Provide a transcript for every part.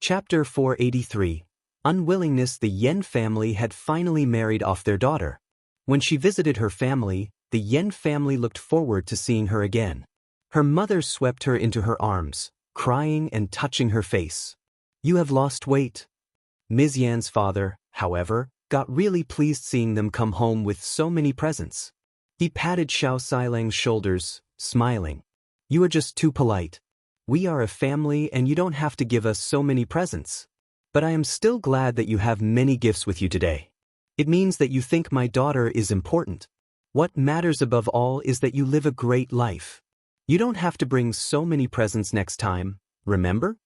Chapter 483. Unwillingness. The Yen family had finally married off their daughter. When she visited her family, the Yen family looked forward to seeing her again. Her mother swept her into her arms, crying and touching her face. "You have lost weight." Ms. Yan's father, however, got really pleased seeing them come home with so many presents. He patted Xiao Silang's shoulders, smiling. "You are just too polite. We are a family and you don't have to give us so many presents. But I am still glad that you have many gifts with you today. It means that you think my daughter is important. What matters above all is that you live a great life. You don't have to bring so many presents next time, remember?"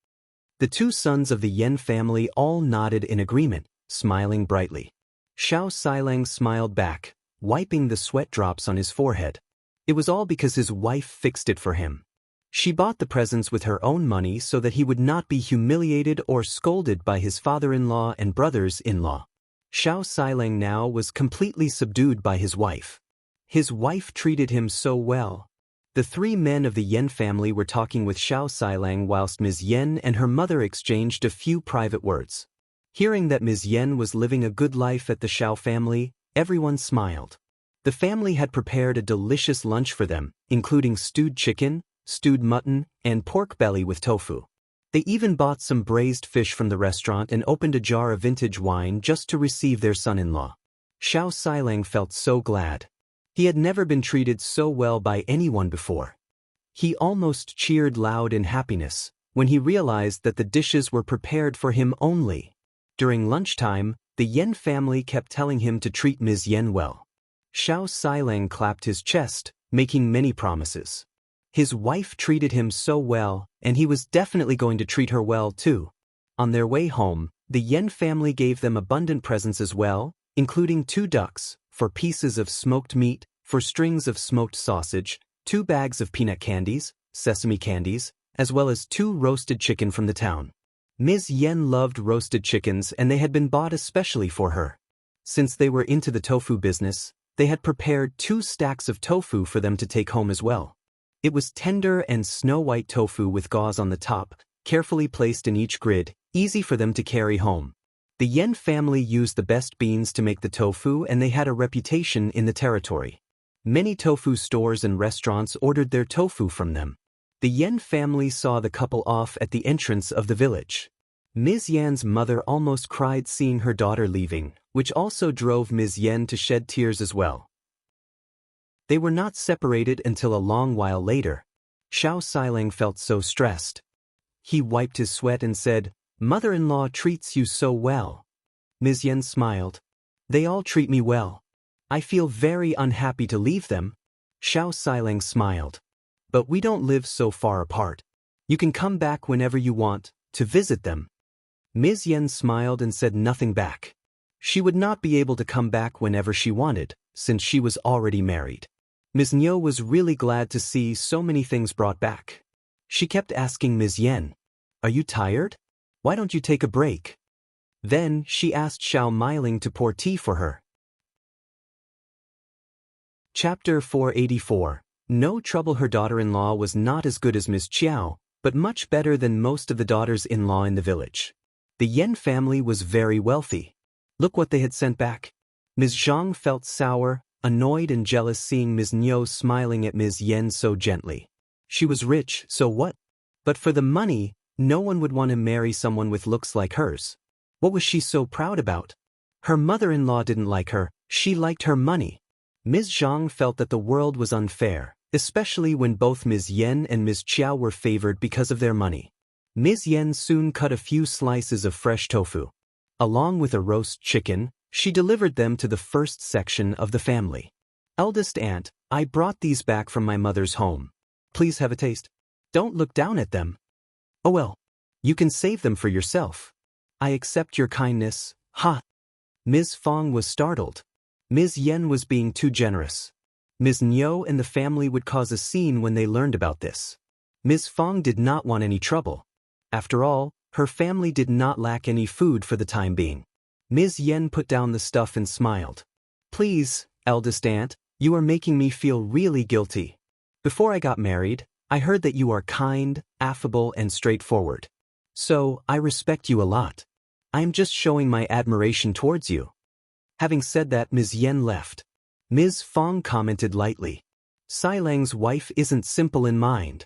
The two sons of the Yen family all nodded in agreement, smiling brightly. Xiao Silang smiled back, wiping the sweat drops on his forehead. It was all because his wife fixed it for him. She bought the presents with her own money so that he would not be humiliated or scolded by his father-in-law and brothers-in-law. Xiao Silang now was completely subdued by his wife. His wife treated him so well. The three men of the Yen family were talking with Xiao Silang whilst Ms. Yen and her mother exchanged a few private words. Hearing that Ms. Yen was living a good life at the Xiao family, everyone smiled. The family had prepared a delicious lunch for them, including stewed chicken, stewed mutton, and pork belly with tofu. They even bought some braised fish from the restaurant and opened a jar of vintage wine just to receive their son-in-law. Xiao Silang felt so glad. He had never been treated so well by anyone before. He almost cheered loud in happiness when he realized that the dishes were prepared for him only. During lunchtime, the Yen family kept telling him to treat Ms. Yen well. Xiao Silang clapped his chest, making many promises. His wife treated him so well, and he was definitely going to treat her well too. On their way home, the Yen family gave them abundant presents as well, including 2 ducks, for pieces of smoked meat, for strings of smoked sausage, 2 bags of peanut candies, sesame candies, as well as 2 roasted chicken from the town. Ms. Yen loved roasted chickens and they had been bought especially for her. Since they were into the tofu business, they had prepared 2 stacks of tofu for them to take home as well. It was tender and snow-white tofu with gauze on the top, carefully placed in each grid, easy for them to carry home. The Yen family used the best beans to make the tofu and they had a reputation in the territory. Many tofu stores and restaurants ordered their tofu from them. The Yen family saw the couple off at the entrance of the village. Ms. Yan's mother almost cried seeing her daughter leaving, which also drove Ms. Yen to shed tears as well. They were not separated until a long while later. Xiao Silang felt so stressed. He wiped his sweat and said, "Mother-in-law treats you so well." Ms. Yen smiled. "They all treat me well. I feel very unhappy to leave them." Xiao Silang smiled. "But we don't live so far apart. You can come back whenever you want, to visit them." Ms. Yen smiled and said nothing back. She would not be able to come back whenever she wanted, since she was already married. Ms. Niu was really glad to see so many things brought back. She kept asking Ms. Yen, "Are you tired? Why don't you take a break?" Then she asked Xiao Miling to pour tea for her. Chapter 484. No trouble. Her daughter-in-law was not as good as Ms. Qiao, but much better than most of the daughters-in-law in the village. The Yen family was very wealthy. Look what they had sent back. Ms. Zhang felt sour, annoyed and jealous seeing Ms. Niu smiling at Ms. Yen so gently. She was rich, so what? But for the money, no one would want to marry someone with looks like hers. What was she so proud about? Her mother-in-law didn't like her, she liked her money. Ms. Zhang felt that the world was unfair, especially when both Ms. Yen and Ms. Qiao were favored because of their money. Ms. Yen soon cut a few slices of fresh tofu. Along with a roast chicken, she delivered them to the first section of the family. "Eldest aunt, I brought these back from my mother's home. Please have a taste. Don't look down at them." "Oh well, you can save them for yourself. I accept your kindness, ha." Ms. Fong was startled. Ms. Yen was being too generous. Ms. Niu and the family would cause a scene when they learned about this. Ms. Fong did not want any trouble. After all, her family did not lack any food for the time being. Ms. Yen put down the stuff and smiled. "Please, eldest aunt, you are making me feel really guilty. Before I got married, I heard that you are kind, affable, and straightforward. So, I respect you a lot. I am just showing my admiration towards you. Having said that, Ms. Yen left. Ms. Fong commented lightly. Silang's wife isn't simple in mind.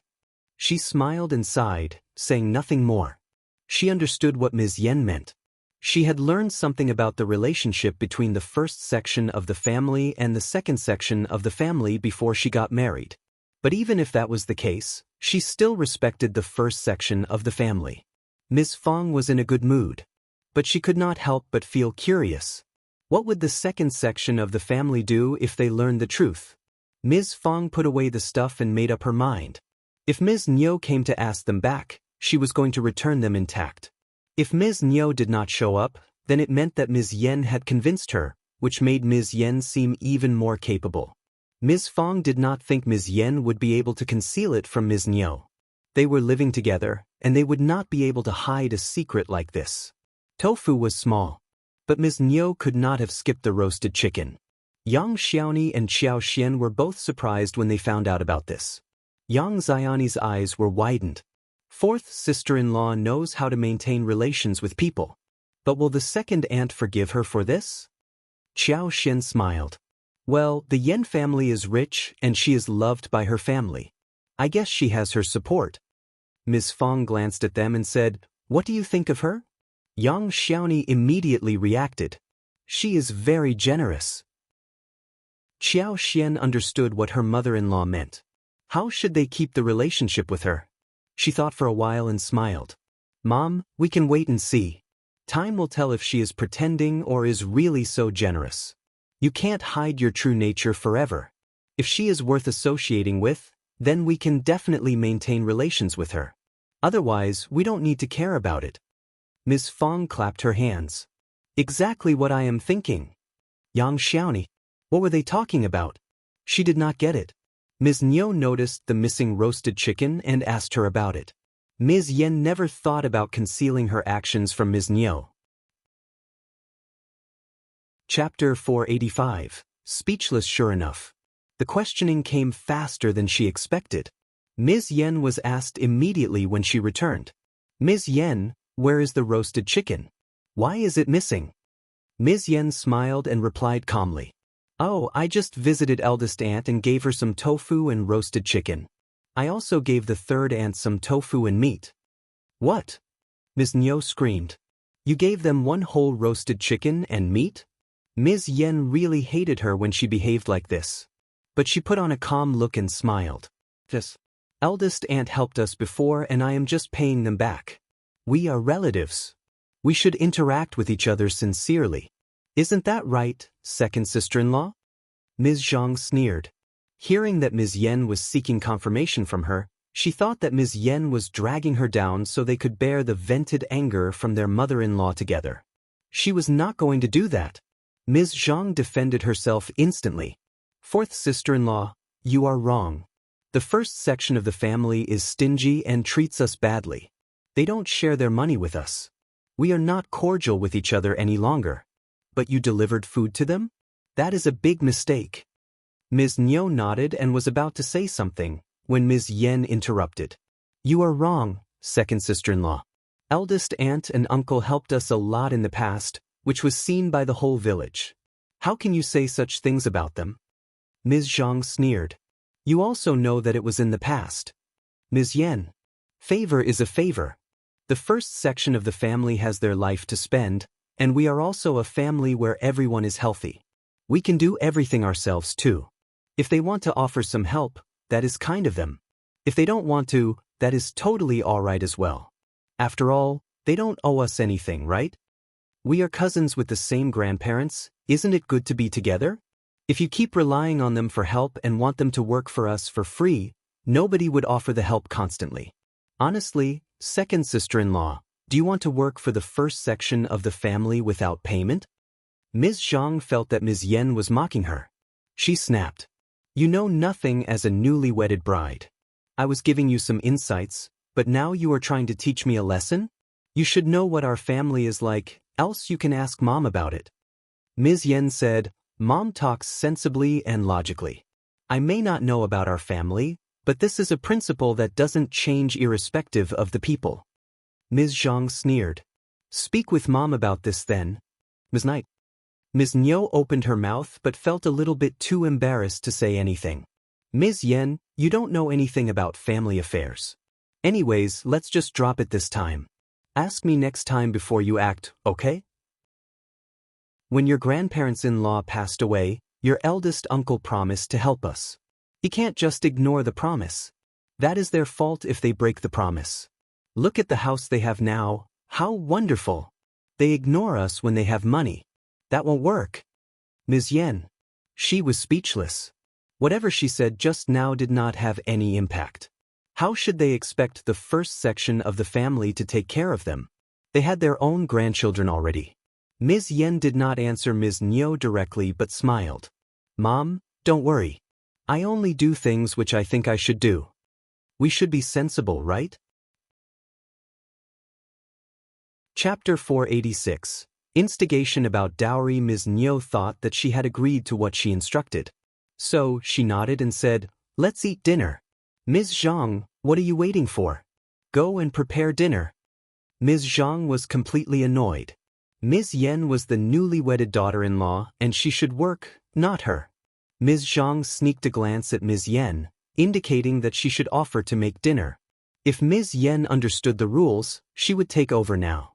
She smiled and sighed, saying nothing more. She understood what Ms. Yen meant. She had learned something about the relationship between the first section of the family and the second section of the family before she got married. But even if that was the case, she still respected the first section of the family. Ms. Fong was in a good mood. But she could not help but feel curious. What would the second section of the family do if they learned the truth? Ms. Fong put away the stuff and made up her mind. If Ms. Nyo came to ask them back, she was going to return them intact. If Ms. Nyo did not show up, then it meant that Ms. Yen had convinced her, which made Ms. Yen seem even more capable. Ms. Fong did not think Ms. Yen would be able to conceal it from Ms. Nyo. They were living together, and they would not be able to hide a secret like this. Tofu was small. But Ms. Nyo could not have skipped the roasted chicken. Yang Xiaoni and Xiao Xian were both surprised when they found out about this. Yang Xiaoni's eyes were widened. Fourth sister-in-law knows how to maintain relations with people. But will the second aunt forgive her for this? Xiao Xian smiled. Well, the Yen family is rich and she is loved by her family. I guess she has her support. Ms. Fong glanced at them and said, "What do you think of her?" Yang Xiaoni immediately reacted. She is very generous. Xiao Xian understood what her mother-in-law meant. How should they keep the relationship with her? She thought for a while and smiled. Mom, we can wait and see. Time will tell if she is pretending or is really so generous. You can't hide your true nature forever. If she is worth associating with, then we can definitely maintain relations with her. Otherwise, we don't need to care about it. Ms. Fong clapped her hands. Exactly what I am thinking. Yang Xiaoni. What were they talking about? She did not get it. Ms. Nyo noticed the missing roasted chicken and asked her about it. Ms. Yen never thought about concealing her actions from Ms. Nyo. Chapter 485. Speechless sure enough. The questioning came faster than she expected. Ms. Yen was asked immediately when she returned. Ms. Yen, where is the roasted chicken? Why is it missing? Ms. Yen smiled and replied calmly. Oh, I just visited eldest aunt and gave her some tofu and roasted chicken. I also gave the third aunt some tofu and meat. What? Ms. Nyo screamed. You gave them one whole roasted chicken and meat? Ms. Yen really hated her when she behaved like this. But she put on a calm look and smiled. This eldest aunt helped us before and I am just paying them back. We are relatives. We should interact with each other sincerely. Isn't that right, second sister-in-law? Ms. Zhang sneered. Hearing that Ms. Yen was seeking confirmation from her, she thought that Ms. Yen was dragging her down so they could bear the vented anger from their mother-in-law together. She was not going to do that. Ms. Zhang defended herself instantly. Fourth sister-in-law, you are wrong. The first section of the family is stingy and treats us badly. They don't share their money with us. We are not cordial with each other any longer. But you delivered food to them? That is a big mistake. Ms. Nyo nodded and was about to say something, when Ms. Yen interrupted. You are wrong, second sister-in-law. Eldest aunt and uncle helped us a lot in the past, which was seen by the whole village. How can you say such things about them? Ms. Zhang sneered. You also know that it was in the past. Ms. Yen. Favor is a favor. The first section of the family has their life to spend, and we are also a family where everyone is healthy. We can do everything ourselves too. If they want to offer some help, that is kind of them. If they don't want to, that is totally alright as well. After all, they don't owe us anything, right? We are cousins with the same grandparents, isn't it good to be together? If you keep relying on them for help and want them to work for us for free, nobody would offer the help constantly. Honestly, second sister-in-law, do you want to work for the first section of the family without payment? Ms. Zhang felt that Ms. Yen was mocking her. She snapped. You know nothing as a newly wedded bride. I was giving you some insights, but now you are trying to teach me a lesson? You should know what our family is like, else you can ask Mom about it. Ms. Yen said, Mom talks sensibly and logically. I may not know about our family, but this is a principle that doesn't change irrespective of the people. Ms. Zhang sneered. Speak with Mom about this then. Ms. Knight. Ms. Niu opened her mouth but felt a little bit too embarrassed to say anything. Ms. Yen, you don't know anything about family affairs. Anyways, let's just drop it this time. Ask me next time before you act, okay? When your grandparents-in-law passed away, your eldest uncle promised to help us. He can't just ignore the promise. That is their fault if they break the promise. Look at the house they have now, how wonderful. They ignore us when they have money. That won't work. Ms. Yen. She was speechless. Whatever she said just now did not have any impact. How should they expect the first section of the family to take care of them? They had their own grandchildren already. Ms. Yen did not answer Ms. Niu directly but smiled. Mom, don't worry. I only do things which I think I should do. We should be sensible, right? Chapter 486. Instigation about dowry. Ms. Niu thought that she had agreed to what she instructed. So, she nodded and said, let's eat dinner. Ms. Zhang, what are you waiting for? Go and prepare dinner. Ms. Zhang was completely annoyed. Ms. Yen was the newly wedded daughter-in-law and she should work, not her. Ms. Zhang sneaked a glance at Ms. Yen, indicating that she should offer to make dinner. If Ms. Yen understood the rules, she would take over now.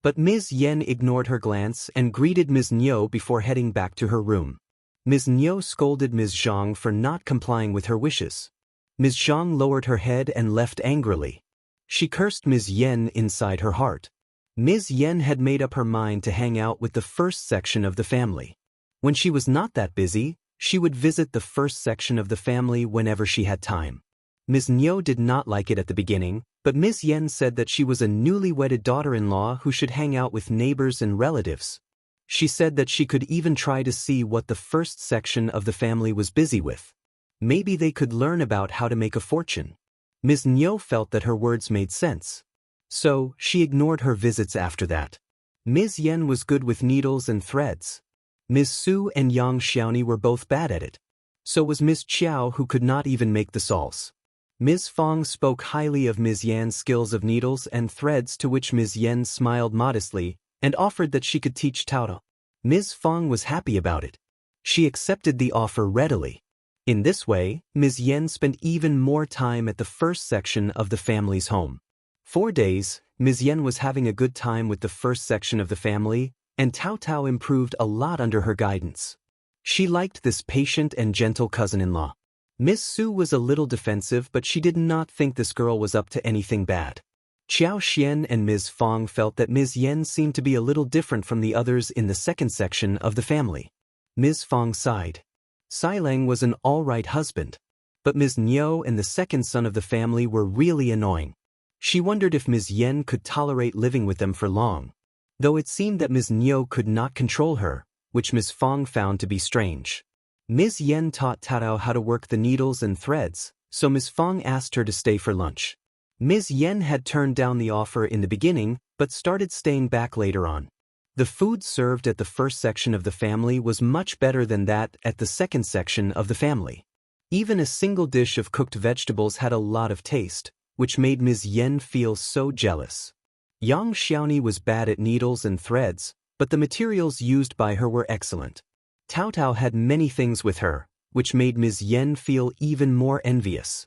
But Ms. Yen ignored her glance and greeted Ms. Niu before heading back to her room. Ms. Niu scolded Ms. Zhang for not complying with her wishes. Ms. Zhang lowered her head and left angrily. She cursed Ms. Yen inside her heart. Ms. Yen had made up her mind to hang out with the first section of the family. When she was not that busy, she would visit the first section of the family whenever she had time. Ms. Niu did not like it at the beginning, but Ms. Yen said that she was a newly wedded daughter-in-law who should hang out with neighbors and relatives. She said that she could even try to see what the first section of the family was busy with. Maybe they could learn about how to make a fortune. Ms. Niu felt that her words made sense. So, she ignored her visits after that. Ms. Yen was good with needles and threads. Ms. Su and Yang Xiaoni were both bad at it. So was Ms. Qiao, who could not even make the salts. Ms. Fong spoke highly of Ms. Yan's skills of needles and threads, to which Ms. Yen smiled modestly and offered that she could teach Taoto. Ms. Fong was happy about it. She accepted the offer readily. In this way, Ms. Yen spent even more time at the first section of the family's home. 4 days, Ms. Yen was having a good time with the first section of the family, and Tao improved a lot under her guidance. She liked this patient and gentle cousin-in-law. Miss Su was a little defensive, but she did not think this girl was up to anything bad. Qiao Xian and Ms. Fong felt that Ms. Yen seemed to be a little different from the others in the second section of the family. Ms. Fong sighed. Silang was an all-right husband. But Ms. Niu and the second son of the family were really annoying. She wondered if Ms. Yen could tolerate living with them for long. Though it seemed that Ms. Niu could not control her, which Ms. Fong found to be strange. Ms. Yen taught Tao how to work the needles and threads, so Ms. Fong asked her to stay for lunch. Ms. Yen had turned down the offer in the beginning, but started staying back later on. The food served at the first section of the family was much better than that at the second section of the family. Even a single dish of cooked vegetables had a lot of taste, which made Ms. Yen feel so jealous. Yang Xiaoni was bad at needles and threads, but the materials used by her were excellent. Tao had many things with her, which made Ms. Yen feel even more envious.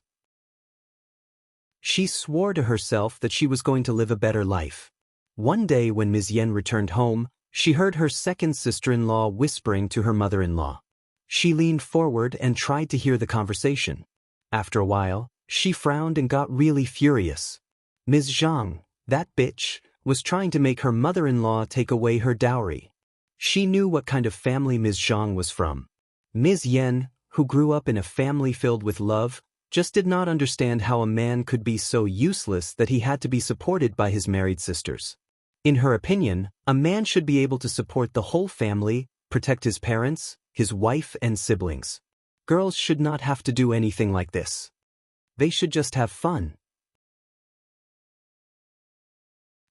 She swore to herself that she was going to live a better life. One day when Ms. Yen returned home, she heard her second sister-in-law whispering to her mother-in-law. She leaned forward and tried to hear the conversation. After a while, she frowned and got really furious. Ms. Zhang, that bitch, was trying to make her mother-in-law take away her dowry. She knew what kind of family Ms. Zhang was from. Ms. Yen, who grew up in a family filled with love, just did not understand how a man could be so useless that he had to be supported by his married sisters. In her opinion, a man should be able to support the whole family, protect his parents, his wife and siblings. Girls should not have to do anything like this. They should just have fun.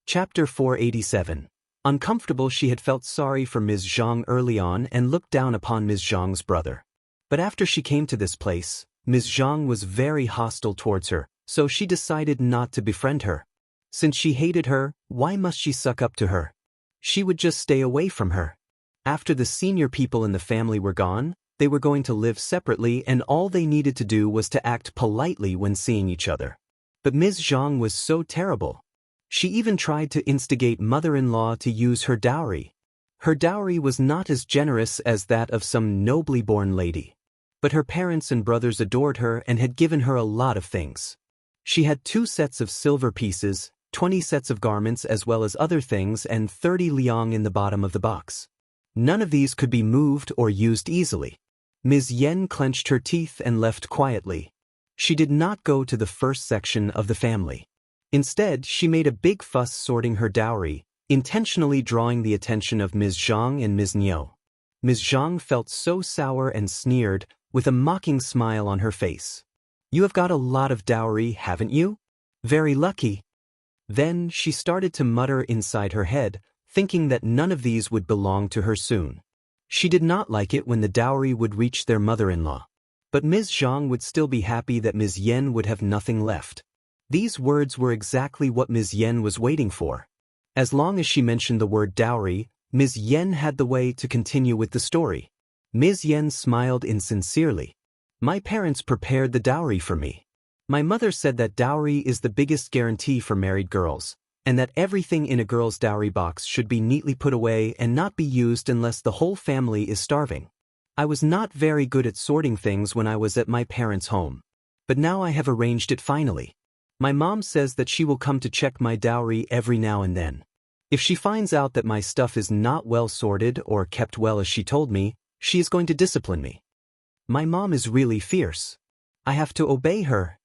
Chapter 487. Uncomfortable, she had felt sorry for Ms. Zhang early on and looked down upon Ms. Zhang's brother. But after she came to this place, Ms. Zhang was very hostile towards her, so she decided not to befriend her. Since she hated her, why must she suck up to her? She would just stay away from her. After the senior people in the family were gone, they were going to live separately and all they needed to do was to act politely when seeing each other. But Ms. Zhang was so terrible. She even tried to instigate mother-in-law to use her dowry. Her dowry was not as generous as that of some nobly born lady. But her parents and brothers adored her and had given her a lot of things. She had 2 sets of silver pieces, 20 sets of garments as well as other things and 30 liang in the bottom of the box. None of these could be moved or used easily. Ms. Yen clenched her teeth and left quietly. She did not go to the first section of the family. Instead, she made a big fuss sorting her dowry, intentionally drawing the attention of Ms. Zhang and Ms. Niu. Ms. Zhang felt so sour and sneered, with a mocking smile on her face. "You have got a lot of dowry, haven't you? Very lucky." Then she started to mutter inside her head, thinking that none of these would belong to her soon. She did not like it when the dowry would reach their mother-in-law. But Ms. Zhang would still be happy that Ms. Yen would have nothing left. These words were exactly what Ms. Yen was waiting for. As long as she mentioned the word dowry, Ms. Yen had the way to continue with the story. Ms. Yen smiled insincerely. "My parents prepared the dowry for me. My mother said that dowry is the biggest guarantee for married girls, and that everything in a girl's dowry box should be neatly put away and not be used unless the whole family is starving. I was not very good at sorting things when I was at my parents' home. But now I have arranged it finally. My mom says that she will come to check my dowry every now and then. If she finds out that my stuff is not well sorted or kept well as she told me, she is going to discipline me. My mom is really fierce. I have to obey her."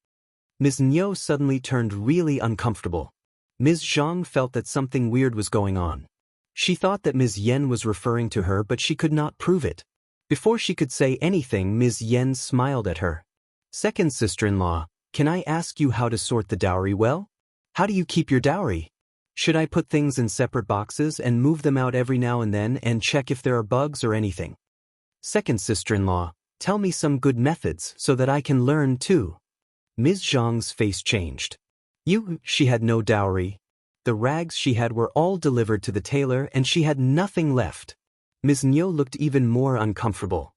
Ms. Niu suddenly turned really uncomfortable. Ms. Zhang felt that something weird was going on. She thought that Ms. Yen was referring to her but she could not prove it. Before she could say anything, Ms. Yen smiled at her. "Second sister-in-law, can I ask you how to sort the dowry well? How do you keep your dowry? Should I put things in separate boxes and move them out every now and then and check if there are bugs or anything? Second sister-in-law, tell me some good methods so that I can learn too." Ms. Zhang's face changed. She had no dowry. The rags she had were all delivered to the tailor and she had nothing left. Ms. Niu looked even more uncomfortable.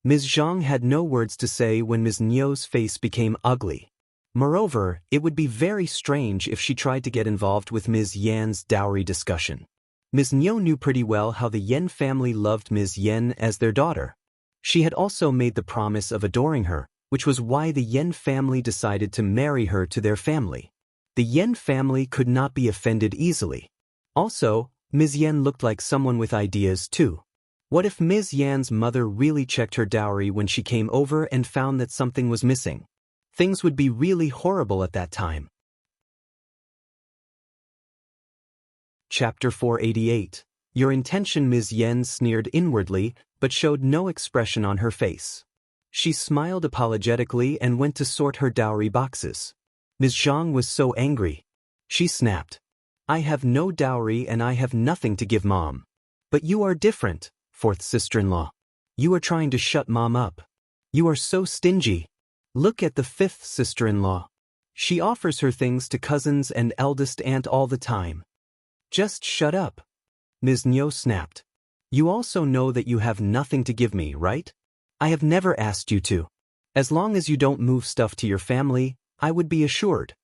Ms. Zhang had no words to say when Ms. Niu's face became ugly. Moreover, it would be very strange if she tried to get involved with Ms. Yan's dowry discussion. Ms. Niu knew pretty well how the Yen family loved Ms. Yen as their daughter. She had also made the promise of adoring her, which was why the Yen family decided to marry her to their family. The Yen family could not be offended easily. Also, Ms. Yen looked like someone with ideas too. What if Ms. Yan's mother really checked her dowry when she came over and found that something was missing? Things would be really horrible at that time. Chapter 488. Your intention. Ms. Yen sneered inwardly, but showed no expression on her face. She smiled apologetically and went to sort her dowry boxes. Ms. Zhang was so angry. She snapped. "I have no dowry and I have nothing to give Mom. But you are different, fourth sister-in-law. You are trying to shut Mom up. You are so stingy. Look at the fifth sister-in-law. She offers her things to cousins and eldest aunt all the time. Just shut up." Ms. Niu snapped. "You also know that you have nothing to give me, right? I have never asked you to. As long as you don't move stuff to your family, I would be assured."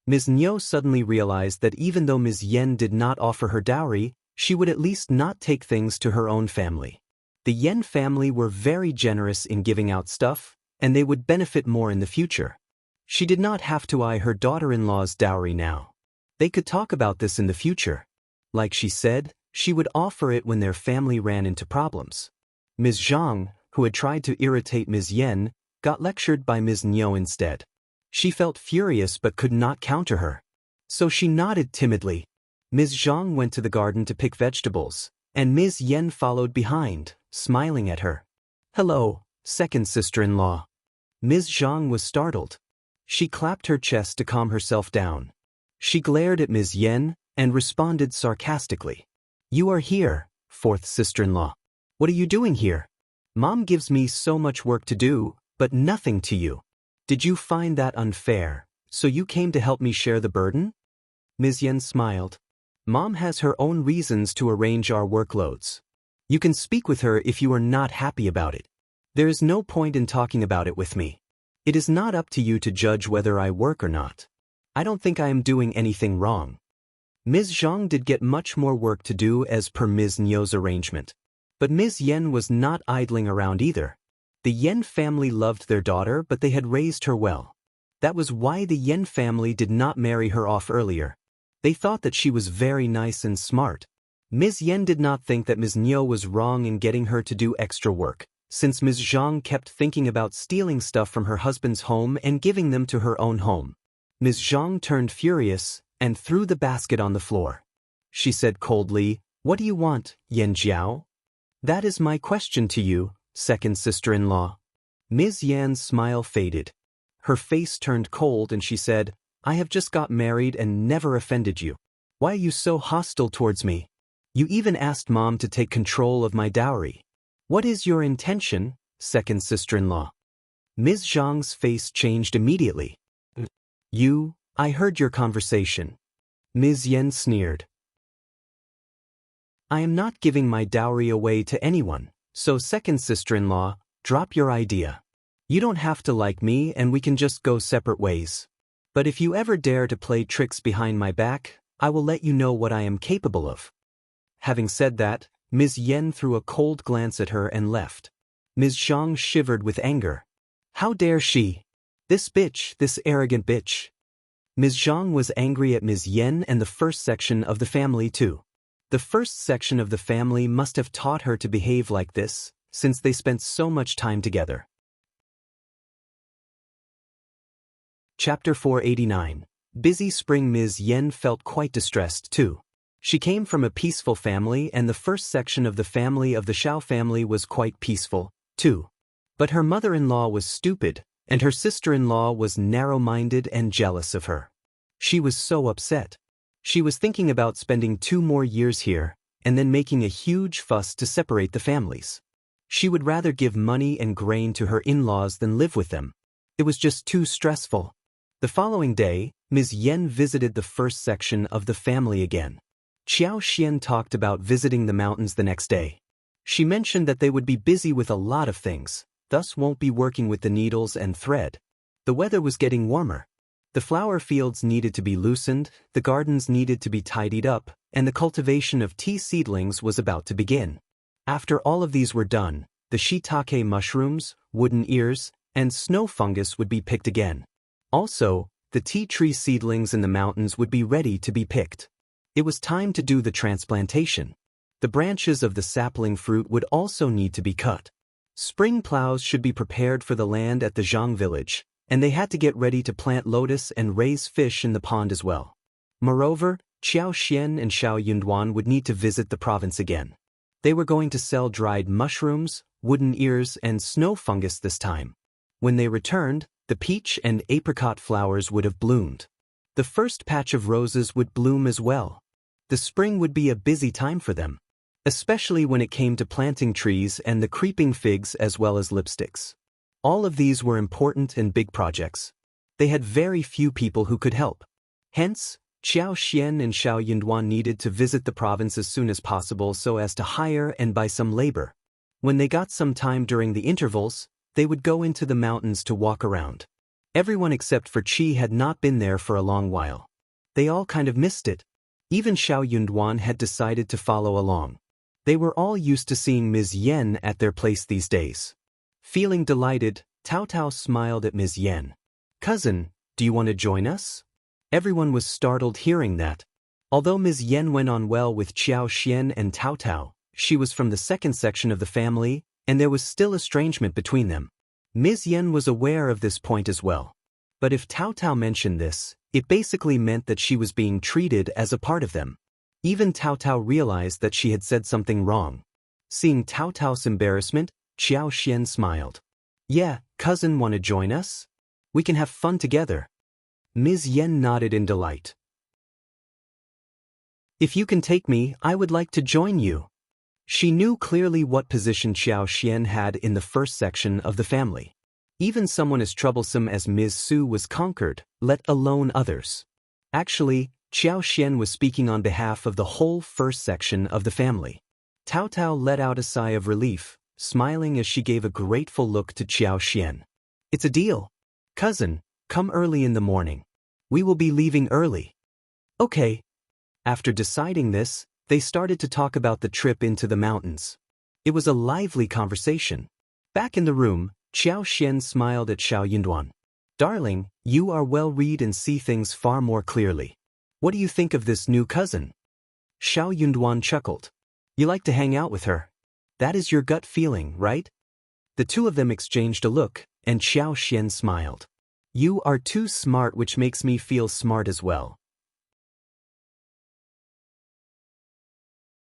Ms. Niu suddenly realized that even though Ms. Yen did not offer her dowry, she would at least not take things to her own family. The Yen family were very generous in giving out stuff, and they would benefit more in the future. She did not have to eye her daughter-in-law's dowry now. They could talk about this in the future. Like she said, she would offer it when their family ran into problems. Ms. Zhang, who had tried to irritate Ms. Yen, got lectured by Ms. Niu instead. She felt furious but could not counter her. So she nodded timidly. Ms. Zhang went to the garden to pick vegetables, and Ms. Yen followed behind, smiling at her. "Hello, second sister-in-law." Ms. Zhang was startled. She clapped her chest to calm herself down. She glared at Ms. Yen and responded sarcastically. "You are here, fourth sister-in-law. What are you doing here? Mom gives me so much work to do, but nothing to you. Did you find that unfair, So you came to help me share the burden? Ms. Yen smiled. Mom has her own reasons to arrange our workloads. You can speak with her if you are not happy about it. There is no point in talking about it with me. It is not up to you to judge whether I work or not. I don't think I am doing anything wrong. Ms. Zhang did get much more work to do as per Ms. Nyo's arrangement. But Ms. Yen was not idling around either. The Yen family loved their daughter, but they had raised her well. That was why the Yen family did not marry her off earlier. They thought that she was very nice and smart. Ms. Yen did not think that Ms. Nyo was wrong in getting her to do extra work, since Ms. Zhang kept thinking about stealing stuff from her husband's home and giving them to her own home. Ms. Zhang turned furious and threw the basket on the floor. She said coldly, "What do you want, Yen Jiao?" "That is my question to you, second sister-in-law." Ms. Yan's smile faded. Her face turned cold and she said, "I have just got married and never offended you. Why are you so hostile towards me? You even asked Mom to take control of my dowry. What is your intention, second sister-in-law?" Ms. Zhang's face changed immediately. I heard your conversation." Ms. Yen sneered. "I am not giving my dowry away to anyone, so second sister-in-law, drop your idea. You don't have to like me and we can just go separate ways. But if you ever dare to play tricks behind my back, I will let you know what I am capable of." Having said that, Ms. Yen threw a cold glance at her and left. Ms. Zhang shivered with anger. How dare she? This bitch, this arrogant bitch. Ms. Zhang was angry at Ms. Yen and the first section of the family too. The first section of the family must have taught her to behave like this, since they spent so much time together. Chapter 489. Busy spring. Ms. Yen felt quite distressed too. She came from a peaceful family and the first section of the family of the Shao family was quite peaceful, too. But her mother-in-law was stupid, and her sister-in-law was narrow-minded and jealous of her. She was so upset. She was thinking about spending 2 more years here, and then making a huge fuss to separate the families. She would rather give money and grain to her in-laws than live with them. It was just too stressful. The following day, Ms. Yen visited the first section of the family again. Qiao Xian talked about visiting the mountains the next day. She mentioned that they would be busy with a lot of things, thus won't be working with the needles and thread. The weather was getting warmer. The flower fields needed to be loosened, the gardens needed to be tidied up, and the cultivation of tea seedlings was about to begin. After all of these were done, the shiitake mushrooms, wooden ears, and snow fungus would be picked again. Also, the tea tree seedlings in the mountains would be ready to be picked. It was time to do the transplantation. The branches of the sapling fruit would also need to be cut. Spring plows should be prepared for the land at the Zhang village, and they had to get ready to plant lotus and raise fish in the pond as well. Moreover, Qiao Xian and Xiao Yunduan would need to visit the province again. They were going to sell dried mushrooms, wooden ears, and snow fungus this time. When they returned, the peach and apricot flowers would have bloomed. The first patch of roses would bloom as well. The spring would be a busy time for them, especially when it came to planting trees and the creeping figs as well as lipsticks. All of these were important and big projects. They had very few people who could help. Hence, Qiao Xian and Xiao Yunduan needed to visit the province as soon as possible so as to hire and buy some labor. When they got some time during the intervals, they would go into the mountains to walk around. Everyone except for Qi had not been there for a long while. They all kind of missed it. Even Xiao Yunduan had decided to follow along. They were all used to seeing Ms. Yen at their place these days. Feeling delighted, Tao Tao smiled at Ms. Yen. "Cousin, do you want to join us?" Everyone was startled hearing that. Although Ms. Yen went on well with Qiao Xian and Tao Tao, she was from the second section of the family, and there was still estrangement between them. Ms. Yen was aware of this point as well. But if Tao Tao mentioned this, it basically meant that she was being treated as a part of them. Even Tao Tao realized that she had said something wrong. Seeing Tao Tao's embarrassment, Qiao Xian smiled. "Yeah, cousin, want to join us? We can have fun together." Ms. Yen nodded in delight. "If you can take me, I would like to join you." She knew clearly what position Qiao Xian had in the first section of the family. Even someone as troublesome as Ms. Su was conquered, let alone others. Actually, Xiao Xian was speaking on behalf of the whole first section of the family. Tao Tao let out a sigh of relief, smiling as she gave a grateful look to Xiao Xian. It's a deal. Cousin, come early in the morning. We will be leaving early. Okay. After deciding this, they started to talk about the trip into the mountains. It was a lively conversation. Back in the room, Xiao Xian smiled at Xiao Yunduan. Darling, you are well read and see things far more clearly. What do you think of this new cousin? Xiao Yunduan chuckled. You like to hang out with her. That is your gut feeling, right? The two of them exchanged a look, and Xiao Xian smiled. You are too smart, which makes me feel smart as well.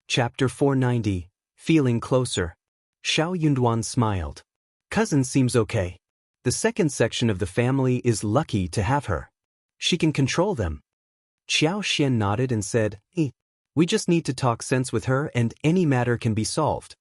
Chapter 490, Feeling Closer. Xiao Yunduan smiled. Cousin seems okay. The second section of the family is lucky to have her. She can control them. Xiao Xian nodded and said, We just need to talk sense with her and any matter can be solved.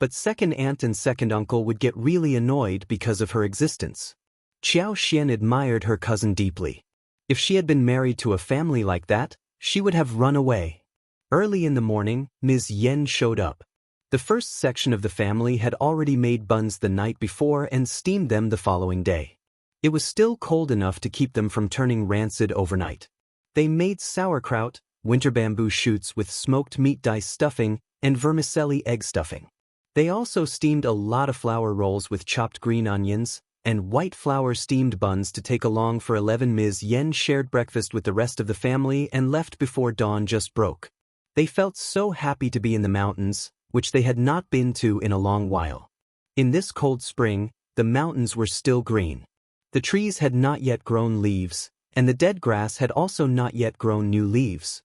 But second aunt and second uncle would get really annoyed because of her existence. Xiao Xian admired her cousin deeply. If she had been married to a family like that, she would have run away. Early in the morning, Ms. Yen showed up. The first section of the family had already made buns the night before and steamed them the following day. It was still cold enough to keep them from turning rancid overnight. They made sauerkraut, winter bamboo shoots with smoked meat dice stuffing, and vermicelli egg stuffing. They also steamed a lot of flour rolls with chopped green onions, and white flour steamed buns to take along for 11. Ms. Yen shared breakfast with the rest of the family and left before dawn just broke. They felt so happy to be in the mountains, which they had not been to in a long while. In this cold spring, the mountains were still green. The trees had not yet grown leaves, and the dead grass had also not yet grown new leaves.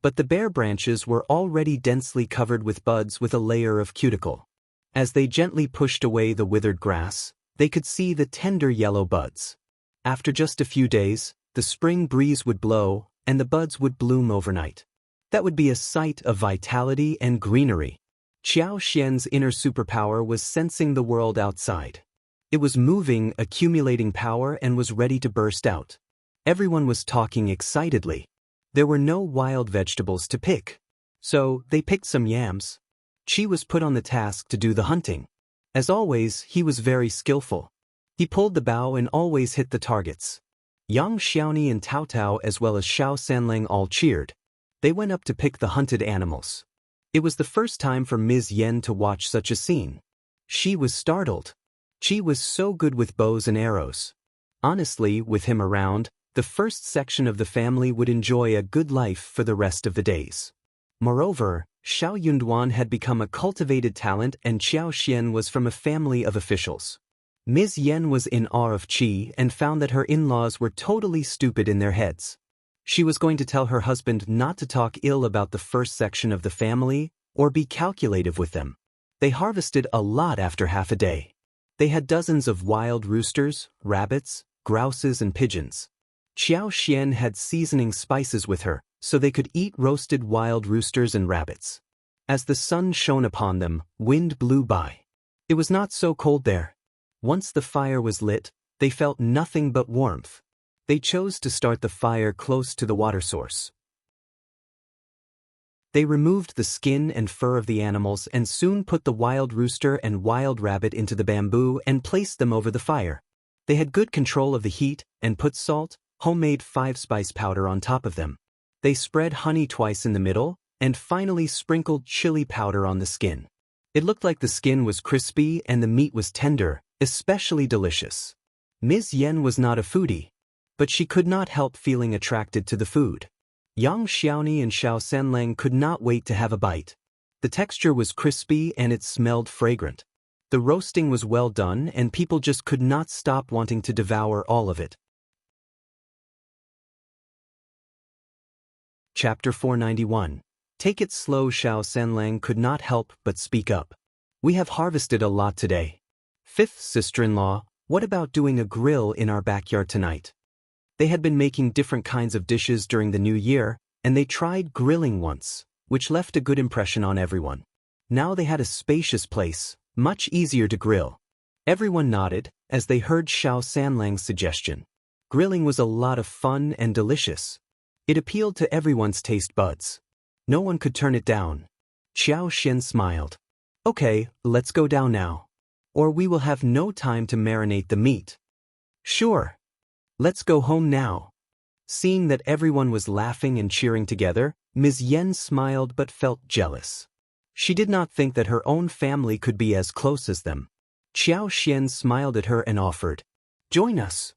But the bare branches were already densely covered with buds with a layer of cuticle. As they gently pushed away the withered grass, they could see the tender yellow buds. After just a few days, the spring breeze would blow, and the buds would bloom overnight. That would be a sight of vitality and greenery. Xiao Xian's inner superpower was sensing the world outside. It was moving, accumulating power, and was ready to burst out. Everyone was talking excitedly. There were no wild vegetables to pick. So, they picked some yams. Qi was put on the task to do the hunting. As always, he was very skillful. He pulled the bow and always hit the targets. Yang Xiaoni and Tao Tao as well as Xiao Sanleng all cheered. They went up to pick the hunted animals. It was the first time for Ms. Yen to watch such a scene. She was startled. Qi was so good with bows and arrows. Honestly, with him around, the first section of the family would enjoy a good life for the rest of the days. Moreover, Xiao Yunduan had become a cultivated talent and Xiao Xian was from a family of officials. Ms. Yen was in awe of Qi and found that her in-laws were totally stupid in their heads. She was going to tell her husband not to talk ill about the first section of the family or be calculative with them. They harvested a lot after half a day. They had dozens of wild roosters, rabbits, grouses and pigeons. Xiao Xian had seasoning spices with her, so they could eat roasted wild roosters and rabbits. As the sun shone upon them, wind blew by. It was not so cold there. Once the fire was lit, they felt nothing but warmth. They chose to start the fire close to the water source. They removed the skin and fur of the animals and soon put the wild rooster and wild rabbit into the bamboo and placed them over the fire. They had good control of the heat and put salt, homemade 5-spice powder on top of them. They spread honey twice in the middle and finally sprinkled chili powder on the skin. It looked like the skin was crispy and the meat was tender, especially delicious. Ms. Yen was not a foodie, but she could not help feeling attracted to the food. Yang Xiaoni and Xiao Sanleng could not wait to have a bite. The texture was crispy and it smelled fragrant. The roasting was well done and people just could not stop wanting to devour all of it. Chapter 491. Take it slow. Xiao Sanleng could not help but speak up. We have harvested a lot today. Fifth sister-in-law, what about doing a grill in our backyard tonight? They had been making different kinds of dishes during the new year, and they tried grilling once, which left a good impression on everyone. Now they had a spacious place, much easier to grill. Everyone nodded, as they heard Xiao Sanlang's suggestion. Grilling was a lot of fun and delicious. It appealed to everyone's taste buds. No one could turn it down. Xiao Xian smiled. Okay, let's go down now. Or we will have no time to marinate the meat. Sure. Let's go home now. Seeing that everyone was laughing and cheering together, Ms. Yen smiled but felt jealous. She did not think that her own family could be as close as them. Xiao Xian smiled at her and offered, "Join us."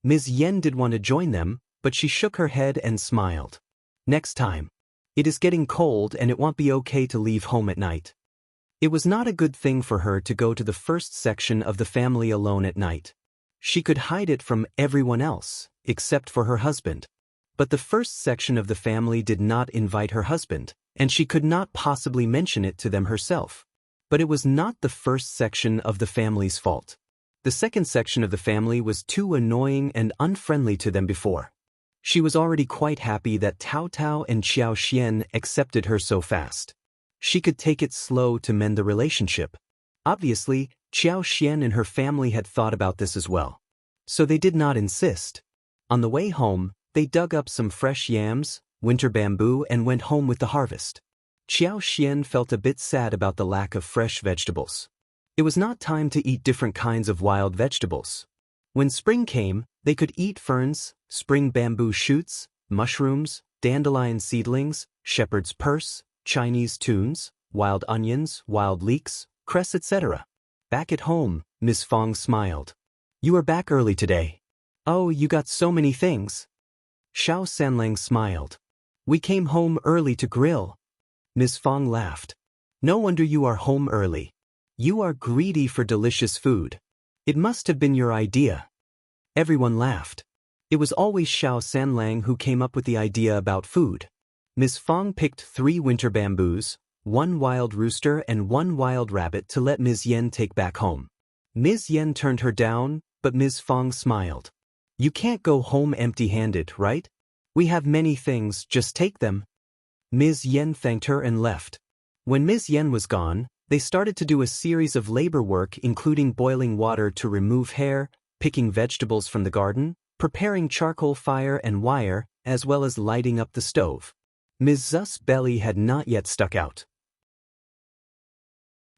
Ms. Yen did want to join them, but she shook her head and smiled. Next time. It is getting cold and it won't be okay to leave home at night. It was not a good thing for her to go to the first section of the family alone at night. She could hide it from everyone else, except for her husband. But the first section of the family did not invite her husband, and she could not possibly mention it to them herself. But it was not the first section of the family's fault. The second section of the family was too annoying and unfriendly to them before. She was already quite happy that Tao Tao and Xiao Xian accepted her so fast. She could take it slow to mend the relationship. Obviously, Xiao Xian and her family had thought about this as well. So they did not insist. On the way home, they dug up some fresh yams, winter bamboo, and went home with the harvest. Xiao Xian felt a bit sad about the lack of fresh vegetables. It was not time to eat different kinds of wild vegetables. When spring came, they could eat ferns, spring bamboo shoots, mushrooms, dandelion seedlings, shepherd's purse, Chinese tunes, wild onions, wild leeks, cress, etc. Back at home, Miss Fong smiled. "You are back early today. Oh, you got so many things." Xiao Sanlang smiled. "We came home early to grill." Miss Fong laughed. "No wonder you are home early. You are greedy for delicious food. It must have been your idea." Everyone laughed. It was always Xiao Sanlang who came up with the idea about food. Miss Fong picked 3 winter bamboos, 1 wild rooster and 1 wild rabbit to let Ms. Yen take back home. Ms. Yen turned her down, but Ms. Fong smiled. "You can't go home empty-handed, right? We have many things, just take them." Ms. Yen thanked her and left. When Ms. Yen was gone, they started to do a series of labor work, including boiling water to remove hair, picking vegetables from the garden, preparing charcoal fire and wire, as well as lighting up the stove. Ms. Zu's belly had not yet stuck out.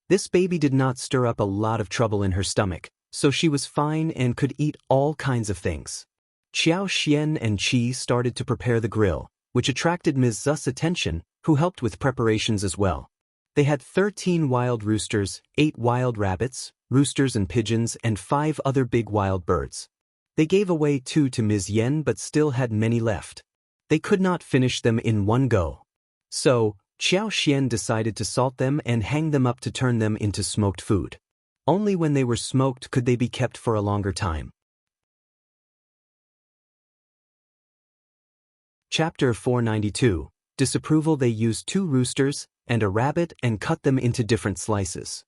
This baby did not stir up a lot of trouble in her stomach, so she was fine and could eat all kinds of things. Xiao Xian and Qi started to prepare the grill, which attracted Ms. Zu's attention, who helped with preparations as well. They had 13 wild roosters, 8 wild rabbits, roosters and pigeons, and 5 other big wild birds. They gave away 2 to Ms. Yen but still had many left. They could not finish them in one go. So, Xiao Xian decided to salt them and hang them up to turn them into smoked food. Only when they were smoked could they be kept for a longer time. Chapter 492. Disapproval. They used 2 roosters and a rabbit and cut them into different slices.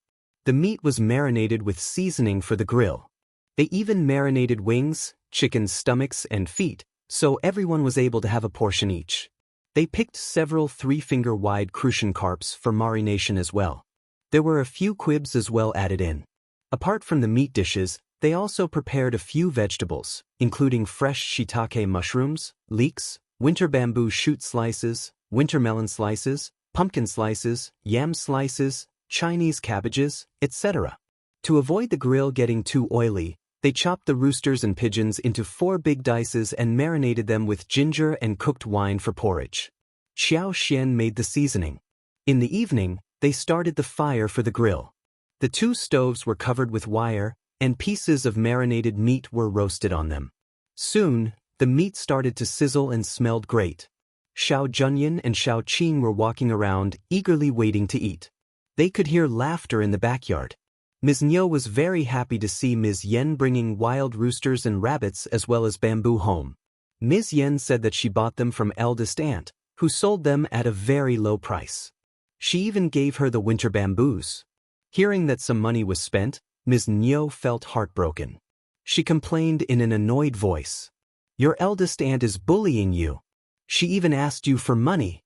The meat was marinated with seasoning for the grill. They even marinated wings, chicken stomachs, and feet, so everyone was able to have a portion each. They picked several 3-finger-wide crucian carps for marination as well. There were a few quibs as well added in. Apart from the meat dishes, they also prepared a few vegetables, including fresh shiitake mushrooms, leeks, winter bamboo shoot slices, winter melon slices, pumpkin slices, yam slices, Chinese cabbages, etc. To avoid the grill getting too oily, they chopped the roosters and pigeons into 4 big dices and marinated them with ginger and cooked wine for porridge. Xiao Xian made the seasoning. In the evening, they started the fire for the grill. The 2 stoves were covered with wire, and pieces of marinated meat were roasted on them. Soon, the meat started to sizzle and smelled great. Xiao Junyan and Xiao Qing were walking around, eagerly waiting to eat. They could hear laughter in the backyard. Ms. Niu was very happy to see Ms. Yen bringing wild roosters and rabbits as well as bamboo home. Ms. Yen said that she bought them from eldest aunt, who sold them at a very low price. She even gave her the winter bamboos. Hearing that some money was spent, Ms. Niu felt heartbroken. She complained in an annoyed voice. "Your eldest aunt is bullying you. She even asked you for money."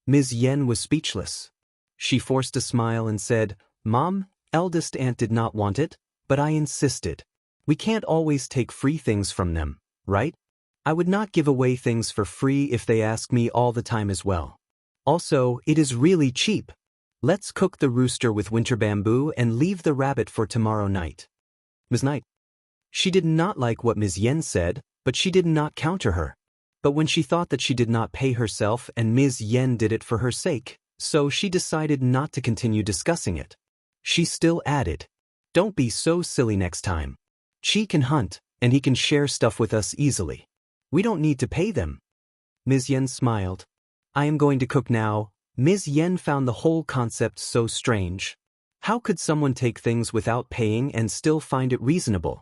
Ms. Yen was speechless. She forced a smile and said, "Mom, eldest aunt did not want it, but I insisted. We can't always take free things from them, right? I would not give away things for free if they ask me all the time as well. Also, it is really cheap. Let's cook the rooster with winter bamboo and leave the rabbit for tomorrow night. Ms. Knight. She did not like what Ms. Yen said, but she did not counter her. But when she thought that she did not pay herself and Ms. Yen did it for her sake, so she decided not to continue discussing it. She still added, "Don't be so silly next time. Chi can hunt, and he can share stuff with us easily. We don't need to pay them." Ms. Yen smiled. "I am going to cook now." Ms. Yen found the whole concept so strange. How could someone take things without paying and still find it reasonable?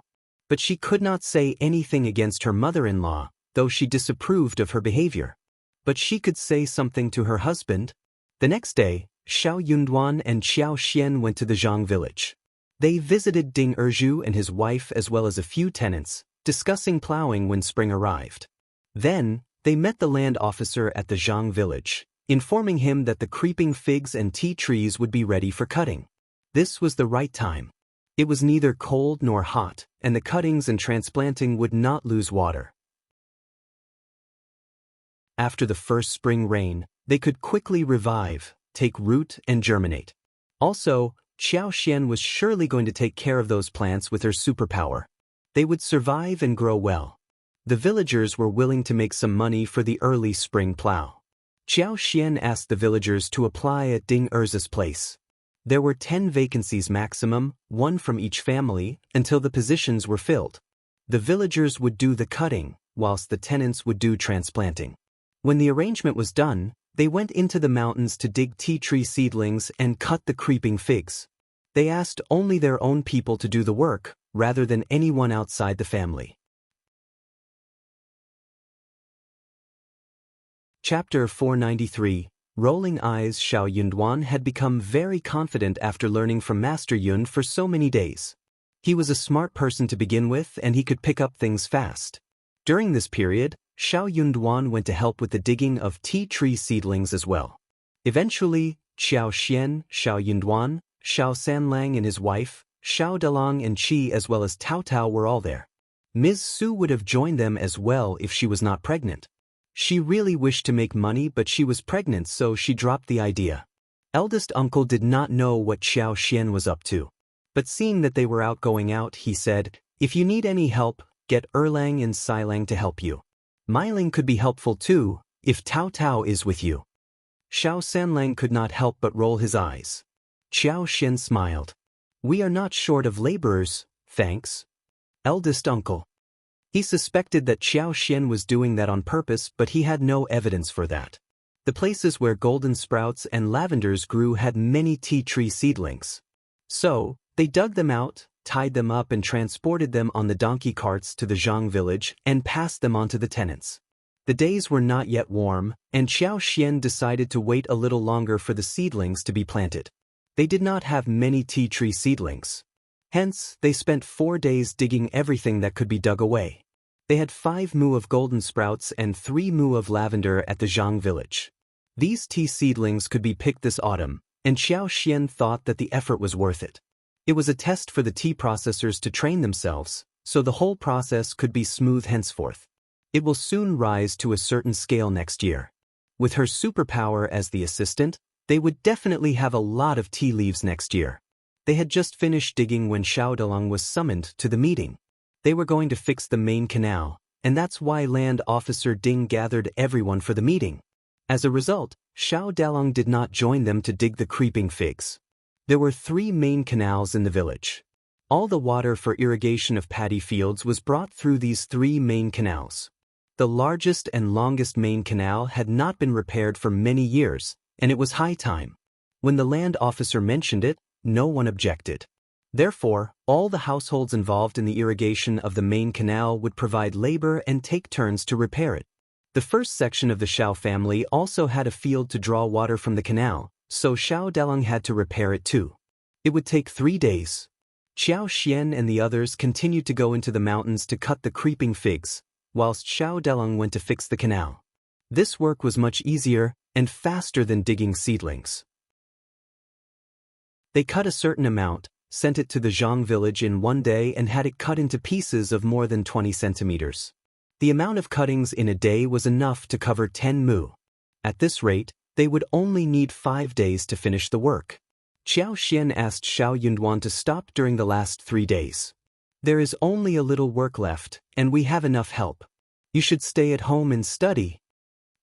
But she could not say anything against her mother-in-law, though she disapproved of her behavior. But she could say something to her husband. The next day, Xiao Yunduan and Xiao Xian went to the Zhang village. They visited Ding Erzhu and his wife as well as a few tenants, discussing plowing when spring arrived. Then, they met the land officer at the Zhang village, informing him that the creeping figs and tea trees would be ready for cutting. This was the right time. It was neither cold nor hot, and the cuttings and transplanting would not lose water. After the first spring rain, they could quickly revive, take root, and germinate. Also, Xiao Xian was surely going to take care of those plants with her superpower. They would survive and grow well. The villagers were willing to make some money for the early spring plow. Xiao Xian asked the villagers to apply at Ding Erzhu's place. There were 10 vacancies maximum, 1 from each family, until the positions were filled. The villagers would do the cutting, whilst the tenants would do transplanting. When the arrangement was done, they went into the mountains to dig tea tree seedlings and cut the creeping figs. They asked only their own people to do the work, rather than anyone outside the family. Chapter 493. Rolling Eyes. Xiao Yunduan had become very confident after learning from Master Yun for so many days. He was a smart person to begin with and he could pick up things fast. During this period, Xiao Yunduan went to help with the digging of tea tree seedlings as well. Eventually, Xiao Xian, Xiao Yunduan, Xiao Sanlang and his wife, Xiao Delong and Qi as well as Tao Tao were all there. Ms. Su would have joined them as well if she was not pregnant. She really wished to make money but she was pregnant so she dropped the idea. Eldest uncle did not know what Xiao Xian was up to. But seeing that they were going out, he said, "If you need any help, get Erlang and Silang to help you. Meiling could be helpful too, if Tao Tao is with you." Xiao Sanlang could not help but roll his eyes. Xiao Xian smiled. "We are not short of laborers, thanks. Eldest uncle." He suspected that Xiao Xian was doing that on purpose but he had no evidence for that. The places where golden sprouts and lavenders grew had many tea tree seedlings. So, they dug them out, tied them up and transported them on the donkey carts to the Zhang village and passed them on to the tenants. The days were not yet warm, and Xiao Xian decided to wait a little longer for the seedlings to be planted. They did not have many tea tree seedlings. Hence, they spent 4 days digging everything that could be dug away. They had 5 mu of golden sprouts and 3 mu of lavender at the Zhang village. These tea seedlings could be picked this autumn, and Xiao Xian thought that the effort was worth it. It was a test for the tea processors to train themselves, so the whole process could be smooth henceforth. It will soon rise to a certain scale next year. With her superpower as the assistant, they would definitely have a lot of tea leaves next year. They had just finished digging when Xiao Delong was summoned to the meeting. They were going to fix the main canal, and that's why Land Officer Ding gathered everyone for the meeting. As a result, Xiao Delong did not join them to dig the creeping figs. There were 3 main canals in the village. All the water for irrigation of paddy fields was brought through these 3 main canals. The largest and longest main canal had not been repaired for many years, and it was high time. When the land officer mentioned it, no one objected. Therefore, all the households involved in the irrigation of the main canal would provide labor and take turns to repair it. The first section of the Xiao family also had a field to draw water from the canal, so Xiao Delong had to repair it too. It would take 3 days. Xiao Xian and the others continued to go into the mountains to cut the creeping figs, whilst Xiao Delong went to fix the canal. This work was much easier and faster than digging seedlings. They cut a certain amount, sent it to the Zhang village in one day and had it cut into pieces of more than 20 centimeters. The amount of cuttings in a day was enough to cover 10 mu. At this rate, they would only need 5 days to finish the work. Qiao Xian asked Xiao Yunduan to stop during the last 3 days. There is only a little work left, and we have enough help. You should stay at home and study.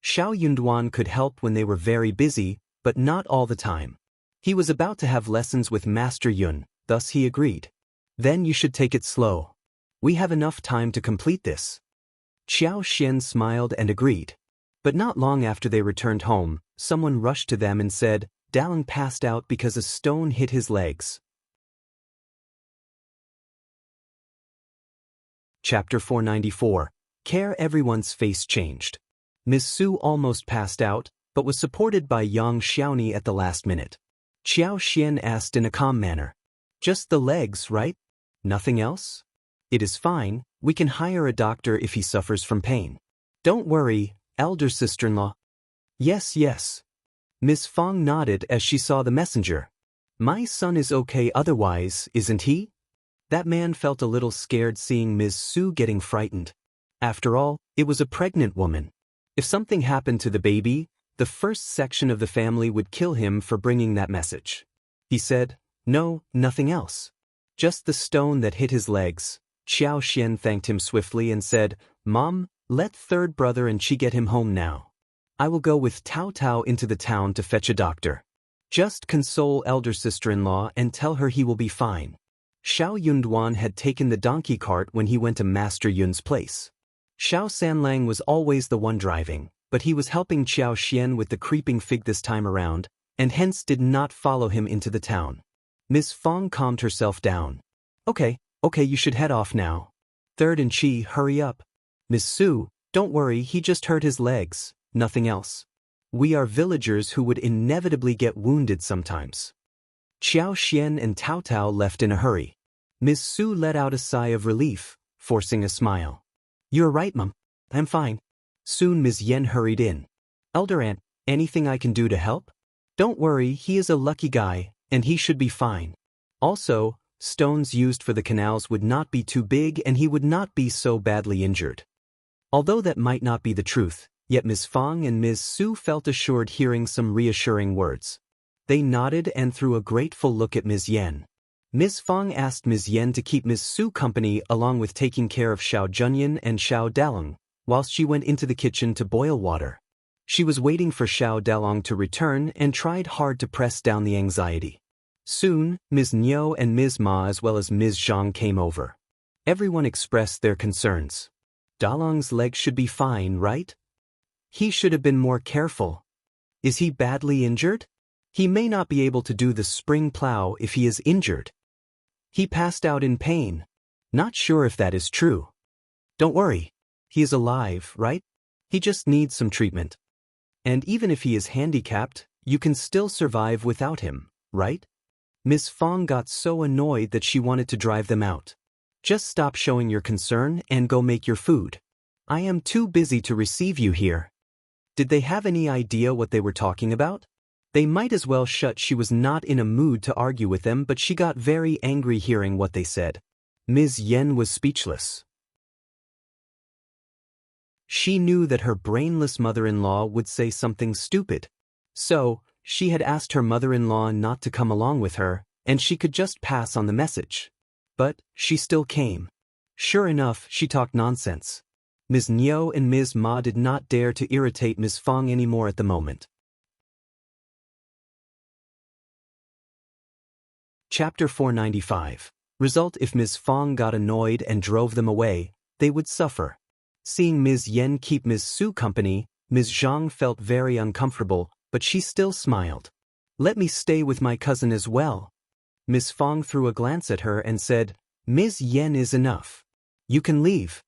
Xiao Yunduan could help when they were very busy, but not all the time. He was about to have lessons with Master Yun, thus he agreed. Then you should take it slow. We have enough time to complete this. Qiao Xian smiled and agreed. But not long after they returned home, someone rushed to them and said, Dalang passed out because a stone hit his legs. Chapter 494. Care. Everyone's face changed. Ms. Su almost passed out, but was supported by Yang Xiaoni at the last minute. Qiao Xian asked in a calm manner. Just the legs, right? Nothing else? It is fine, we can hire a doctor if he suffers from pain. Don't worry, elder sister-in-law. Yes, yes. Ms. Fong nodded as she saw the messenger. My son is okay otherwise, isn't he? That man felt a little scared seeing Ms. Su getting frightened. After all, it was a pregnant woman. If something happened to the baby, the first section of the family would kill him for bringing that message. He said, No, nothing else. Just the stone that hit his legs. Qiao Xian thanked him swiftly and said, Mom, let third brother and Chi get him home now. I will go with Tao Tao into the town to fetch a doctor. Just console elder sister-in-law and tell her he will be fine. Xiao Yunduan had taken the donkey cart when he went to Master Yun's place. Xiao Sanlang was always the one driving, but he was helping Qiao Xian with the creeping fig this time around, and hence did not follow him into the town. Ms. Fong calmed herself down. Okay, you should head off now. Third and Chi, hurry up. Ms. Su, don't worry, he just hurt his legs, nothing else. We are villagers who would inevitably get wounded sometimes. Qiao Xian and Tao Tao left in a hurry. Ms. Su let out a sigh of relief, forcing a smile. You're right, Mum. I'm fine. Soon Ms. Yen hurried in. Elder Aunt, anything I can do to help? Don't worry, he is a lucky guy, and he should be fine. Also, stones used for the canals would not be too big and he would not be so badly injured. Although that might not be the truth, yet Ms. Fong and Ms. Su felt assured hearing some reassuring words. They nodded and threw a grateful look at Ms. Yen. Ms. Fong asked Ms. Yen to keep Ms. Su company along with taking care of Xiao Junyan and Xiao Dalong, whilst she went into the kitchen to boil water. She was waiting for Xiao Dalong to return and tried hard to press down the anxiety. Soon, Ms. Niu and Ms. Ma as well as Ms. Zhang came over. Everyone expressed their concerns. Dalong's leg should be fine, right? He should have been more careful. Is he badly injured? He may not be able to do the spring plow if he is injured. He passed out in pain. Not sure if that is true. Don't worry. He is alive, right? He just needs some treatment. And even if he is handicapped, you can still survive without him, right? Ms. Fong got so annoyed that she wanted to drive them out. Just stop showing your concern and go make your food. I am too busy to receive you here. Did they have any idea what they were talking about? They might as well shut. She was not in a mood to argue with them, but she got very angry hearing what they said. Ms. Yen was speechless. She knew that her brainless mother-in-law would say something stupid. So, she had asked her mother-in-law not to come along with her, and she could just pass on the message. But she still came. Sure enough, she talked nonsense. Ms. Niu and Ms. Ma did not dare to irritate Ms. Fong anymore at the moment. Chapter 495. Result: if Ms. Fong got annoyed and drove them away, they would suffer. Seeing Ms. Yen keep Ms. Su company, Ms. Zhang felt very uncomfortable, but she still smiled. Let me stay with my cousin as well. Ms. Fong threw a glance at her and said, Ms. Yen is enough. You can leave.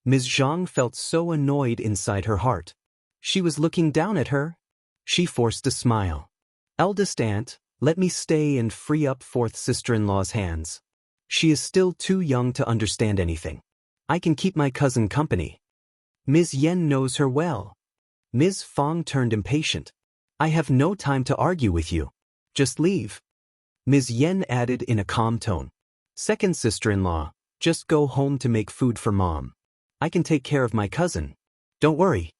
Ms. Zhang felt so annoyed inside her heart. She was looking down at her. She forced a smile. Eldest aunt, let me stay and free up fourth sister-in-law's hands. She is still too young to understand anything. I can keep my cousin company. Ms. Yen knows her well. Ms. Fong turned impatient. I have no time to argue with you. Just leave. Ms. Yen added in a calm tone. Second sister-in-law, just go home to make food for mom. I can take care of my cousin. Don't worry.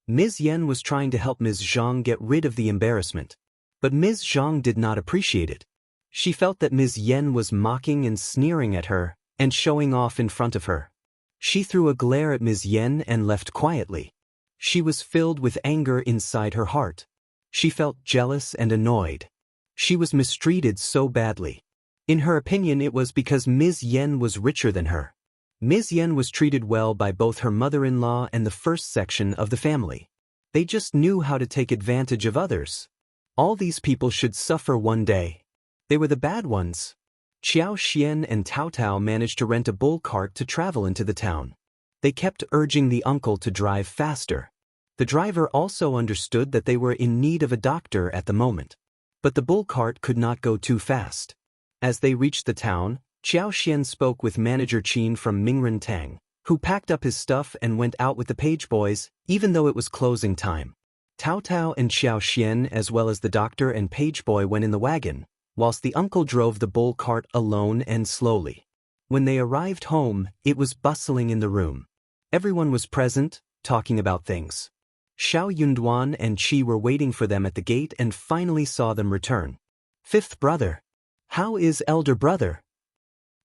Ms. Yen was trying to help Ms. Zhang get rid of the embarrassment. But Ms. Zhang did not appreciate it. She felt that Ms. Yen was mocking and sneering at her, and showing off in front of her. She threw a glare at Ms. Yen and left quietly. She was filled with anger inside her heart. She felt jealous and annoyed. She was mistreated so badly. In her opinion, it was because Ms. Yen was richer than her. Ms. Yen was treated well by both her mother-in-law and the first section of the family. They just knew how to take advantage of others. All these people should suffer one day. They were the bad ones. Qiao Xian and Tao Tao managed to rent a bull cart to travel into the town. They kept urging the uncle to drive faster. The driver also understood that they were in need of a doctor at the moment. But the bull cart could not go too fast. As they reached the town, Qiao Xian spoke with manager Qin from Mingren Tang, who packed up his stuff and went out with the page boys, even though it was closing time. Tao Tao and Qiao Xian as well as the doctor and page boy went in the wagon, whilst the uncle drove the bull cart alone and slowly. When they arrived home, it was bustling in the room. Everyone was present, talking about things. Xiao Yunduan and Qi were waiting for them at the gate and finally saw them return. Fifth brother. How is elder brother?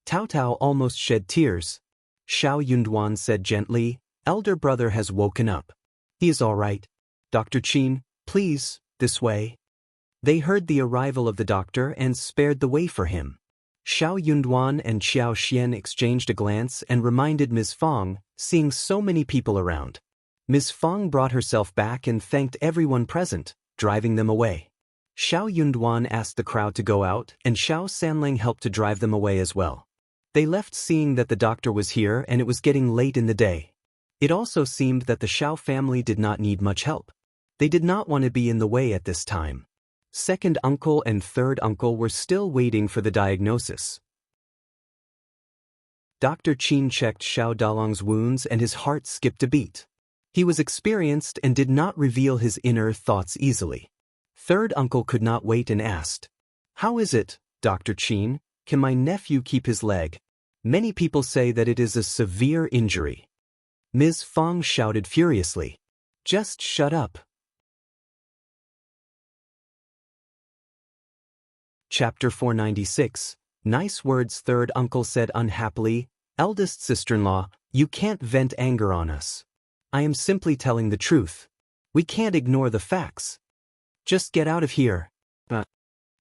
Tao Tao almost shed tears. Xiao Yunduan said gently, elder brother has woken up. He is all right. Dr. Qin, please, this way. They heard the arrival of the doctor and spared the way for him. Xiao Yunduan and Qiao Xian exchanged a glance and reminded Ms. Fong, seeing so many people around. Ms. Fong brought herself back and thanked everyone present, driving them away. Xiao Yunduan asked the crowd to go out, and Xiao Sanlang helped to drive them away as well. They left seeing that the doctor was here and it was getting late in the day. It also seemed that the Xiao family did not need much help. They did not want to be in the way at this time. Second uncle and third uncle were still waiting for the diagnosis. Dr. Qin checked Xiao Dalong's wounds and his heart skipped a beat. He was experienced and did not reveal his inner thoughts easily. Third uncle could not wait and asked, how is it, Dr. Qin? Can my nephew keep his leg? Many people say that it is a severe injury. Ms. Fong shouted furiously. Just shut up. Chapter 496. Nice words. Third uncle said unhappily, eldest sister-in-law, you can't vent anger on us. I am simply telling the truth. We can't ignore the facts. Just get out of here.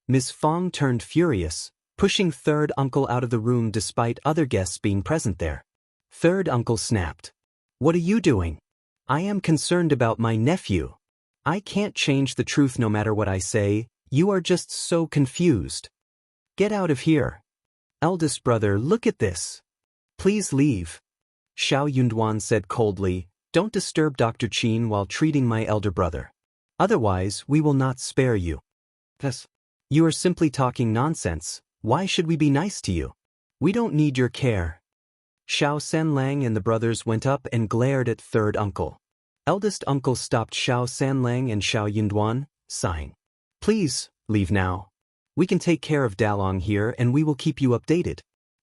Ms. Fong turned furious, pushing third uncle out of the room despite other guests being present there. Third uncle snapped. What are you doing? I am concerned about my nephew. I can't change the truth no matter what I say. You are just so confused. Get out of here. Eldest brother, look at this. Please leave. Xiao Yunduan said coldly, don't disturb Dr. Qin while treating my elder brother. Otherwise, we will not spare you. Yes. You are simply talking nonsense. Why should we be nice to you? We don't need your care. Xiao Sanlang and the brothers went up and glared at third uncle. Eldest uncle stopped Xiao Sanlang and Xiao Yunduan, sighing. Please, leave now. We can take care of Dalong here and we will keep you updated.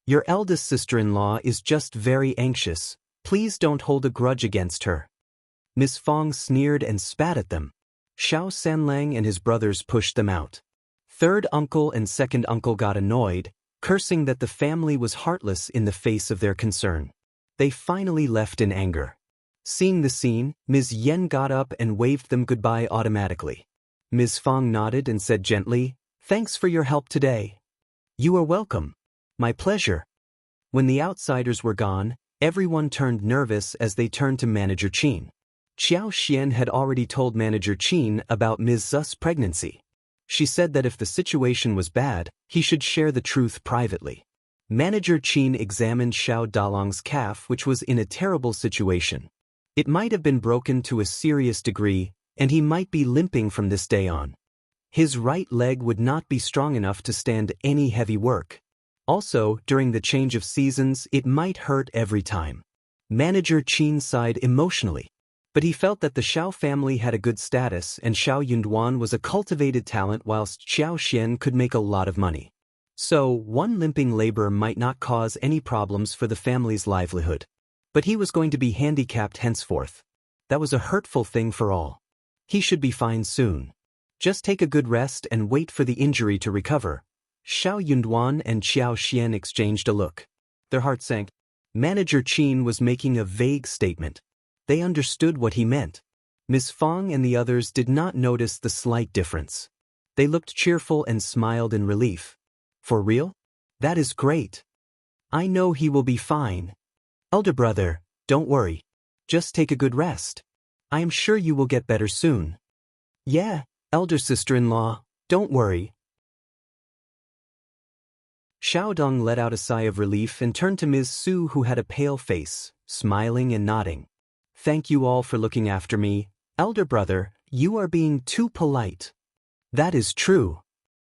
Your eldest sister-in-law is just very anxious. Please don't hold a grudge against her. Ms. Fong sneered and spat at them. Xiao Sanlang and his brothers pushed them out. Third uncle and second uncle got annoyed, cursing that the family was heartless in the face of their concern. They finally left in anger. Seeing the scene, Ms. Yen got up and waved them goodbye automatically. Ms. Fong nodded and said gently, thanks for your help today. You are welcome. My pleasure. When the outsiders were gone, everyone turned nervous as they turned to Manager Qin. Qiao Xian had already told Manager Qin about Ms. Zu's pregnancy. She said that if the situation was bad, he should share the truth privately. Manager Qin examined Xiao Dalong's calf, which was in a terrible situation. It might have been broken to a serious degree, and he might be limping from this day on. His right leg would not be strong enough to stand any heavy work. Also, during the change of seasons, it might hurt every time. Manager Qin sighed emotionally. But he felt that the Xiao family had a good status and Xiao Yunduan was a cultivated talent whilst Xiao Xian could make a lot of money. So, one limping labor might not cause any problems for the family's livelihood. But he was going to be handicapped henceforth. That was a hurtful thing for all. He should be fine soon. Just take a good rest and wait for the injury to recover. Xiao Yunduan and Qiao Xian exchanged a look. Their hearts sank. Manager Qin was making a vague statement. They understood what he meant. Ms. Fong and the others did not notice the slight difference. They looked cheerful and smiled in relief. For real? That is great. I know he will be fine. Elder brother, don't worry. Just take a good rest. I am sure you will get better soon. Yeah, elder sister-in-law, don't worry. Xiao Dong let out a sigh of relief and turned to Ms. Su, who had a pale face, smiling and nodding. Thank you all for looking after me. Elder brother, you are being too polite. That is true.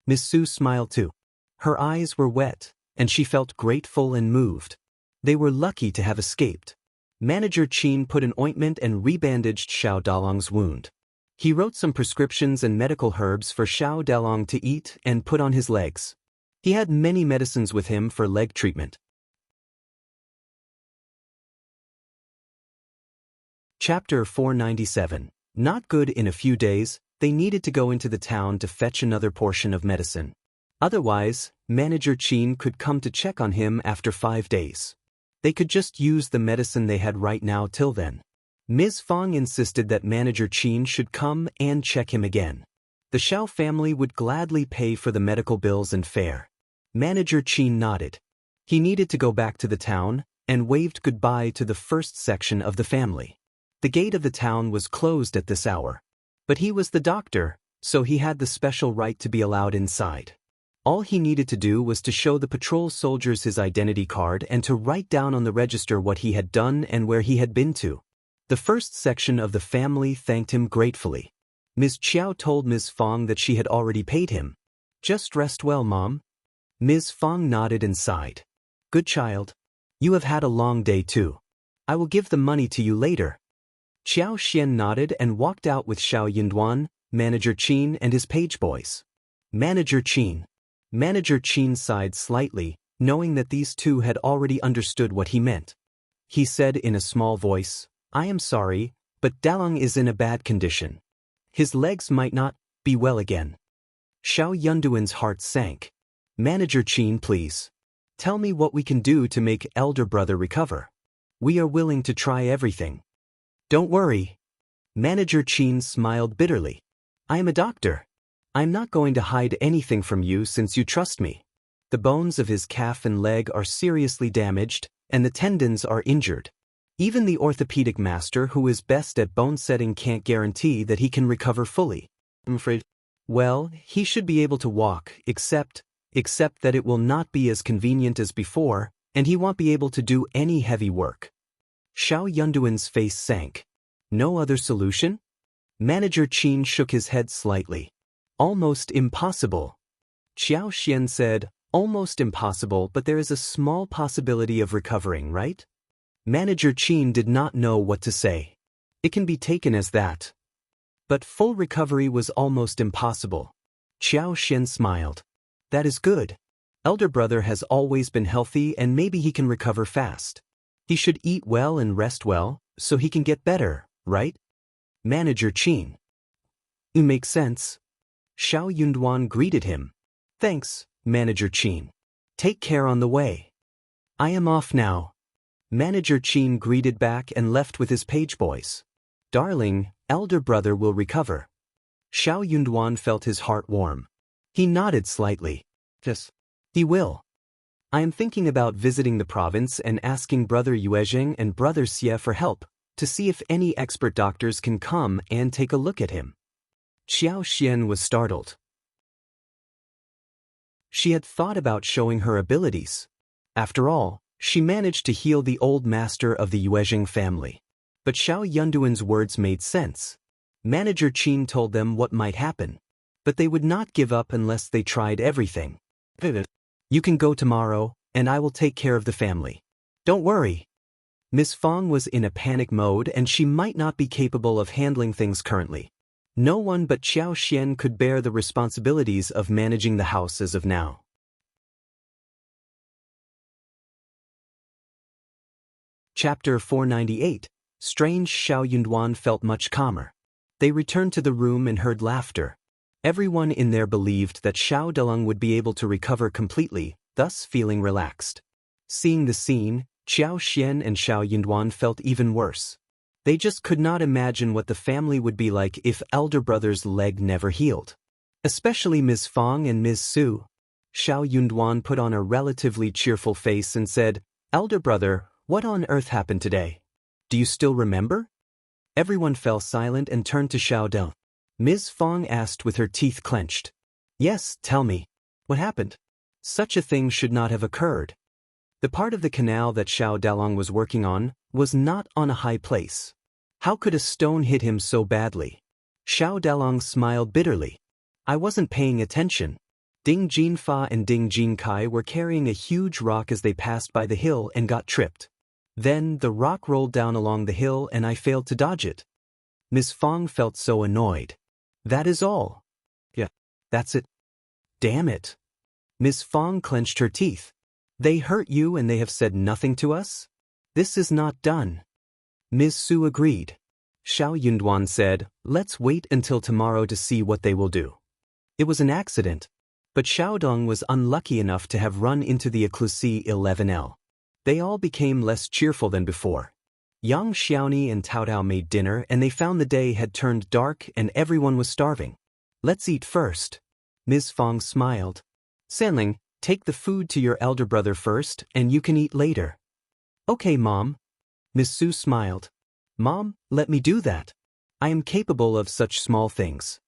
Ms. Su smiled too. Her eyes were wet, and she felt grateful and moved. They were lucky to have escaped. Manager Qin put an ointment and rebandaged Xiao Dalong's wound. He wrote some prescriptions and medical herbs for Xiao Dalong to eat and put on his legs. He had many medicines with him for leg treatment. Chapter 497. Not good. In a few days, they needed to go into the town to fetch another portion of medicine. Otherwise, Manager Qin could come to check on him after 5 days. They could just use the medicine they had right now till then. Ms. Fong insisted that Manager Qin should come and check him again. The Xiao family would gladly pay for the medical bills and fare. Manager Qin nodded. He needed to go back to the town and waved goodbye to the first section of the family. The gate of the town was closed at this hour. But he was the doctor, so he had the special right to be allowed inside. All he needed to do was to show the patrol soldiers his identity card and to write down on the register what he had done and where he had been to. The first section of the family thanked him gratefully. Ms. Qiao told Ms. Fong that she had already paid him. Just rest well, Mom. Ms. Fong nodded and sighed. Good child. You have had a long day too. I will give the money to you later. Qiao Xian nodded and walked out with Xiao Yunduan, Manager Qin and his page boys. Manager Qin. Manager Qin sighed slightly, knowing that these two had already understood what he meant. He said in a small voice, I am sorry, but Dalong is in a bad condition. His legs might not be well again. Xiao Yunduan's heart sank. Manager Qin, please. Tell me what we can do to make elder brother recover. We are willing to try everything. Don't worry. Manager Qin smiled bitterly. I am a doctor. I'm not going to hide anything from you since you trust me. The bones of his calf and leg are seriously damaged, and the tendons are injured. Even the orthopedic master who is best at bone setting can't guarantee that he can recover fully. I'm afraid. Well, he should be able to walk, except that it will not be as convenient as before, and he won't be able to do any heavy work. Xiao Yunduan's face sank. No other solution? Manager Qin shook his head slightly. Almost impossible. Qiao Xian said, almost impossible, but there is a small possibility of recovering, right? Manager Qin did not know what to say. It can be taken as that. But full recovery was almost impossible. Qiao Xian smiled. That is good. Elder brother has always been healthy and maybe he can recover fast. He should eat well and rest well, so he can get better, right? Manager Qin. It makes sense. Xiao Yunduan greeted him. Thanks, Manager Qin. Take care on the way. I am off now. Manager Qin greeted back and left with his page boys. Darling, elder brother will recover. Xiao Yunduan felt his heart warm. He nodded slightly. Yes, he will. I am thinking about visiting the province and asking Brother Yuezheng and Brother Xie for help, to see if any expert doctors can come and take a look at him. Xiao Xian was startled. She had thought about showing her abilities. After all, she managed to heal the old master of the Yuezheng family. But Xiao Yunduan's words made sense. Manager Qin told them what might happen. But they would not give up unless they tried everything. You can go tomorrow, and I will take care of the family. Don't worry. Ms. Fong was in a panic mode and she might not be capable of handling things currently. No one but Qiao Xian could bear the responsibilities of managing the house as of now. Chapter 498. Strange. Xiao Yunduan felt much calmer. They returned to the room and heard laughter. Everyone in there believed that Xiao Delong would be able to recover completely, thus feeling relaxed. Seeing the scene, Qiao Xian and Xiao Yunduan felt even worse. They just could not imagine what the family would be like if elder brother's leg never healed. Especially Ms. Fong and Ms. Su. Xiao Yunduan put on a relatively cheerful face and said, "Elder brother, what on earth happened today? Do you still remember?" Everyone fell silent and turned to Xiao Dong. Ms. Fong asked with her teeth clenched. "Yes, tell me. What happened? Such a thing should not have occurred." The part of the canal that Xiao Dalong was working on was not on a high place. How could a stone hit him so badly? Xiao Dalong smiled bitterly. "I wasn't paying attention. Ding Jinfa and Ding Jinkai were carrying a huge rock as they passed by the hill and got tripped. Then the rock rolled down along the hill and I failed to dodge it." Ms. Fong felt so annoyed. "That is all." "Yeah, that's it." "Damn it." Ms. Fong clenched her teeth. "They hurt you and they have said nothing to us? This is not done." Ms. Su agreed. Xiao Yunduan said, "Let's wait until tomorrow to see what they will do." It was an accident. But Xiaodong was unlucky enough to have run into the Eclusie 11L. They all became less cheerful than before. Yang Xiaoni and Tao Tao made dinner and they found the day had turned dark and everyone was starving. "Let's eat first." Ms. Fong smiled. "Sanling, take the food to your elder brother first and you can eat later." "Okay, Mom." Ms. Su smiled. "Mom, let me do that. I am capable of such small things."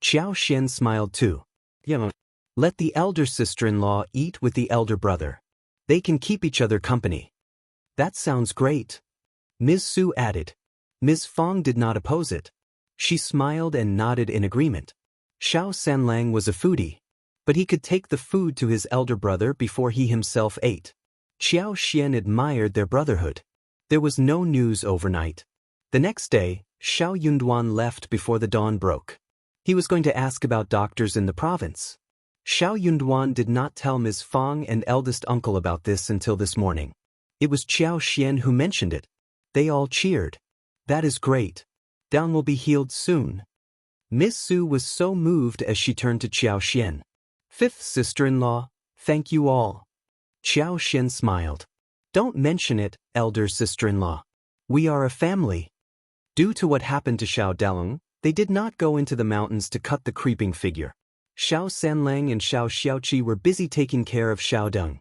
Qiao Xian smiled too. "Yeah, let the elder sister-in-law eat with the elder brother. They can keep each other company." "That sounds great." Ms. Su added. Ms. Fong did not oppose it. She smiled and nodded in agreement. Xiao Sanlang was a foodie, but he could take the food to his elder brother before he himself ate. Qiao Xian admired their brotherhood. There was no news overnight. The next day, Xiao Yunduan left before the dawn broke. He was going to ask about doctors in the province. Xiao Yunduan did not tell Ms. Fong and eldest uncle about this until this morning. It was Qiao Xian who mentioned it. They all cheered. "That is great. Down will be healed soon." Miss Su was so moved as she turned to Qiao Xian. "Fifth sister-in-law, thank you all." Qiao Xian smiled. "Don't mention it, elder sister-in-law. We are a family." Due to what happened to Xiao Dalong, they did not go into the mountains to cut the creeping figure. Xiao Sanlang and Xiao Xiaoqi were busy taking care of Xiao Deng.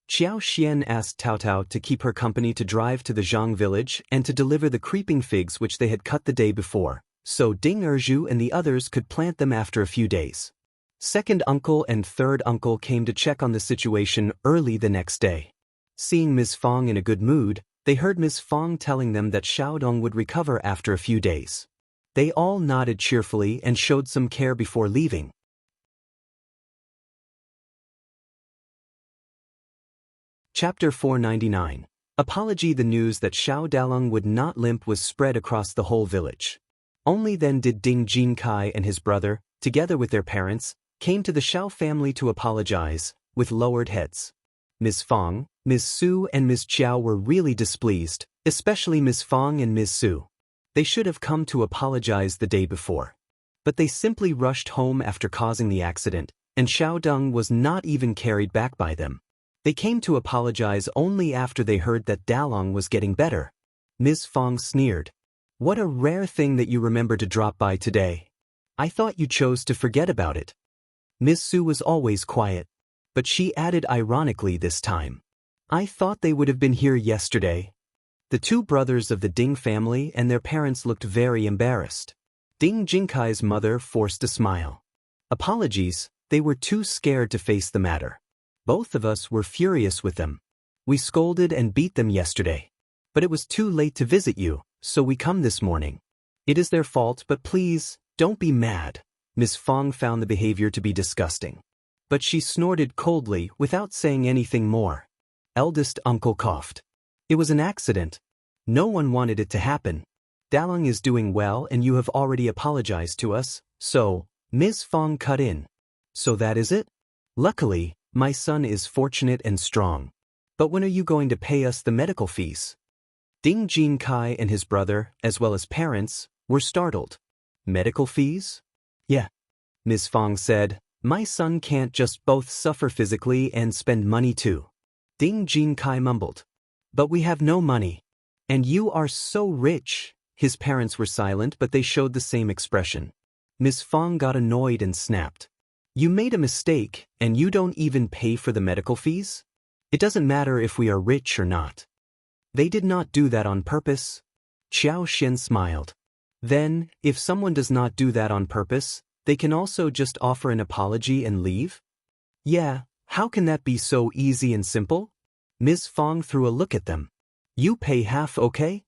Qiao Xian asked Tao Tao to keep her company to drive to the Zhang village and to deliver the creeping figs which they had cut the day before, so Ding Erju and the others could plant them after a few days. Second uncle and third uncle came to check on the situation early the next day. Seeing Ms. Fong in a good mood, they heard Ms. Fong telling them that Xiaodong would recover after a few days. They all nodded cheerfully and showed some care before leaving. Chapter 499. Apology. The news that Xiao Dalong would not limp was spread across the whole village. Only then did Ding Jinkai and his brother, together with their parents, came to the Xiao family to apologize, with lowered heads. Ms. Fong, Ms. Su and Ms. Chiao were really displeased, especially Ms. Fong and Ms. Su. They should have come to apologize the day before. But they simply rushed home after causing the accident, and Xiaodong was not even carried back by them. They came to apologize only after they heard that Dalong was getting better. Ms. Fong sneered. "What a rare thing that you remember to drop by today. I thought you chose to forget about it." Ms. Su was always quiet, but she added ironically this time. "I thought they would have been here yesterday." The two brothers of the Ding family and their parents looked very embarrassed. Ding Jinkai's mother forced a smile. "Apologies, they were too scared to face the matter. Both of us were furious with them. We scolded and beat them yesterday. But it was too late to visit you, so we come this morning. It is their fault, but please, don't be mad." Ms. Fong found the behavior to be disgusting. But she snorted coldly without saying anything more. Eldest uncle coughed. "It was an accident. No one wanted it to happen. Dalong is doing well and you have already apologized to us, so," Ms. Fong cut in. "So that is it? Luckily, my son is fortunate and strong. But when are you going to pay us the medical fees? Ding Jinkai and his brother, as well as parents, were startled. Medical fees? Yeah. Ms. Fong said, my son can't just both suffer physically and spend money too. Ding Jinkai mumbled. But we have no money. And you are so rich. His parents were silent, but they showed the same expression. Ms. Fong got annoyed and snapped. You made a mistake, and you don't even pay for the medical fees? It doesn't matter if we are rich or not. They did not do that on purpose. Xiao Xian smiled. Then, if someone does not do that on purpose, they can also just offer an apology and leave? Yeah, how can that be so easy and simple? Ms. Fong threw a look at them. You pay half, okay?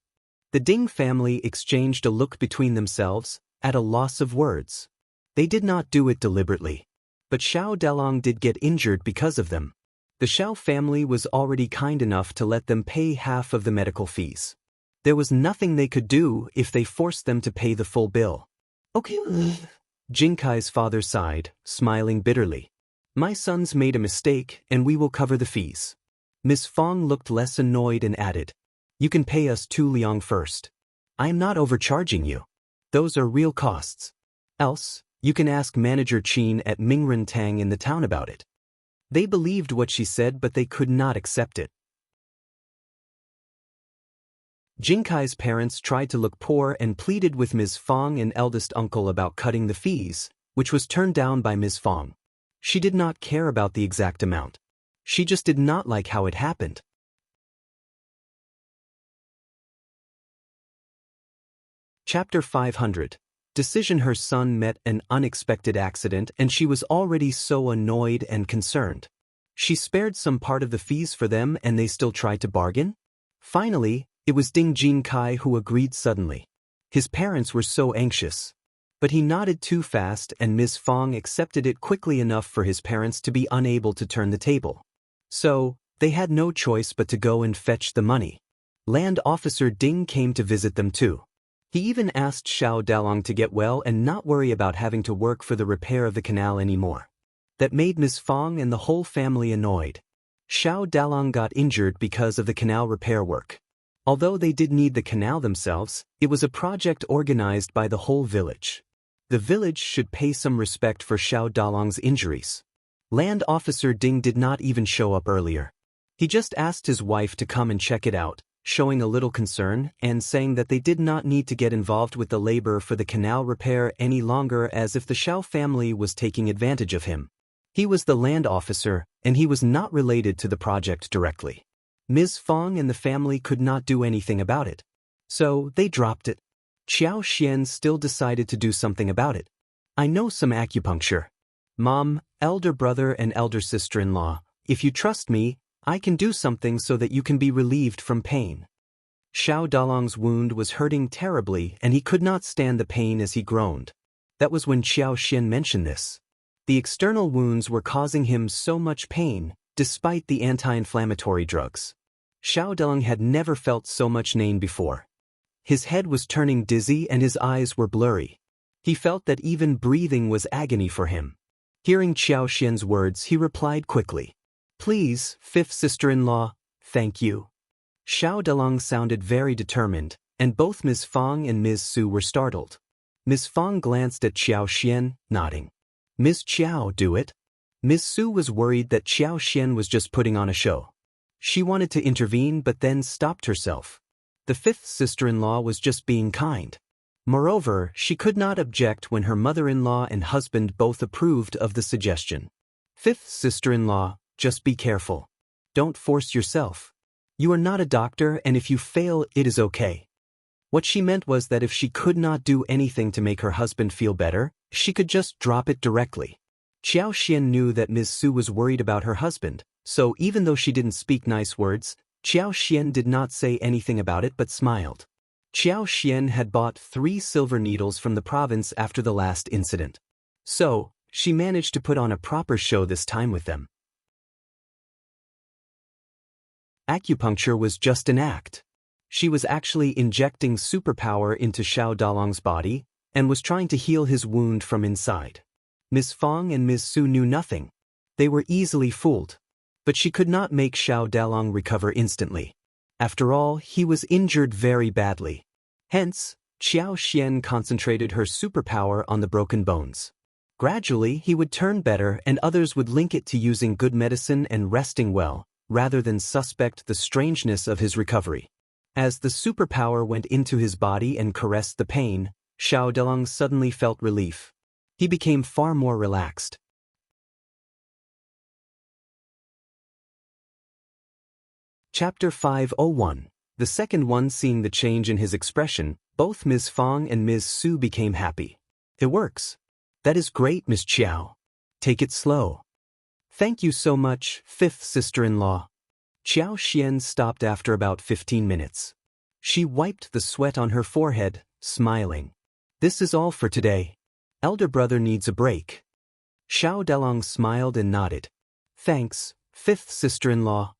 The Ding family exchanged a look between themselves, at a loss of words. They did not do it deliberately. But Xiao Dalong did get injured because of them. The Xiao family was already kind enough to let them pay half of the medical fees. There was nothing they could do if they forced them to pay the full bill. Okay. Jinkai's father sighed, smiling bitterly. My son's made a mistake, and we will cover the fees. Ms. Fong looked less annoyed and added, you can pay us 2 liang first. I am not overcharging you. Those are real costs. Else, you can ask Manager Qin at Mingren Tang in the town about it. They believed what she said, but they could not accept it. Jinkai's parents tried to look poor and pleaded with Ms. Fong and eldest uncle about cutting the fees, which was turned down by Ms. Fong. She did not care about the exact amount. She just did not like how it happened. Chapter 500. Decision. Her son met an unexpected accident and she was already so annoyed and concerned. She spared some part of the fees for them and they still tried to bargain? Finally, it was Ding Jinkai who agreed suddenly. His parents were so anxious. But he nodded too fast and Ms. Fong accepted it quickly enough for his parents to be unable to turn the table. So, they had no choice but to go and fetch the money. Land Officer Ding came to visit them too. He even asked Xiao Dalong to get well and not worry about having to work for the repair of the canal anymore. That made Ms. Fong and the whole family annoyed. Xiao Dalong got injured because of the canal repair work. Although they did need the canal themselves, it was a project organized by the whole village. The village should pay some respect for Xiao Dalong's injuries. Land Officer Ding did not even show up earlier. He just asked his wife to come and check it out, showing a little concern and saying that they did not need to get involved with the labor for the canal repair any longer, as if the Xiao family was taking advantage of him. He was the land officer, and he was not related to the project directly. Ms. Fong and the family could not do anything about it. So, they dropped it. Xiao Xian still decided to do something about it. I know some acupuncture. Mom, elder brother and elder sister-in-law, if you trust me, I can do something so that you can be relieved from pain. Xiao Dalong's wound was hurting terribly and he could not stand the pain as he groaned. That was when Xiao Xian mentioned this. The external wounds were causing him so much pain, despite the anti-inflammatory drugs. Xiao Dalong had never felt so much pain before. His head was turning dizzy and his eyes were blurry. He felt that even breathing was agony for him. Hearing Xiao Xian's words, he replied quickly. Please, fifth sister-in-law, thank you. Xiao Dalong sounded very determined, and both Ms. Fong and Ms. Su were startled. Ms. Fong glanced at Xiao Xian, nodding. Ms. Xiao, do it. Ms. Su was worried that Xiao Xian was just putting on a show. She wanted to intervene but then stopped herself. The fifth sister-in-law was just being kind. Moreover, she could not object when her mother-in-law and husband both approved of the suggestion. Fifth sister-in-law, just be careful. Don't force yourself. You are not a doctor and if you fail, it is okay. What she meant was that if she could not do anything to make her husband feel better, she could just drop it directly. Xiao Xian knew that Ms. Su was worried about her husband, so even though she didn't speak nice words, Xiao Xian did not say anything about it but smiled. Xiao Xian had bought 3 silver needles from the province after the last incident. So, she managed to put on a proper show this time with them. Acupuncture was just an act. She was actually injecting superpower into Xiao Dalong's body and was trying to heal his wound from inside. Ms. Fong and Ms. Su knew nothing. They were easily fooled. But she could not make Xiao Dalong recover instantly. After all, he was injured very badly. Hence, Qiao Xian concentrated her superpower on the broken bones. Gradually, he would turn better and others would link it to using good medicine and resting well, rather than suspect the strangeness of his recovery. As the superpower went into his body and caressed the pain, Xiao Dalong suddenly felt relief. He became far more relaxed. Chapter 501. The second one. Seeing the change in his expression, both Ms. Fong and Ms. Su became happy. It works. That is great, Miss Qiao. Take it slow. Thank you so much, fifth sister-in-law. Qiao Xian stopped after about 15 minutes. She wiped the sweat on her forehead, smiling. This is all for today. Elder brother needs a break. Xiao Dalong smiled and nodded. Thanks, fifth sister-in-law.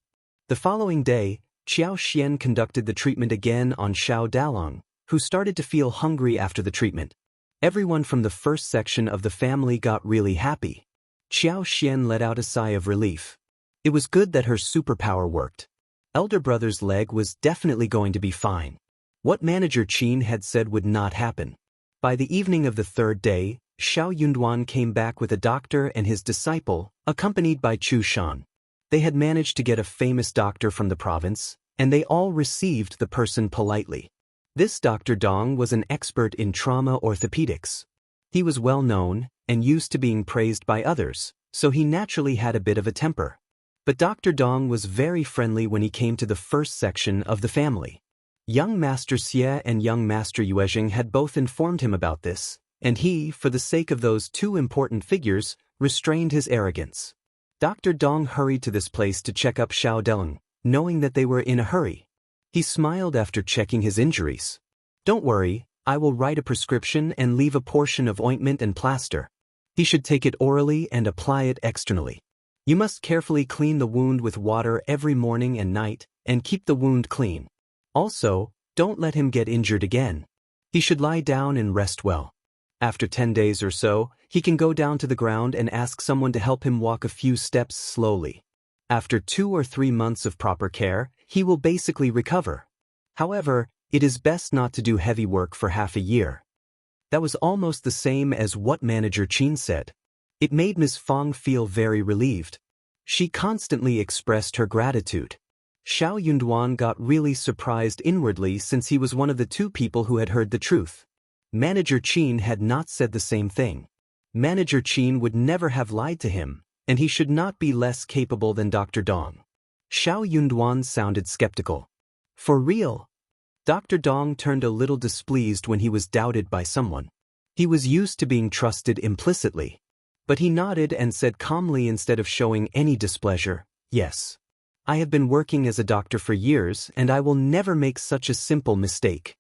The following day, Qiao Xian conducted the treatment again on Xiao Dalong, who started to feel hungry after the treatment. Everyone from the first section of the family got really happy. Qiao Xian let out a sigh of relief. It was good that her superpower worked. Elder brother's leg was definitely going to be fine. What Manager Qin had said would not happen. By the evening of the third day, Xiao Yunduan came back with a doctor and his disciple, accompanied by Chu Shan. They had managed to get a famous doctor from the province, and they all received the person politely. This Dr. Dong was an expert in trauma orthopedics. He was well known and used to being praised by others, so he naturally had a bit of a temper. But Dr. Dong was very friendly when he came to the first section of the family. Young Master Xie and young Master Yuezheng had both informed him about this, and he, for the sake of those two important figures, restrained his arrogance. Dr. Dong hurried to this place to check up Xiao Dalong, knowing that they were in a hurry. He smiled after checking his injuries. Don't worry, I will write a prescription and leave a portion of ointment and plaster. He should take it orally and apply it externally. You must carefully clean the wound with water every morning and night, and keep the wound clean. Also, don't let him get injured again. He should lie down and rest well. After 10 days or so, he can go down to the ground and ask someone to help him walk a few steps slowly. After 2 or 3 months of proper care, he will basically recover. However, it is best not to do heavy work for half a year. That was almost the same as what Manager Qin said. It made Ms. Fong feel very relieved. She constantly expressed her gratitude. Xiao Yunduan got really surprised inwardly since he was one of the 2 people who had heard the truth. Manager Qin had not said the same thing. Manager Qin would never have lied to him, and he should not be less capable than Dr. Dong. Xiao Yunduan sounded skeptical. For real? Dr. Dong turned a little displeased when he was doubted by someone. He was used to being trusted implicitly. But he nodded and said calmly instead of showing any displeasure, yes. I have been working as a doctor for years and I will never make such a simple mistake.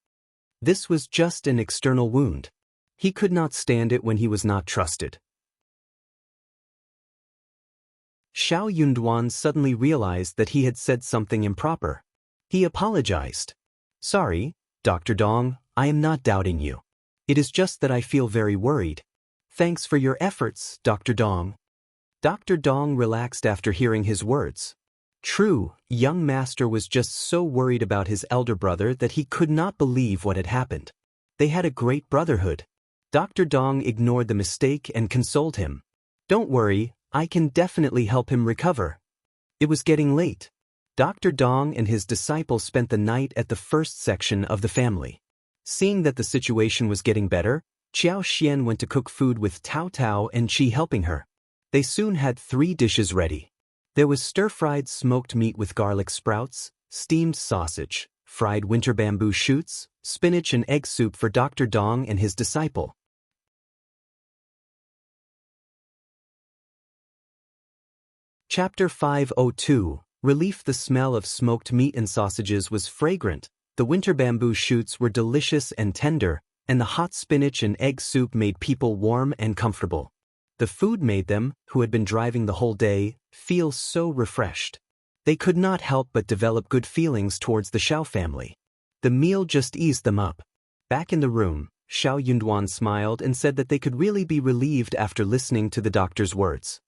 This was just an external wound. He could not stand it when he was not trusted. Xiao Yunduan suddenly realized that he had said something improper. He apologized. Sorry, Dr. Dong, I am not doubting you. It is just that I feel very worried. Thanks for your efforts, Dr. Dong. Dr. Dong relaxed after hearing his words. True, young master was just so worried about his elder brother that he could not believe what had happened. They had a great brotherhood. Dr. Dong ignored the mistake and consoled him. Don't worry, I can definitely help him recover. It was getting late. Dr. Dong and his disciple spent the night at the first section of the family. Seeing that the situation was getting better, Qiao Xian went to cook food with Tao Tao and Qi helping her. They soon had 3 dishes ready. There was stir-fried smoked meat with garlic sprouts, steamed sausage, fried winter bamboo shoots, spinach and egg soup for Dr. Dong and his disciple. Chapter 502. Relief. The smell of smoked meat and sausages was fragrant, the winter bamboo shoots were delicious and tender, and the hot spinach and egg soup made people warm and comfortable. The food made them, who had been driving the whole day, feel so refreshed. They could not help but develop good feelings towards the Xiao family. The meal just eased them up. Back in the room, Xiao Yunduan smiled and said that they could really be relieved after listening to the doctor's words.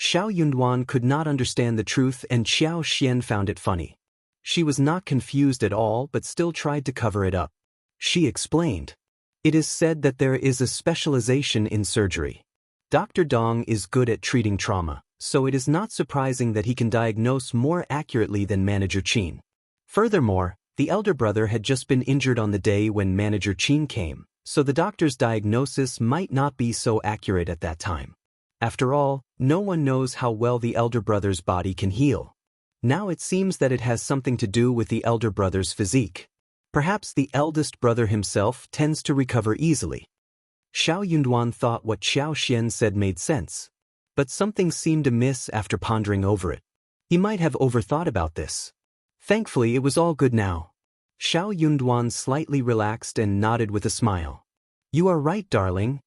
Xiao Yunduan could not understand the truth and Xiao Xian found it funny. She was not confused at all but still tried to cover it up. She explained. It is said that there is a specialization in surgery. Dr. Dong is good at treating trauma, so it is not surprising that he can diagnose more accurately than Manager Qin. Furthermore, the elder brother had just been injured on the day when Manager Qin came, so the doctor's diagnosis might not be so accurate at that time. After all, no one knows how well the elder brother's body can heal. Now it seems that it has something to do with the elder brother's physique. Perhaps the eldest brother himself tends to recover easily. Xiao Yunduan thought what Xiao Xian said made sense. But something seemed amiss after pondering over it. He might have overthought about this. Thankfully it was all good now. Xiao Yunduan slightly relaxed and nodded with a smile. You are right, darling.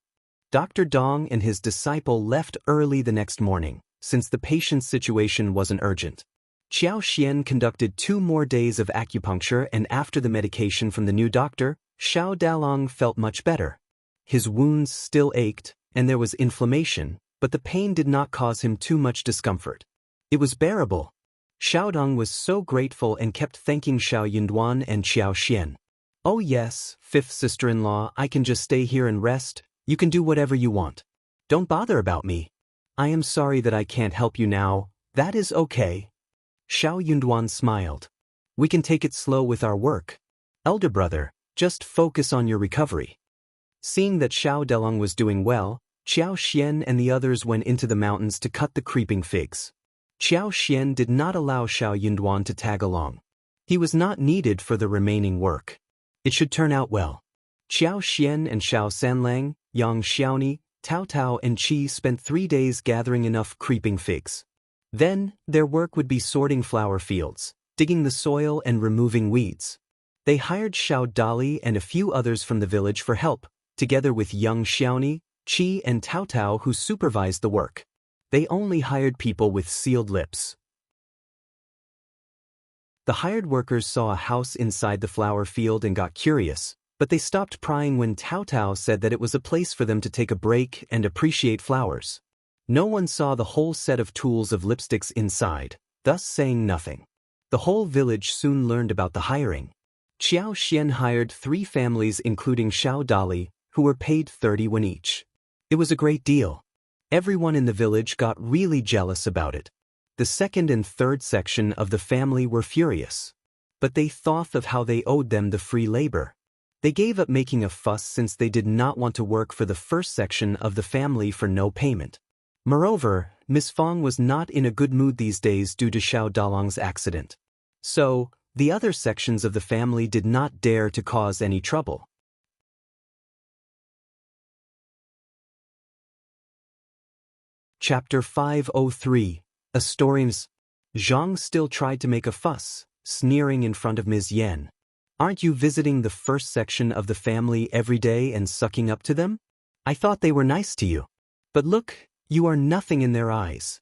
Dr. Dong and his disciple left early the next morning, since the patient's situation wasn't urgent. Xiao Xian conducted 2 more days of acupuncture and after the medication from the new doctor, Xiao Dalong felt much better. His wounds still ached, and there was inflammation, but the pain did not cause him too much discomfort. It was bearable. Xiao Dong was so grateful and kept thanking Xiao Yunduan and Xiao Xian. Oh yes, fifth sister-in-law, I can just stay here and rest. You can do whatever you want. Don't bother about me. I am sorry that I can't help you now. That is okay. Xiao Yunduan smiled. We can take it slow with our work. Elder brother, just focus on your recovery. Seeing that Xiao Delong was doing well, Xiao Xian and the others went into the mountains to cut the creeping figs. Xiao Xian did not allow Xiao Yunduan to tag along. He was not needed for the remaining work. It should turn out well. Xiao Xian and Xiao Sanlang, Yang Xiaoni, Tao Tao and Qi spent 3 days gathering enough creeping figs. Then, their work would be sorting flower fields, digging the soil and removing weeds. They hired Xiao Dali and a few others from the village for help, together with Yang Xiaoni, Qi and Tao Tao who supervised the work. They only hired people with sealed lips. The hired workers saw a house inside the flower field and got curious, but they stopped prying when Tao Tao said that it was a place for them to take a break and appreciate flowers. No one saw the whole set of tools of lipsticks inside, thus saying nothing. The whole village soon learned about the hiring. Xiao Xian hired 3 families including Xiao Dali, who were paid 30 won each. It was a great deal. Everyone in the village got really jealous about it. The second and third section of the family were furious. But they thought of how they owed them the free labor. They gave up making a fuss since they did not want to work for the first section of the family for no payment. Moreover, Miss Fong was not in a good mood these days due to Xiao Dalong's accident. So, the other sections of the family did not dare to cause any trouble. Chapter 503, A Story's. Zhang still tried to make a fuss, sneering in front of Ms. Yen. Aren't you visiting the first section of the family every day and sucking up to them? I thought they were nice to you. But look, you are nothing in their eyes.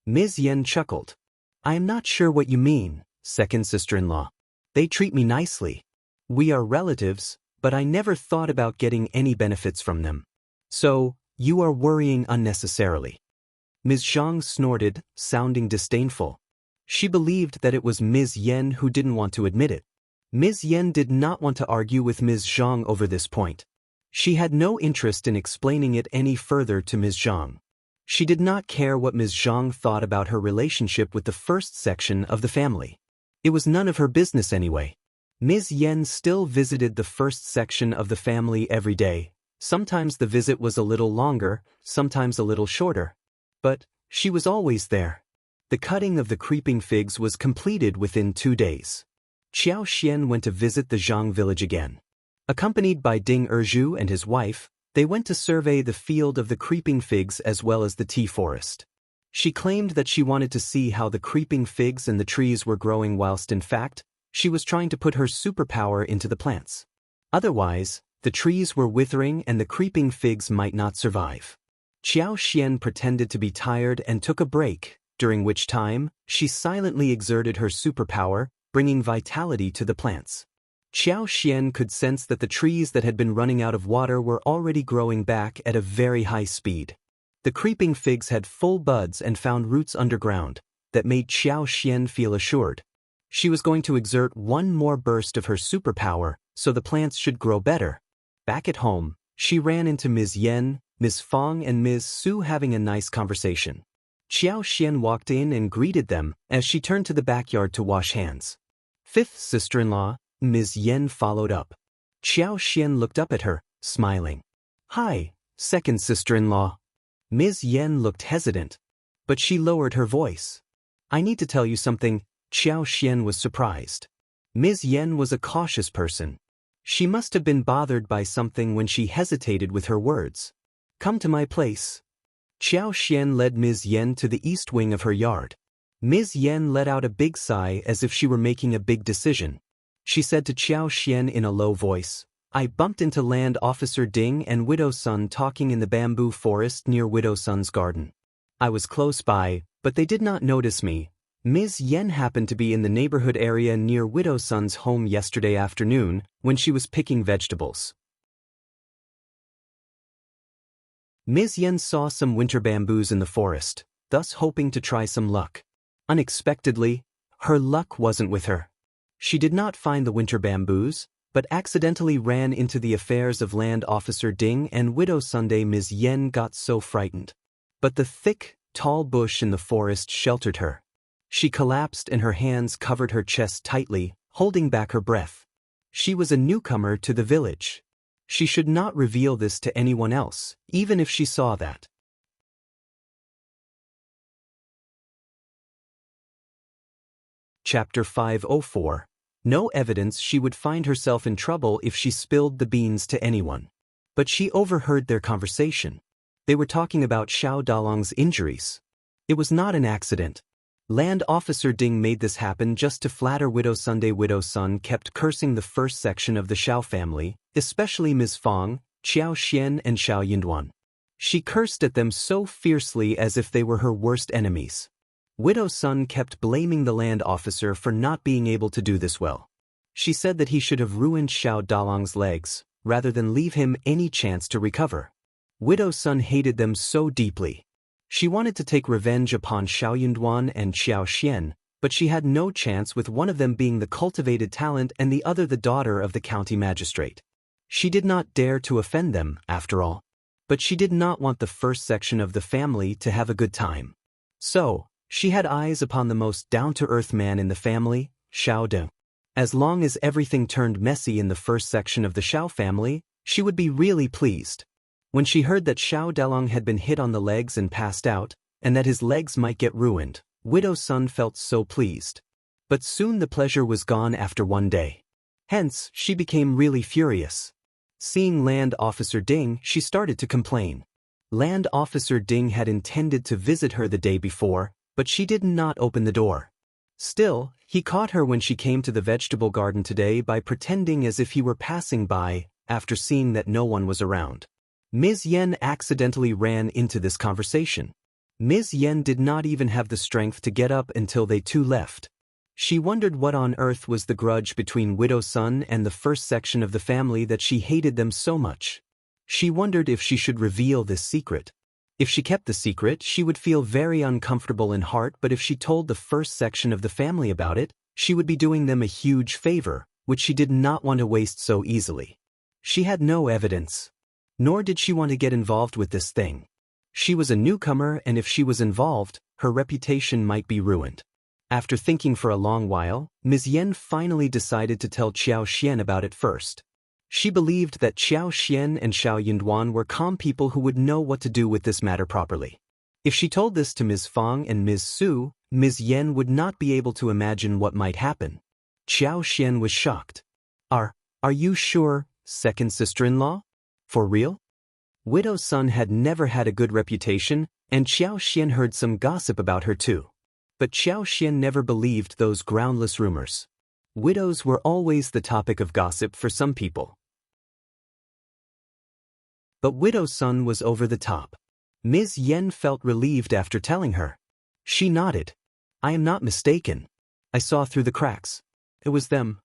Ms. Yen chuckled. I am not sure what you mean, second sister-in-law. They treat me nicely. We are relatives, but I never thought about getting any benefits from them. So, you are worrying unnecessarily. Ms. Zhang snorted, sounding disdainful. She believed that it was Ms. Yen who didn't want to admit it. Ms. Yen did not want to argue with Ms. Zhang over this point. She had no interest in explaining it any further to Ms. Zhang. She did not care what Ms. Zhang thought about her relationship with the first section of the family. It was none of her business anyway. Ms. Yen still visited the first section of the family every day. Sometimes the visit was a little longer, sometimes a little shorter. But she was always there. The cutting of the creeping figs was completed within 2 days. Xiao Xian went to visit the Zhang village again. Accompanied by Ding Erju and his wife, they went to survey the field of the creeping figs as well as the tea forest. She claimed that she wanted to see how the creeping figs and the trees were growing whilst in fact, she was trying to put her superpower into the plants. Otherwise, the trees were withering and the creeping figs might not survive. Xiao Xian pretended to be tired and took a break, during which time, she silently exerted her superpower, bringing vitality to the plants. Xiao Xian could sense that the trees that had been running out of water were already growing back at a very high speed. The creeping figs had full buds and found roots underground that made Xiao Xian feel assured. She was going to exert one more burst of her superpower so the plants should grow better. Back at home, she ran into Ms. Yen, Ms. Fong and Ms. Su having a nice conversation. Xiao Xian walked in and greeted them as she turned to the backyard to wash hands. Fifth sister-in-law, Ms. Yen followed up. Xiao Xian looked up at her, smiling. Hi, second sister-in-law. Ms. Yen looked hesitant, but she lowered her voice. I need to tell you something. Xiao Xian was surprised. Ms. Yen was a cautious person. She must have been bothered by something when she hesitated with her words. Come to my place. Xiao Xian led Ms. Yen to the east wing of her yard. Ms. Yen let out a big sigh as if she were making a big decision. She said to Xiao Xian in a low voice, I bumped into Land Officer Ding and Widow Sun talking in the bamboo forest near Widow Sun's garden. I was close by, but they did not notice me. Ms. Yen happened to be in the neighborhood area near Widow Sun's home yesterday afternoon when she was picking vegetables. Ms. Yen saw some winter bamboos in the forest, thus hoping to try some luck. Unexpectedly, her luck wasn't with her. She did not find the winter bamboos, but accidentally ran into the affairs of Land Officer Ding and Widow Sunday. Ms. Yen got so frightened. But the thick, tall bush in the forest sheltered her. She collapsed and her hands covered her chest tightly, holding back her breath. She was a newcomer to the village. She should not reveal this to anyone else, even if she saw that. Chapter 504. No evidence. She would find herself in trouble if she spilled the beans to anyone. But she overheard their conversation. They were talking about Xiao Dalong's injuries. It was not an accident. Land Officer Ding made this happen just to flatter Widow Sunday. Widow Sun kept cursing the first section of the Xiao family, especially Ms. Fong, Xiao Xian and Xiao Yinduan. She cursed at them so fiercely as if they were her worst enemies. Widow Sun kept blaming the land officer for not being able to do this well. She said that he should have ruined Xiao Dalong's legs, rather than leave him any chance to recover. Widow Sun hated them so deeply. She wanted to take revenge upon Xiao Yinduan and Xiao Xian, but she had no chance with one of them being the cultivated talent and the other the daughter of the county magistrate. She did not dare to offend them, after all. But she did not want the first section of the family to have a good time. So, she had eyes upon the most down-to-earth man in the family, Xiao Deng. As long as everything turned messy in the first section of the Xiao family, she would be really pleased. When she heard that Xiao Dalong had been hit on the legs and passed out, and that his legs might get ruined, Widow Sun felt so pleased. But soon the pleasure was gone after one day. Hence, she became really furious. Seeing Land Officer Ding, she started to complain. Land Officer Ding had intended to visit her the day before, but she did not open the door. Still, he caught her when she came to the vegetable garden today by pretending as if he were passing by, after seeing that no one was around. Ms. Yen accidentally ran into this conversation. Ms. Yen did not even have the strength to get up until they two left. She wondered what on earth was the grudge between Widow Sun and the first section of the family that she hated them so much. She wondered if she should reveal this secret. If she kept the secret, she would feel very uncomfortable in heart, but if she told the first section of the family about it, she would be doing them a huge favor, which she did not want to waste so easily. She had no evidence. Nor did she want to get involved with this thing. She was a newcomer, and if she was involved, her reputation might be ruined. After thinking for a long while, Ms. Yen finally decided to tell Xiao Xian about it first. She believed that Xiao Xian and Xiao Yinduan were calm people who would know what to do with this matter properly. If she told this to Ms. Fong and Ms. Su, Ms. Yen would not be able to imagine what might happen. Xiao Xian was shocked. Are you sure, second sister-in-law? For real? Widow Sun had never had a good reputation, and Xiao Xian heard some gossip about her too. But Xiao Xian never believed those groundless rumors. Widows were always the topic of gossip for some people. But Widow Sun was over the top. Ms. Yen felt relieved after telling her. She nodded. I am not mistaken. I saw through the cracks. It was them.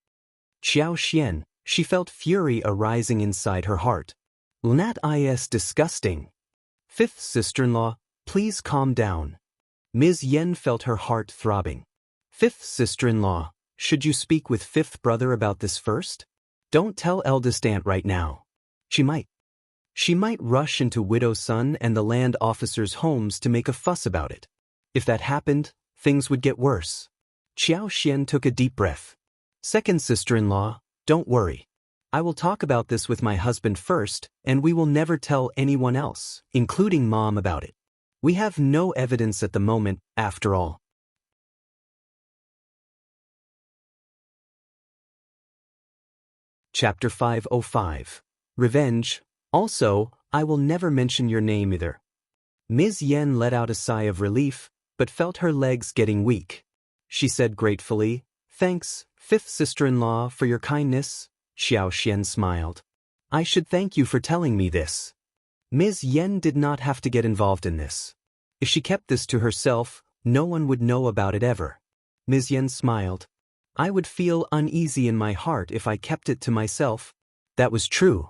Xiao Xian, she felt fury arising inside her heart. That is disgusting. Fifth sister-in-law, please calm down. Ms. Yen felt her heart throbbing. Fifth sister-in-law, should you speak with fifth brother about this first? Don't tell eldest aunt right now. She might rush into widow's son and the land officers' homes to make a fuss about it. If that happened, things would get worse. Qiao Xian took a deep breath. Second sister-in-law, don't worry. I will talk about this with my husband first, and we will never tell anyone else, including Mom, about it. We have no evidence at the moment, after all. Chapter 505. Revenge. Also, I will never mention your name either. Ms. Yen let out a sigh of relief, but felt her legs getting weak. She said gratefully, Thanks, fifth sister-in-law, for your kindness. Xiao Xian smiled. I should thank you for telling me this. Ms. Yen did not have to get involved in this. If she kept this to herself, no one would know about it ever. Ms. Yen smiled. I would feel uneasy in my heart if I kept it to myself. That was true.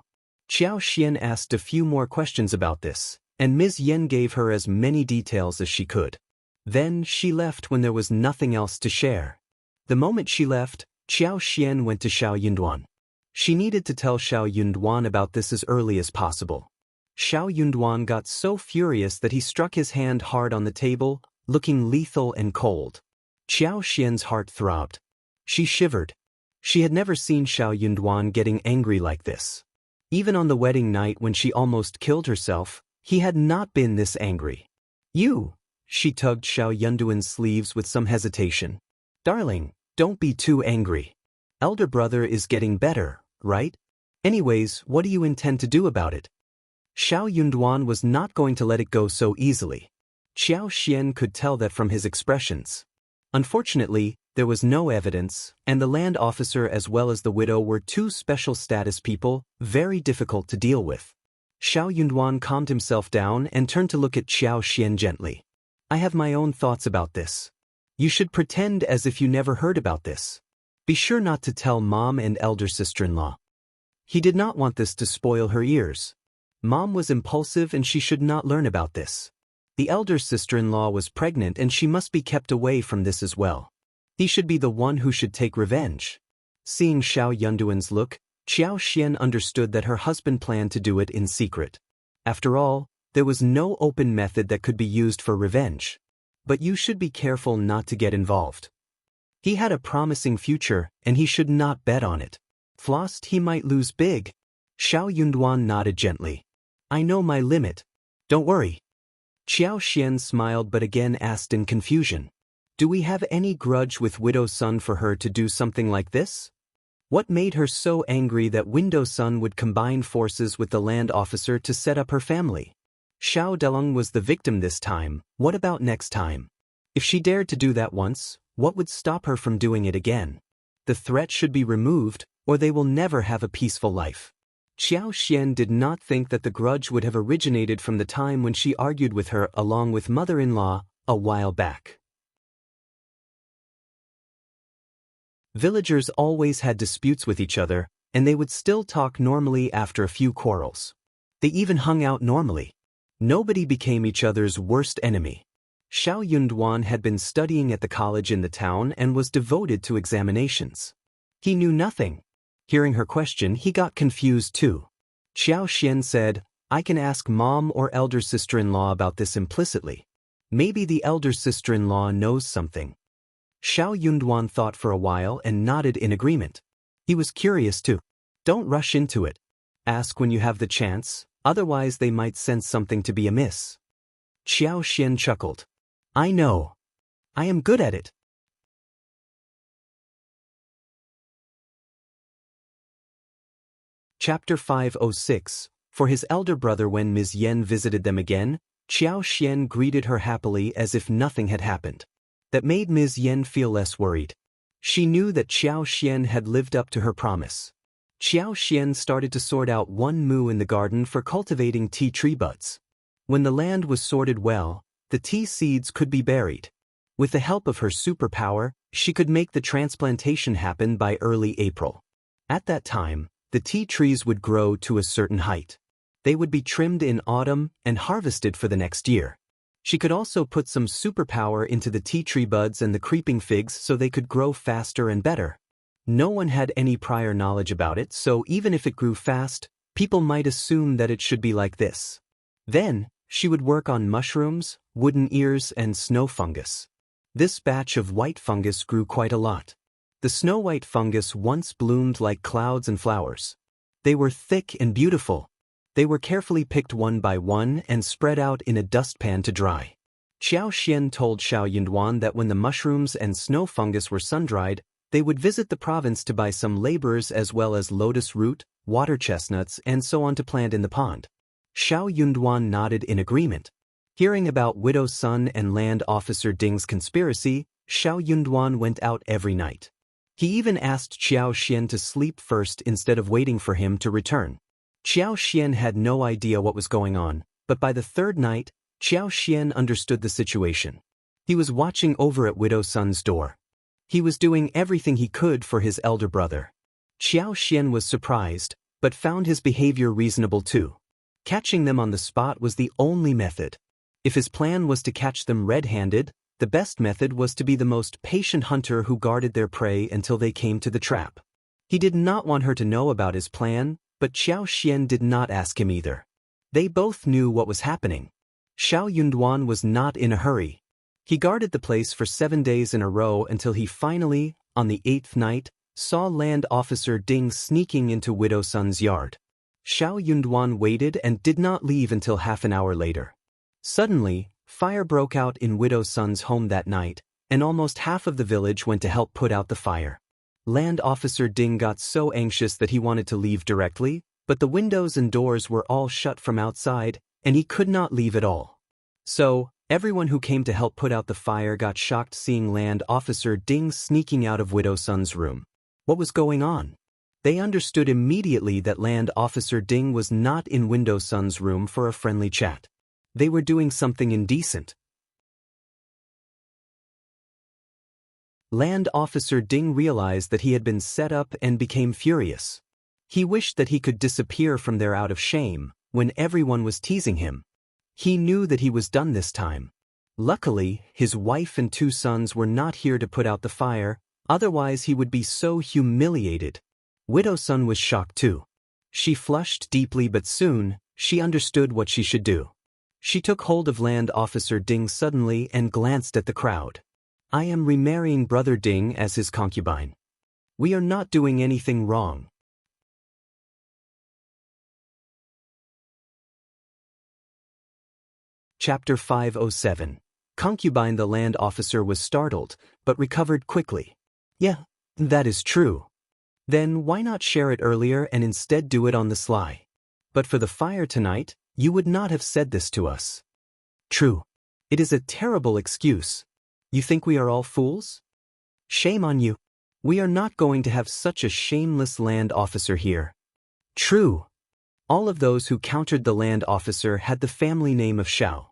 Qiao Xian asked a few more questions about this, and Ms. Yen gave her as many details as she could. Then she left when there was nothing else to share. The moment she left, Qiao Xian went to Xiao Yunduan. She needed to tell Xiao Yunduan about this as early as possible. Xiao Yunduan got so furious that he struck his hand hard on the table, looking lethal and cold. Qiao Xian's heart throbbed. She shivered. She had never seen Xiao Yunduan getting angry like this. Even on the wedding night when she almost killed herself, he had not been this angry. You! She tugged Xiao Yunduan's sleeves with some hesitation. Darling, don't be too angry. Elder brother is getting better, right? Anyways, what do you intend to do about it? Xiao Yunduan was not going to let it go so easily. Qiao Xian could tell that from his expressions. Unfortunately, there was no evidence, and the land officer as well as the widow were two special status people, very difficult to deal with. Xiao Yunduan calmed himself down and turned to look at Qiao Xian gently. I have my own thoughts about this. You should pretend as if you never heard about this. Be sure not to tell Mom and elder sister-in-law. He did not want this to spoil her ears. Mom was impulsive and she should not learn about this. The elder sister-in-law was pregnant and she must be kept away from this as well. He should be the one who should take revenge. Seeing Xiao Yunduan's look, Qiao Xian understood that her husband planned to do it in secret. After all, there was no open method that could be used for revenge. But you should be careful not to get involved. He had a promising future, and he should not bet on it. Flossed, he might lose big. Xiao Yunduan nodded gently. I know my limit. Don't worry. Qiao Xian smiled but again asked in confusion. Do we have any grudge with widow's son for her to do something like this? What made her so angry that widow's son would combine forces with the land officer to set up her family? Xiao Delong was the victim this time. What about next time? If she dared to do that once, what would stop her from doing it again? The threat should be removed, or they will never have a peaceful life. Qiao Xian did not think that the grudge would have originated from the time when she argued with her along with mother-in-law a while back. Villagers always had disputes with each other, and they would still talk normally after a few quarrels. They even hung out normally. Nobody became each other's worst enemy. Xiao Yunduan had been studying at the college in the town and was devoted to examinations. He knew nothing. Hearing her question, he got confused too. Qiao Xian said, I can ask Mom or elder sister-in-law about this implicitly. Maybe the elder sister-in-law knows something. Xiao Yunduan thought for a while and nodded in agreement. He was curious too. Don't rush into it. Ask when you have the chance, otherwise they might sense something to be amiss. Qiao Xian chuckled. I know. I am good at it. Chapter 506. For his elder brother. When Ms. Yen visited them again, Qiao Xian greeted her happily as if nothing had happened. That made Ms. Yen feel less worried. She knew that Qiao Xian had lived up to her promise. Qiao Xian started to sort out one moo in the garden for cultivating tea tree buds. When the land was sorted well, the tea seeds could be buried. With the help of her superpower, she could make the transplantation happen by early April. At that time, the tea trees would grow to a certain height. They would be trimmed in autumn and harvested for the next year. She could also put some superpower into the tea tree buds and the creeping figs so they could grow faster and better. No one had any prior knowledge about it, so even if it grew fast, people might assume that it should be like this. Then, she would work on mushrooms, wooden ears, and snow fungus. This batch of white fungus grew quite a lot. The snow-white fungus once bloomed like clouds and flowers. They were thick and beautiful. They were carefully picked one by one and spread out in a dustpan to dry. Xiao Xian told Xiao Yunduan that when the mushrooms and snow fungus were sun-dried, they would visit the province to buy some laborers as well as lotus root, water chestnuts, and so on to plant in the pond. Xiao Yunduan nodded in agreement. Hearing about Widow Sun and Land Officer Ding's conspiracy, Xiao Yunduan went out every night. He even asked Xiao Xian to sleep first instead of waiting for him to return. Xiao Xian had no idea what was going on, but by the third night, Xiao Xian understood the situation. He was watching over at Widow Sun's door. He was doing everything he could for his elder brother. Xiao Xian was surprised, but found his behavior reasonable too. Catching them on the spot was the only method. If his plan was to catch them red-handed, the best method was to be the most patient hunter who guarded their prey until they came to the trap. He did not want her to know about his plan, but Xiao Xian did not ask him either. They both knew what was happening. Xiao Yunduan was not in a hurry. He guarded the place for 7 days in a row until he finally, on the 8th night, saw Land Officer Ding sneaking into Widow Sun's yard. Xiao Yunduan waited and did not leave until half an hour later. Suddenly, fire broke out in Widow Sun's home that night, and almost half of the village went to help put out the fire. Land Officer Ding got so anxious that he wanted to leave directly, but the windows and doors were all shut from outside, and he could not leave at all. So, everyone who came to help put out the fire got shocked seeing Land Officer Ding sneaking out of Widow Sun's room. What was going on? They understood immediately that Land Officer Ding was not in Widow Sun's room for a friendly chat. They were doing something indecent. Land Officer Ding realized that he had been set up and became furious. He wished that he could disappear from there out of shame, when everyone was teasing him. He knew that he was done this time. Luckily, his wife and 2 sons were not here to put out the fire, otherwise he would be so humiliated. Widow Sun was shocked too. She flushed deeply, but soon, she understood what she should do. She took hold of Land Officer Ding suddenly and glanced at the crowd. I am remarrying Brother Ding as his concubine. We are not doing anything wrong. Chapter 507. Concubine. The Land Officer was startled, but recovered quickly. Yeah, that is true. Then why not share it earlier and instead do it on the sly? But for the fire tonight, you would not have said this to us. True. It is a terrible excuse. You think we are all fools? Shame on you. We are not going to have such a shameless Land Officer here. True. All of those who countered the Land Officer had the family name of Xiao.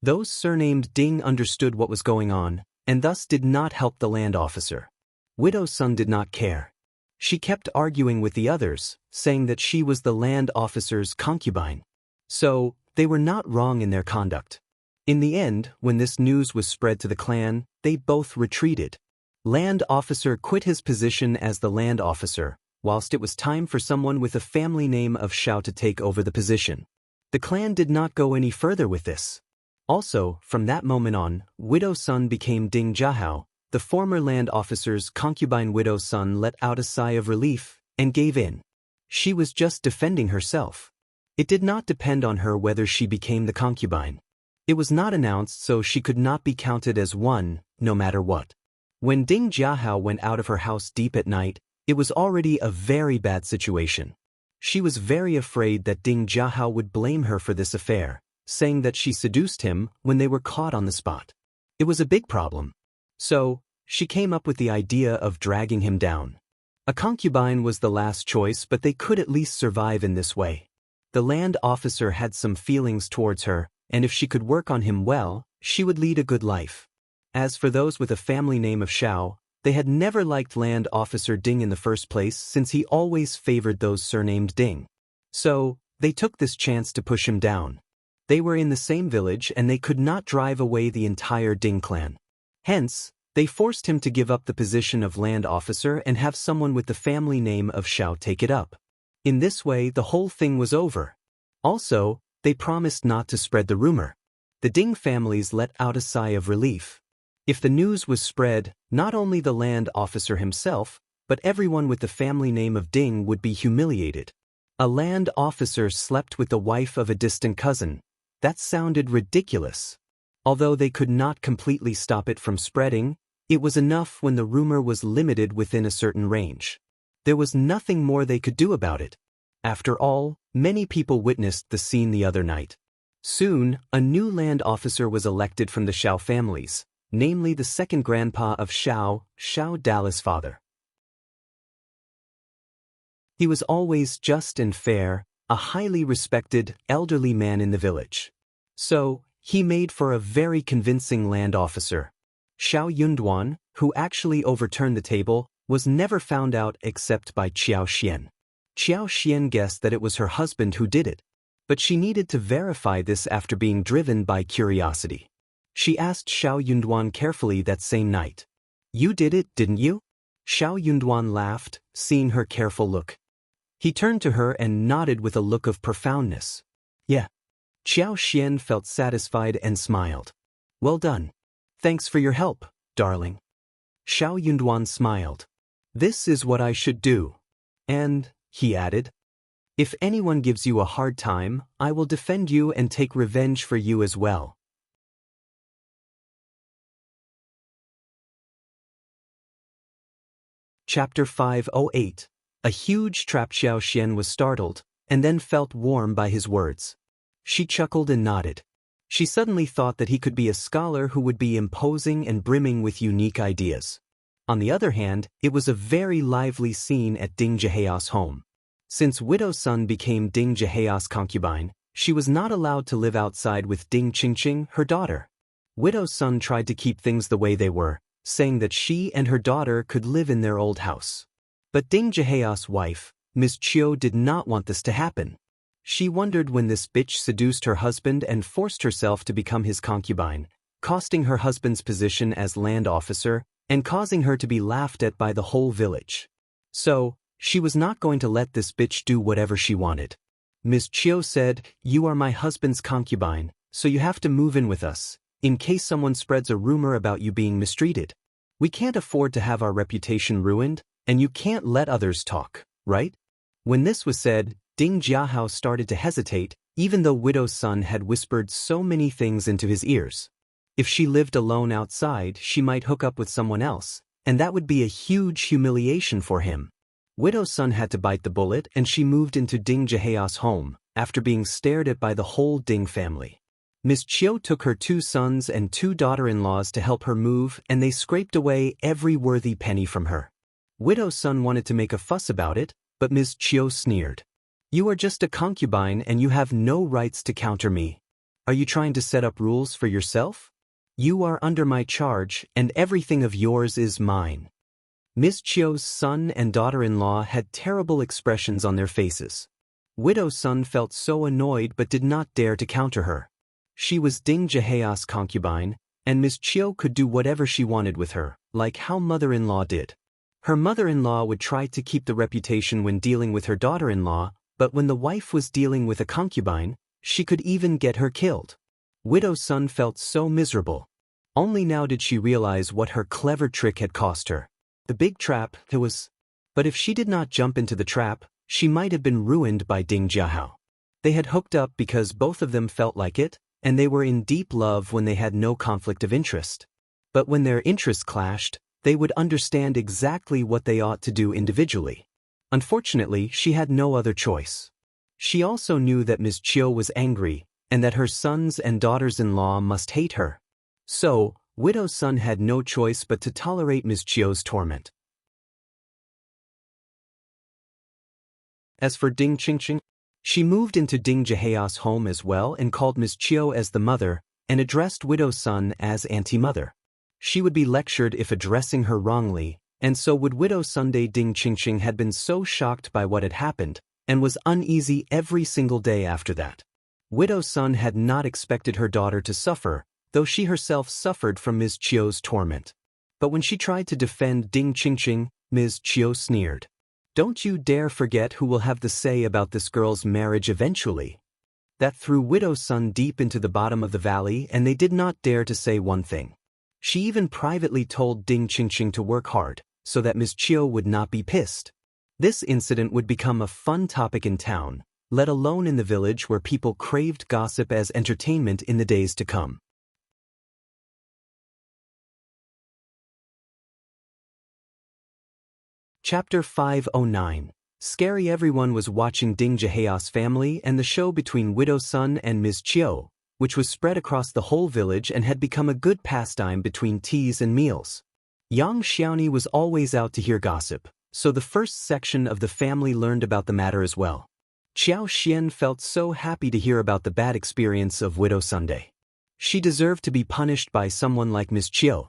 Those surnamed Ding understood what was going on, and thus did not help the Land Officer. Widow Sun did not care. She kept arguing with the others, saying that she was the Land Officer's concubine. So, they were not wrong in their conduct. In the end, when this news was spread to the clan, they both retreated. Land Officer quit his position as the Land Officer, whilst it was time for someone with a family name of Xiao to take over the position. The clan did not go any further with this. Also, from that moment on, Widow Sun became Ding Jiahao. The former Land Officer's concubine. Widow Sun let out a sigh of relief and gave in. She was just defending herself. It did not depend on her whether she became the concubine. It was not announced, so she could not be counted as one, no matter what. When Ding Jiahao went out of her house deep at night, it was already a very bad situation. She was very afraid that Ding Jiahao would blame her for this affair, saying that she seduced him when they were caught on the spot. It was a big problem. So, she came up with the idea of dragging him down. A concubine was the last choice, but they could at least survive in this way. The Land Officer had some feelings towards her, and if she could work on him well, she would lead a good life. As for those with a family name of Xiao, they had never liked Land Officer Ding in the first place since he always favored those surnamed Ding. So, They took this chance to push him down. They were in the same village and they could not drive away the entire Ding clan. Hence, they forced him to give up the position of land officer and have someone with the family name of Xiao take it up. In this way, the whole thing was over. Also, they promised not to spread the rumor. The Ding families let out a sigh of relief. If the news was spread, not only the land officer himself, but everyone with the family name of Ding would be humiliated. A land officer slept with the wife of a distant cousin. That sounded ridiculous. Although they could not completely stop it from spreading, it was enough when the rumor was limited within a certain range. There was nothing more they could do about it. After all, many people witnessed the scene the other night. Soon, a new land officer was elected from the Xiao families, namely the second grandpa of Xiao Dalla's father. He was always just and fair, a highly respected, elderly man in the village. So, he made for a very convincing land officer. Xiao Yunduan, who actually overturned the table, was never found out except by Qiao Xian. Qiao Xian guessed that it was her husband who did it, but she needed to verify this after being driven by curiosity. She asked Xiao Yunduan carefully that same night. "You did it, didn't you?" Xiao Yunduan laughed, seeing her careful look. He turned to her and nodded with a look of profoundness. "Yeah." Qiao Xian felt satisfied and smiled. "Well done. Thanks for your help, darling." Xiao Yunduan smiled. "This is what I should do. And," he added, "if anyone gives you a hard time, I will defend you and take revenge for you as well." Chapter 508. A huge trap. Xiao Xian was startled, and then felt warm by his words. She chuckled and nodded. She suddenly thought that he could be a scholar who would be imposing and brimming with unique ideas. On the other hand, it was a very lively scene at Ding Zhihea's home. Since Widow Sun became Ding Zhihea's concubine, she was not allowed to live outside with Ding Qingqing, her daughter. Widow Sun tried to keep things the way they were, saying that she and her daughter could live in their old house. But Ding Zhihea's wife, Ms. Qiu, did not want this to happen. She wondered when this bitch seduced her husband and forced herself to become his concubine, costing her husband's position as land officer and causing her to be laughed at by the whole village. So, she was not going to let this bitch do whatever she wanted. Ms. Qiu said, "You are my husband's concubine, so you have to move in with us, in case someone spreads a rumor about you being mistreated. We can't afford to have our reputation ruined, and you can't let others talk, right?" When this was said, Ding Jiahao started to hesitate, even though Widow Sun had whispered so many things into his ears. If she lived alone outside, she might hook up with someone else, and that would be a huge humiliation for him. Widow Sun had to bite the bullet, and she moved into Ding Zhihea's home, after being stared at by the whole Ding family. Ms. Qiu took her 2 sons and 2 daughter-in-laws to help her move, and they scraped away every worthy penny from her. Widow Sun wanted to make a fuss about it, but Ms. Qiu sneered. "You are just a concubine and you have no rights to counter me. Are you trying to set up rules for yourself? You are under my charge, and everything of yours is mine." Ms. Qiu's son and daughter-in-law had terrible expressions on their faces. Widow Sun felt so annoyed but did not dare to counter her. She was Ding Zhihea's concubine, and Ms. Qiu could do whatever she wanted with her, like how mother-in-law did. Her mother-in-law would try to keep the reputation when dealing with her daughter-in-law, but when the wife was dealing with a concubine, she could even get her killed. Widow Sun felt so miserable. Only now did she realize what her clever trick had cost her. The big trap, there was. But if she did not jump into the trap, she might have been ruined by Ding Jiahao. They had hooked up because both of them felt like it, and they were in deep love when they had no conflict of interest. But when their interests clashed, they would understand exactly what they ought to do individually. Unfortunately, she had no other choice. She also knew that Ms. Qiu was angry, and that her sons and daughters-in-law must hate her. So, Widow Sun had no choice but to tolerate Ms. Qiu's torment. As for Ding Qingqing, she moved into Ding Zhihea's home as well and called Ms. Qiu as the mother, and addressed Widow Sun as Auntie Mother. She would be lectured if addressing her wrongly, and so would Widow Sunday. Ding Qingqing had been so shocked by what had happened, and was uneasy every single day after that. Widow Sun had not expected her daughter to suffer, though she herself suffered from Ms. Chiu's torment. But when she tried to defend Ding Qingqing, Ms. Chiu sneered. "Don't you dare forget who will have the say about this girl's marriage eventually." That threw Widow Sun deep into the bottom of the valley, and they did not dare to say one thing. She even privately told Ding Qingqing to work hard, so that Ms. Chiu would not be pissed. This incident would become a fun topic in town, let alone in the village where people craved gossip as entertainment in the days to come. Chapter 509. Scary. Everyone was watching Ding Jihea's family and the show between Widow Sun and Ms. Chiu, which was spread across the whole village and had become a good pastime between teas and meals. Yang Xiaoni was always out to hear gossip, so the first section of the family learned about the matter as well. Xiao Xian felt so happy to hear about the bad experience of Widow Sunday. She deserved to be punished by someone like Ms. Chiu.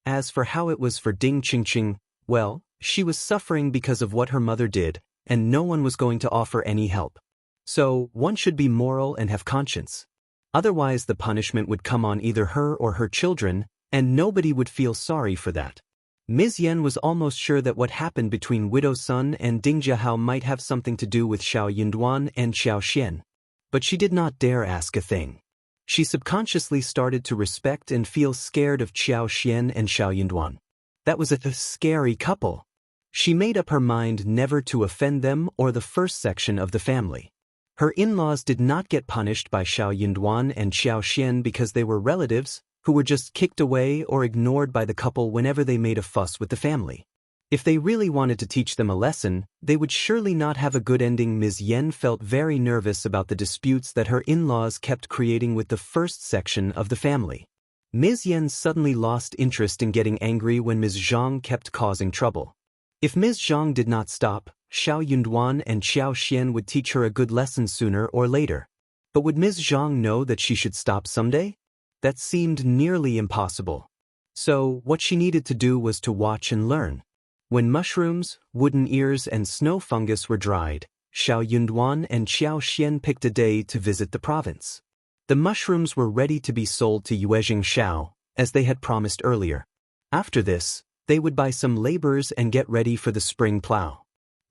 As for how it was for Ding Qingqing, well, she was suffering because of what her mother did, and no one was going to offer any help. So, one should be moral and have conscience. Otherwise the punishment would come on either her or her children, and nobody would feel sorry for that. Ms. Yan was almost sure that what happened between Widow Sun and Ding Jihao might have something to do with Xiao Yunduan and Xiao Xian. But she did not dare ask a thing. She subconsciously started to respect and feel scared of Xiao Xian and Xiao Yunduan. That was a scary couple. She made up her mind never to offend them or the first section of the family. Her in-laws did not get punished by Xiao Yunduan and Xiao Xian because they were relatives, who were just kicked away or ignored by the couple whenever they made a fuss with the family. If they really wanted to teach them a lesson, they would surely not have a good ending. Ms. Yen felt very nervous about the disputes that her in-laws kept creating with the first section of the family. Ms. Yen suddenly lost interest in getting angry when Ms. Zhang kept causing trouble. If Ms. Zhang did not stop, Xiao Yunduan and Xiao Xian would teach her a good lesson sooner or later. But would Ms. Zhang know that she should stop someday? That seemed nearly impossible. So, what she needed to do was to watch and learn. When mushrooms, wooden ears and snow fungus were dried, Xiao Yunduan and Xiao Xian picked a day to visit the province. The mushrooms were ready to be sold to Yuezheng Xiao, as they had promised earlier. After this, they would buy some laborers and get ready for the spring plow.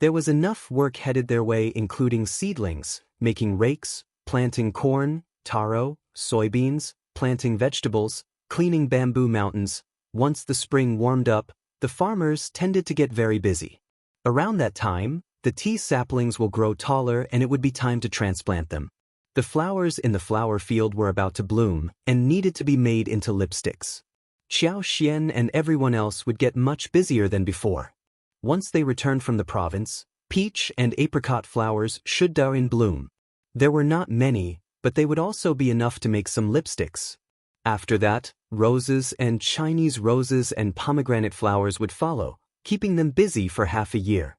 There was enough work headed their way, including seedlings, making rakes, planting corn, taro, soybeans, planting vegetables, cleaning bamboo mountains. Once the spring warmed up, the farmers tended to get very busy. Around that time, the tea saplings will grow taller and it would be time to transplant them. The flowers in the flower field were about to bloom and needed to be made into lipsticks. Xiao Xian and everyone else would get much busier than before. Once they returned from the province, peach and apricot flowers should die in bloom. There were not many, but they would also be enough to make some lipsticks. After that, roses and Chinese roses and pomegranate flowers would follow, keeping them busy for half a year.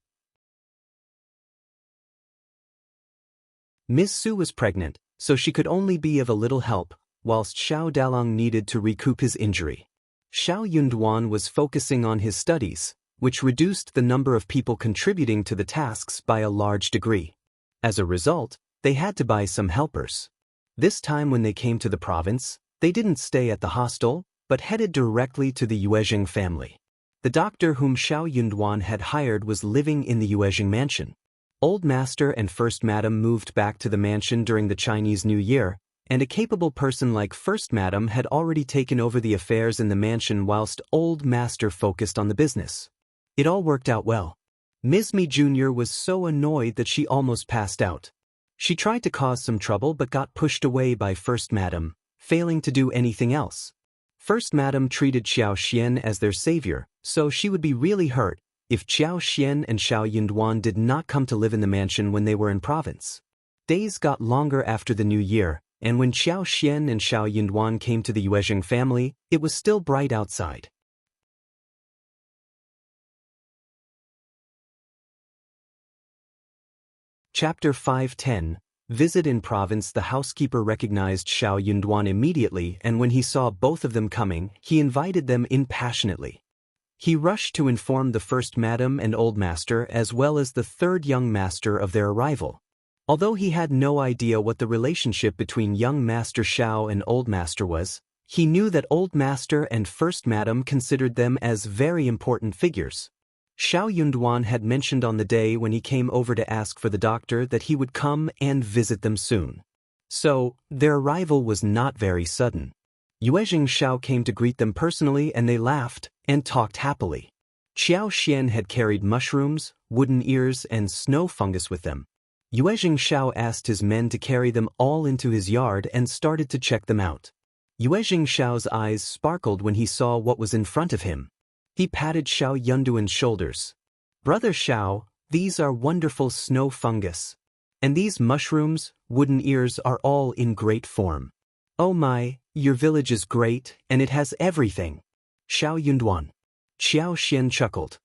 Ms. Su was pregnant, so she could only be of a little help, whilst Xiao Dalong needed to recoup his injury. Xiao Yunduan was focusing on his studies, which reduced the number of people contributing to the tasks by a large degree. As a result, they had to buy some helpers. This time when they came to the province, they didn't stay at the hostel, but headed directly to the Yuezheng family. The doctor whom Xiao Yunduan had hired was living in the Yuezheng mansion. Old Master and First Madam moved back to the mansion during the Chinese New Year, and a capable person like First Madam had already taken over the affairs in the mansion whilst Old Master focused on the business. It all worked out well. Ms. Mi Jr. was so annoyed that she almost passed out. She tried to cause some trouble but got pushed away by First Madam, failing to do anything else. First Madam treated Xiao Xian as their savior, so she would be really hurt if Xiao Xian and Xiao Yunduan did not come to live in the mansion when they were in province. Days got longer after the New Year, and when Xiao Xian and Xiao Yunduan came to the Yuezheng family, it was still bright outside. Chapter 510. Visit in province. The housekeeper recognized Xiao Yunduan immediately, and when he saw both of them coming, he invited them in passionately. He rushed to inform the first madam and old master as well as the third young master of their arrival. Although he had no idea what the relationship between young master Xiao and old master was, he knew that old master and first madam considered them as very important figures. Xiao Yunduan had mentioned on the day when he came over to ask for the doctor that he would come and visit them soon. So, their arrival was not very sudden. Yuezheng Xiao came to greet them personally and they laughed and talked happily. Xiao Xian had carried mushrooms, wooden ears and snow fungus with them. Yuezheng Xiao asked his men to carry them all into his yard and started to check them out. Yuezheng Xiao's eyes sparkled when he saw what was in front of him. He patted Xiao Yunduan's shoulders. "Brother Xiao, these are wonderful snow fungus. And these mushrooms, wooden ears are all in great form. Oh my, your village is great and it has everything." Xiao Yunduan. Xiao Xian chuckled.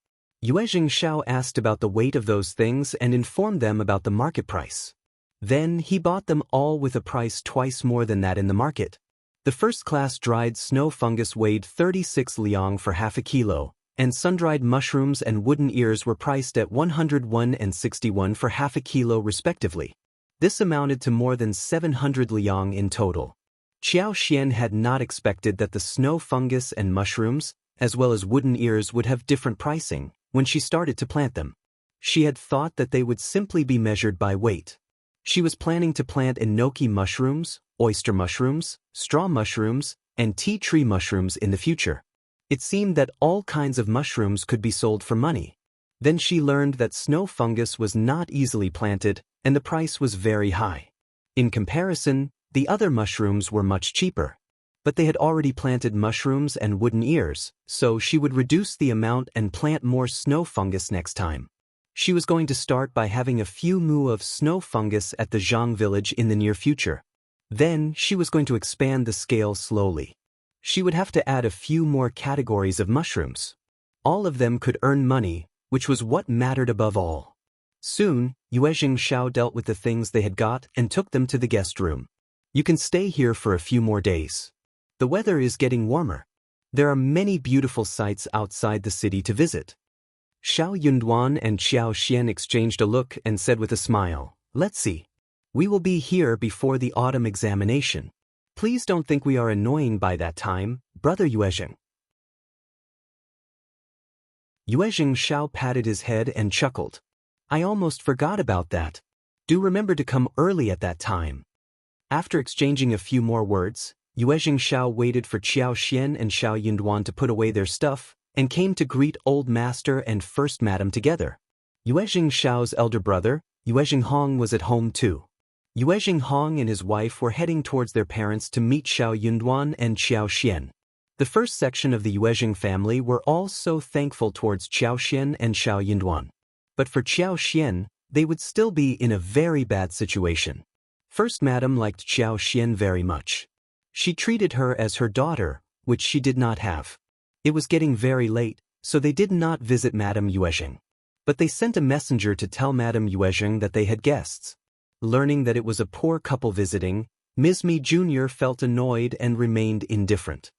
Yuezheng Xiao asked about the weight of those things and informed them about the market price. Then he bought them all with a price twice more than that in the market. The first-class dried snow fungus weighed 36 liang for half a kilo, and sun-dried mushrooms and wooden ears were priced at 101 and 61 for half a kilo respectively. This amounted to more than 700 liang in total. Xiao Xian had not expected that the snow fungus and mushrooms, as well as wooden ears, would have different pricing when she started to plant them. She had thought that they would simply be measured by weight. She was planning to plant enoki mushrooms, oyster mushrooms, straw mushrooms, and tea tree mushrooms in the future. It seemed that all kinds of mushrooms could be sold for money. Then she learned that snow fungus was not easily planted and the price was very high. In comparison, the other mushrooms were much cheaper. But they had already planted mushrooms and wooden ears, so she would reduce the amount and plant more snow fungus next time. She was going to start by having a few mu of snow fungus at the Zhang village in the near future. Then she was going to expand the scale slowly. She would have to add a few more categories of mushrooms. All of them could earn money, which was what mattered above all. Soon, Yuezheng Xiao dealt with the things they had got and took them to the guest room. "You can stay here for a few more days. The weather is getting warmer. There are many beautiful sights outside the city to visit." Xiao Yunduan and Xiao Xian exchanged a look and said with a smile, "Let's see. We will be here before the autumn examination. Please don't think we are annoying by that time, Brother Yuezheng." Yuezheng Xiao patted his head and chuckled. "I almost forgot about that. Do remember to come early at that time." After exchanging a few more words, Yuezheng Xiao waited for Xiao Xian and Xiao Yunduan to put away their stuff and came to greet Old Master and First Madam together. Yuezheng Xiao's elder brother, Yuezheng Hong, was at home too. Yuezheng Hong and his wife were heading towards their parents to meet Xiao Yunduan and Xiao Xian. The first section of the Yuezheng family were all so thankful towards Xiao Xian and Xiao Yunduan. But for Xiao Xian, they would still be in a very bad situation. First Madam liked Xiao Xian very much. She treated her as her daughter, which she did not have. It was getting very late, so they did not visit Madame Yuezheng. But they sent a messenger to tell Madame Yuezheng that they had guests. Learning that it was a poor couple visiting, Ms. Mi Jr. felt annoyed and remained indifferent.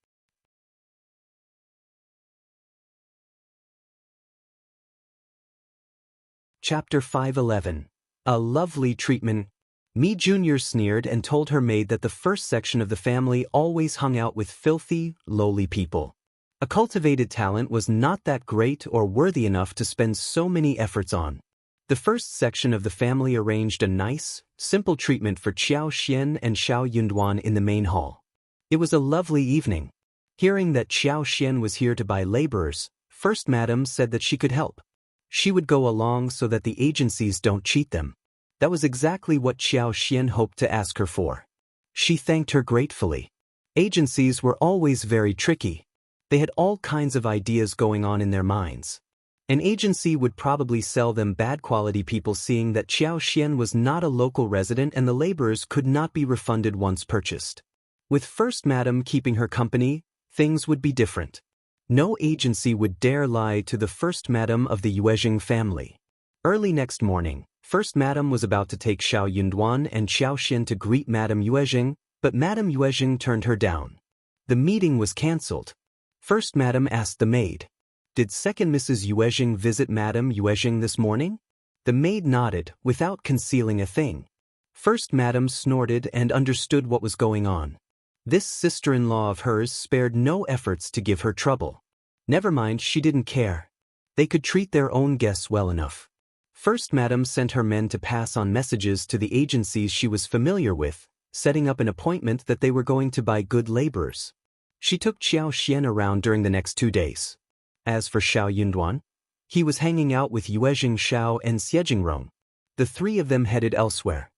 Chapter 511. A Lovely Treatment. Mi Jr. sneered and told her maid that the first section of the family always hung out with filthy, lowly people. A cultivated talent was not that great or worthy enough to spend so many efforts on. The first section of the family arranged a nice, simple treatment for Xiao Xian and Xiao Yunduan in the main hall. It was a lovely evening. Hearing that Xiao Xian was here to buy laborers, First Madam said that she could help. She would go along so that the agencies don't cheat them. That was exactly what Xiao Xian hoped to ask her for. She thanked her gratefully. Agencies were always very tricky. They had all kinds of ideas going on in their minds. An agency would probably sell them bad quality people, seeing that Xiao Xian was not a local resident and the laborers could not be refunded once purchased. With First Madam keeping her company, things would be different. No agency would dare lie to the First Madam of the Yuezheng family. Early next morning, First Madam was about to take Xiao Yunduan and Xiao Xian to greet Madame Yuezheng, but Madame Yuezheng turned her down. The meeting was cancelled. First Madam asked the maid, "Did second Mrs. Yuezheng visit Madame Yuezheng this morning?" The maid nodded, without concealing a thing. First Madame snorted and understood what was going on. This sister-in-law of hers spared no efforts to give her trouble. Never mind, she didn't care. They could treat their own guests well enough. First Madame sent her men to pass on messages to the agencies she was familiar with, setting up an appointment that they were going to buy good laborers. She took Xiao Xian around during the next 2 days. As for Xiao Yunduan, he was hanging out with Yuezheng Xiao and Xiejingrong. The three of them headed elsewhere.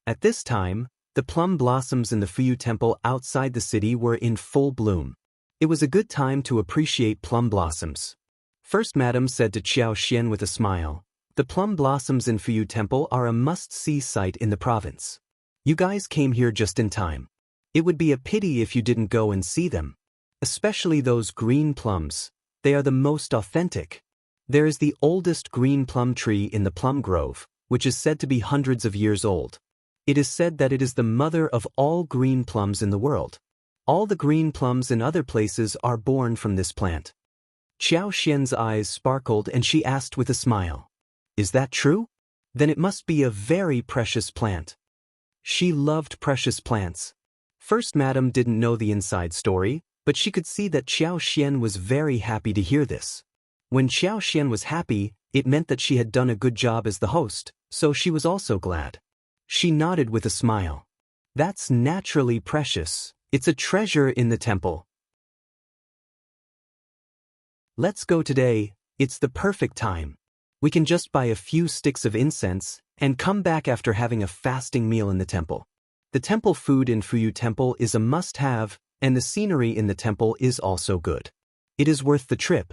At this time, the plum blossoms in the Fuyu Temple outside the city were in full bloom. It was a good time to appreciate plum blossoms. First Madame said to Xiao Xian with a smile, "The plum blossoms in Fuyu Temple are a must-see sight in the province. You guys came here just in time. It would be a pity if you didn't go and see them. Especially those green plums. They are the most authentic. There is the oldest green plum tree in the plum grove, which is said to be hundreds of years old. It is said that it is the mother of all green plums in the world. All the green plums in other places are born from this plant." Xiao Xian's eyes sparkled and she asked with a smile, "Is that true? Then it must be a very precious plant." She loved precious plants. First Madame didn't know the inside story, but she could see that Xiao Xian was very happy to hear this. When Xiao Xian was happy, it meant that she had done a good job as the host, so she was also glad. She nodded with a smile. "That's naturally precious. It's a treasure in the temple. Let's go today. It's the perfect time. We can just buy a few sticks of incense and come back after having a fasting meal in the temple. The temple food in Fuyu Temple is a must-have, and the scenery in the temple is also good. It is worth the trip."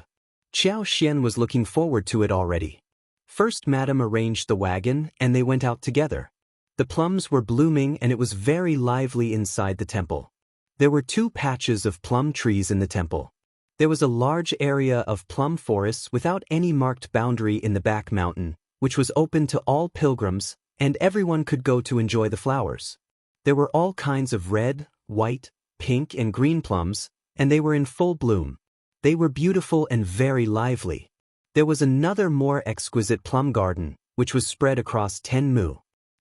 Xiao Xian was looking forward to it already. First Madame arranged the wagon and they went out together. The plums were blooming and it was very lively inside the temple. There were 2 patches of plum trees in the temple. There was a large area of plum forests without any marked boundary in the back mountain, which was open to all pilgrims, and everyone could go to enjoy the flowers. There were all kinds of red, white, pink and green plums, and they were in full bloom. They were beautiful and very lively. There was another more exquisite plum garden, which was spread across 10 mu.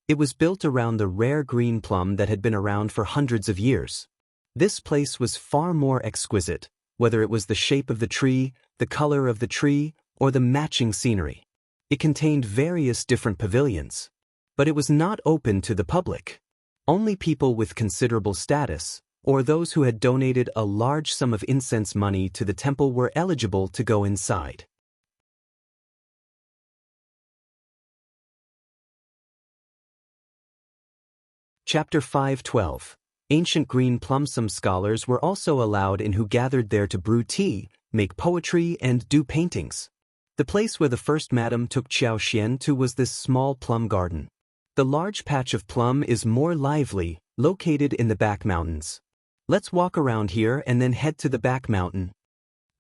It was built around the rare green plum that had been around for hundreds of years. This place was far more exquisite, whether it was the shape of the tree, the color of the tree, or the matching scenery. It contained various different pavilions. But it was not open to the public. Only people with considerable status, or those who had donated a large sum of incense money to the temple were eligible to go inside. Chapter 5:12. Ancient green plum. Some scholars were also allowed in who gathered there to brew tea, make poetry, and do paintings. The place where the first Madame took Xiao Xian to was this small plum garden. The large patch of plum is more lively, located in the back mountains. "Let's walk around here and then head to the back mountain."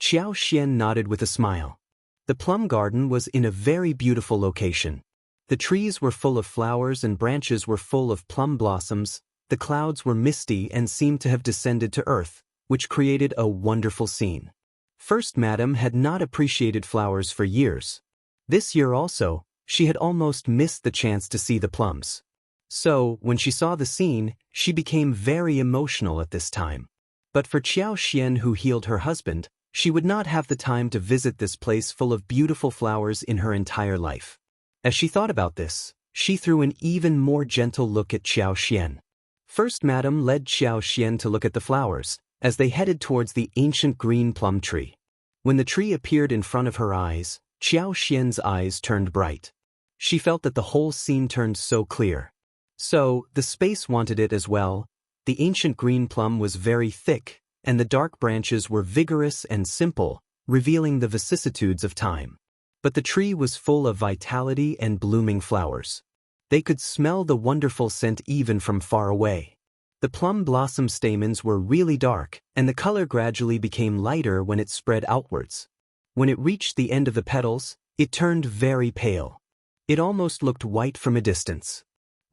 Xiao Xian nodded with a smile. The plum garden was in a very beautiful location. The trees were full of flowers and branches were full of plum blossoms. The clouds were misty and seemed to have descended to earth, which created a wonderful scene. First Madame had not appreciated flowers for years. This year also, she had almost missed the chance to see the plums. So, when she saw the scene, she became very emotional at this time. But for Xiao Xian, who healed her husband, she would not have the time to visit this place full of beautiful flowers in her entire life. As she thought about this, she threw an even more gentle look at Xiao Xian. First Madame led Xiao Xian to look at the flowers, as they headed towards the ancient green plum tree. When the tree appeared in front of her eyes, Xiao Xian's eyes turned bright. She felt that the whole scene turned so clear. So, the space wanted it as well. The ancient green plum was very thick, and the dark branches were vigorous and simple, revealing the vicissitudes of time. But the tree was full of vitality and blooming flowers. They could smell the wonderful scent even from far away. The plum blossom stamens were really dark, and the color gradually became lighter when it spread outwards. When it reached the end of the petals, it turned very pale. It almost looked white from a distance.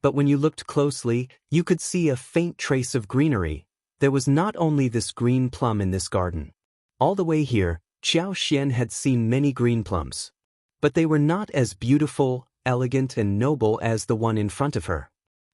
But when you looked closely, you could see a faint trace of greenery. There was not only this green plum in this garden. All the way here, Xiao Xian had seen many green plums. But they were not as beautiful, elegant and noble as the one in front of her.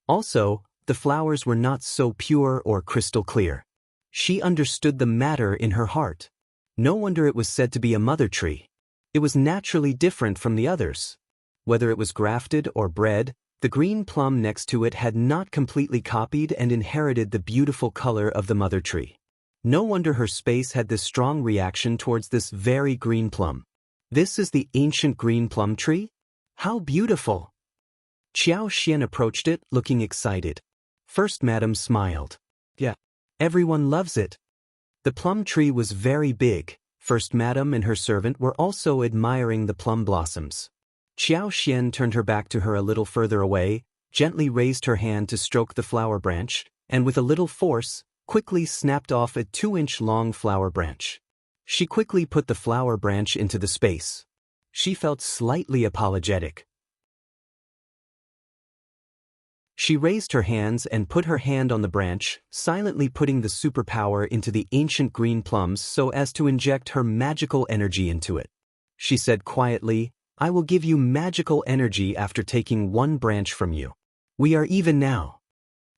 Also, the flowers were not so pure or crystal clear. She understood the matter in her heart. No wonder it was said to be a mother tree. It was naturally different from the others. Whether it was grafted or bred, the green plum next to it had not completely copied and inherited the beautiful color of the mother tree. No wonder her space had this strong reaction towards this very green plum. This is the ancient green plum tree? How beautiful! Xiao Xian approached it, looking excited. First Madam smiled. Yeah. Everyone loves it. The plum tree was very big. First Madam and her servant were also admiring the plum blossoms. Xiao Xian turned her back to her a little further away, gently raised her hand to stroke the flower branch, and with a little force, quickly snapped off a 2-inch long flower branch. She quickly put the flower branch into the space. She felt slightly apologetic. She raised her hands and put her hand on the branch, silently putting the superpower into the ancient green plums so as to inject her magical energy into it. She said quietly, "I will give you magical energy after taking one branch from you. We are even now."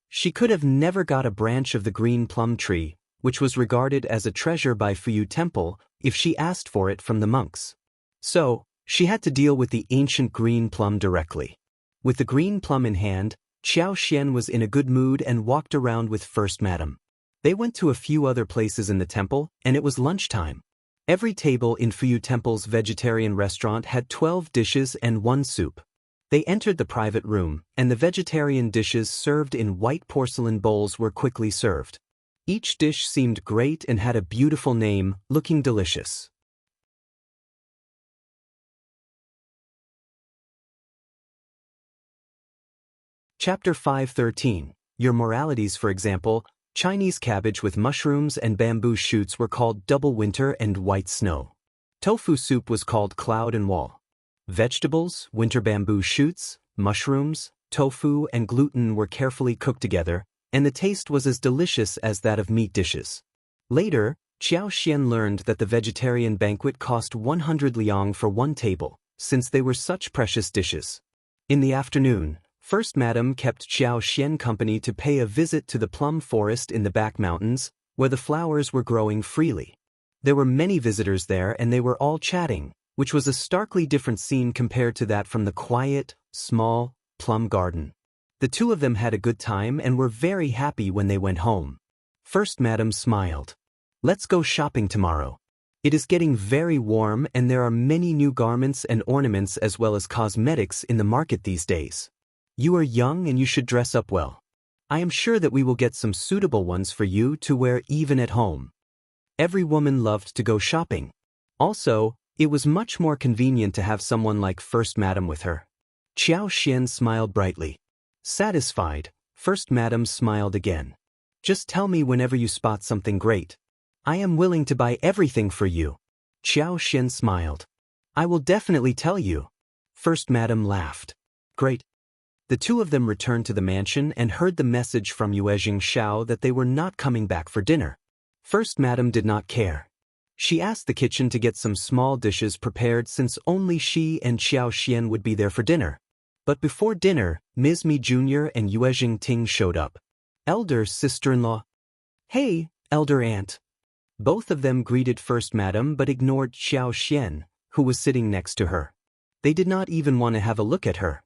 She could have never got a branch of the green plum tree, which was regarded as a treasure by Fuyu Temple, if she asked for it from the monks. So, she had to deal with the ancient green plum directly. With the green plum in hand, Xiao Xian was in a good mood and walked around with First Madam. They went to a few other places in the temple, and it was lunchtime. Every table in Fuyu Temple's vegetarian restaurant had 12 dishes and 1 soup. They entered the private room, and the vegetarian dishes served in white porcelain bowls were quickly served. Each dish seemed great and had a beautiful name, looking delicious. Chapter 5:13. Your moralities. For example, Chinese cabbage with mushrooms and bamboo shoots were called double winter and white snow. Tofu soup was called cloud and wall. Vegetables, winter bamboo shoots, mushrooms, tofu and gluten were carefully cooked together, and the taste was as delicious as that of meat dishes. Later, Xiao Xian learned that the vegetarian banquet cost 100 liang for one table, since they were such precious dishes. In the afternoon, First Madam kept Xiao Xian company to pay a visit to the plum forest in the back mountains, where the flowers were growing freely. There were many visitors there and they were all chatting, which was a starkly different scene compared to that from the quiet, small, plum garden. The two of them had a good time and were very happy when they went home. First Madam smiled. Let's go shopping tomorrow. It is getting very warm and there are many new garments and ornaments as well as cosmetics in the market these days. You are young and you should dress up well. I am sure that we will get some suitable ones for you to wear even at home. Every woman loved to go shopping. Also, it was much more convenient to have someone like First Madam with her. Xiao Xian smiled brightly. Satisfied, First Madam smiled again. Just tell me whenever you spot something great. I am willing to buy everything for you. Xiao Xian smiled. I will definitely tell you. First Madam laughed. Great. The two of them returned to the mansion and heard the message from Yuezheng Xiao that they were not coming back for dinner. First Madam did not care. She asked the kitchen to get some small dishes prepared since only she and Xiao Xian would be there for dinner. But before dinner, Ms. Mi Jr. and Yuezheng Ting showed up. Elder sister-in-law. Hey, elder aunt. Both of them greeted First Madam but ignored Xiao Xian, who was sitting next to her. They did not even want to have a look at her.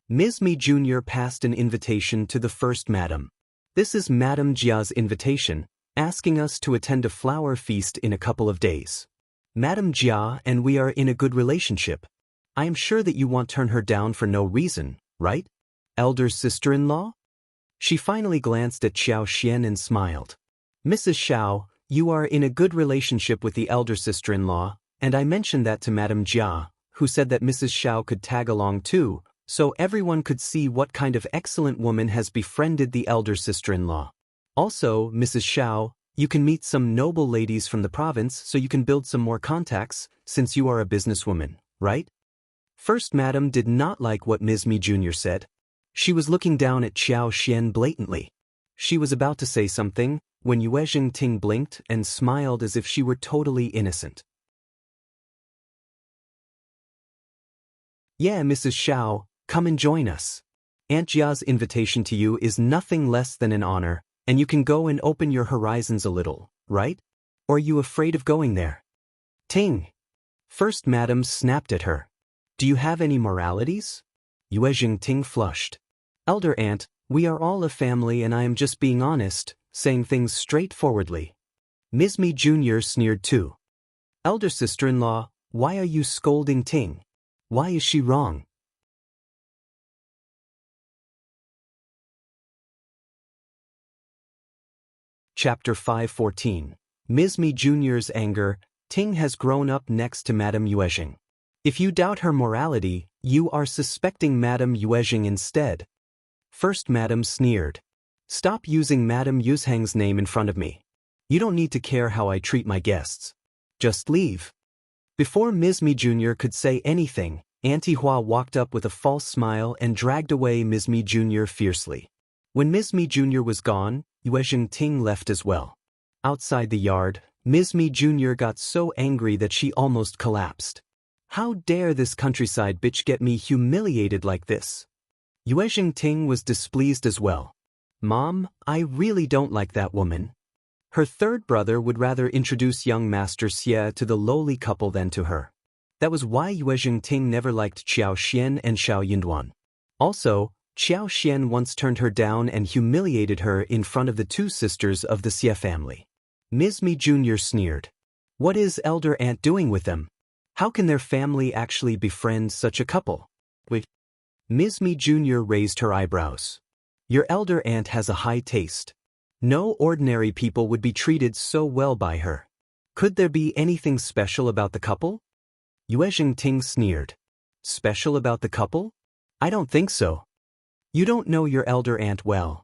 Ms. Mi Jr. passed an invitation to the First Madam. This is Madam Jia's invitation, asking us to attend a flower feast in a couple of days. Madam Jia and we are in a good relationship. I am sure that you won't turn her down for no reason, right? Elder sister-in-law? She finally glanced at Xiao Xian and smiled. Mrs. Xiao, you are in a good relationship with the elder sister-in-law, and I mentioned that to Madam Jia, who said that Mrs. Xiao could tag along too, so everyone could see what kind of excellent woman has befriended the elder sister-in-law. Also, Mrs. Xiao, you can meet some noble ladies from the province so you can build some more contacts, since you are a businesswoman, right? First Madam did not like what Ms. Mi Jr. said. She was looking down at Xiao Xian blatantly. She was about to say something, when Yuezheng Ting blinked and smiled as if she were totally innocent. Yeah, Mrs. Xiao, come and join us. Aunt Jia's invitation to you is nothing less than an honor, and you can go and open your horizons a little, right? Or are you afraid of going there? Ting. First Madam snapped at her. Do you have any moralities? Yuezheng Ting flushed. Elder Aunt, we are all a family and I am just being honest, saying things straightforwardly. Ms. Mi Jr. sneered too. Elder sister-in-law, why are you scolding Ting? Why is she wrong? Chapter 5:14. Ms. Mi Jr.'s anger. Ting has grown up next to Madame Yuezheng. If you doubt her morality, you are suspecting Madame Yuezheng instead. First Madam sneered. Stop using Madame Yuezheng's name in front of me. You don't need to care how I treat my guests. Just leave. Before Ms. Mi Jr. could say anything, Auntie Hua walked up with a false smile and dragged away Ms. Mi Jr. fiercely. When Ms. Mi Jr. was gone, Yuezheng Ting left as well. Outside the yard, Ms. Mi Jr. got so angry that she almost collapsed. How dare this countryside bitch get me humiliated like this? Yuezheng Ting was displeased as well. Mom, I really don't like that woman. Her third brother would rather introduce young Master Xie to the lowly couple than to her. That was why Yuezheng Ting never liked Xiao Xian and Xiao Yinduan. Also, Xiao Xian once turned her down and humiliated her in front of the two sisters of the Xie family. Ms. Mi Jr. sneered. What is Elder Aunt doing with them? How can their family actually befriend such a couple? Wait. Ms. Mi Jr. raised her eyebrows. Your elder aunt has a high taste. No ordinary people would be treated so well by her. Could there be anything special about the couple? Yuezheng Ting sneered. Special about the couple? I don't think so. You don't know your elder aunt well.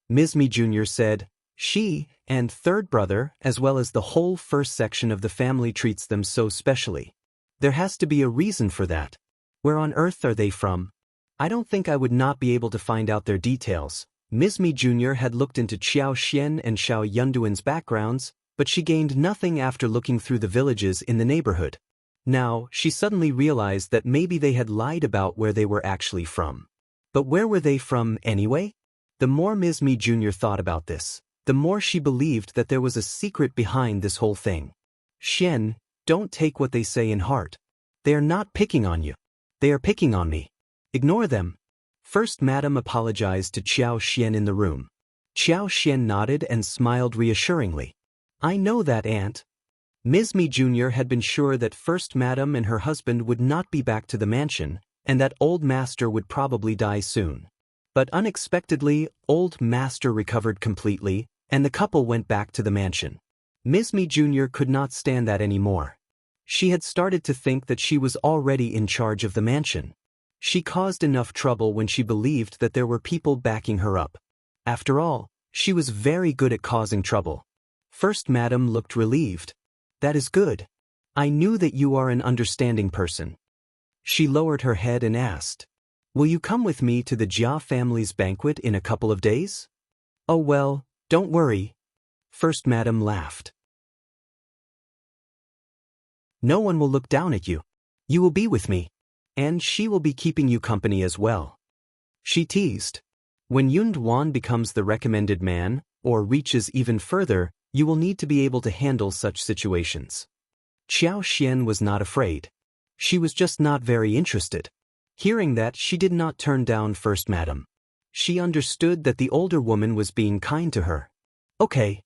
Ms. Mi Jr. said, she and third brother, as well as the whole first section of the family, treats them so specially. There has to be a reason for that. Where on earth are they from? I don't think I would not be able to find out their details. Ms. Mi Jr. had looked into Xiao Xian and Xiao Yunduan's backgrounds, but she gained nothing after looking through the villages in the neighborhood. Now, she suddenly realized that maybe they had lied about where they were actually from. But where were they from anyway? The more Ms. Mi Jr. thought about this, the more she believed that there was a secret behind this whole thing. Xian, don't take what they say in heart. They are not picking on you. They are picking on me. Ignore them. First Madam apologized to Xiao Xian in the room. Xiao Xian nodded and smiled reassuringly. I know that, Aunt. Ms. Mi Jr. had been sure that First Madam and her husband would not be back to the mansion, and that Old Master would probably die soon. But unexpectedly, Old Master recovered completely, and the couple went back to the mansion. Ms. Mi Jr. could not stand that anymore. She had started to think that she was already in charge of the mansion. She caused enough trouble when she believed that there were people backing her up. After all, she was very good at causing trouble. First Madam looked relieved. That is good. I knew that you are an understanding person. She lowered her head and asked, will you come with me to the Jia family's banquet in a couple of days? Oh well, don't worry. First Madam laughed. No one will look down at you. You will be with me. And she will be keeping you company as well. She teased. When Yunduan becomes the recommended man, or reaches even further, you will need to be able to handle such situations. Xiao Xian was not afraid. She was just not very interested. Hearing that, she did not turn down First Madam. She understood that the older woman was being kind to her. Okay.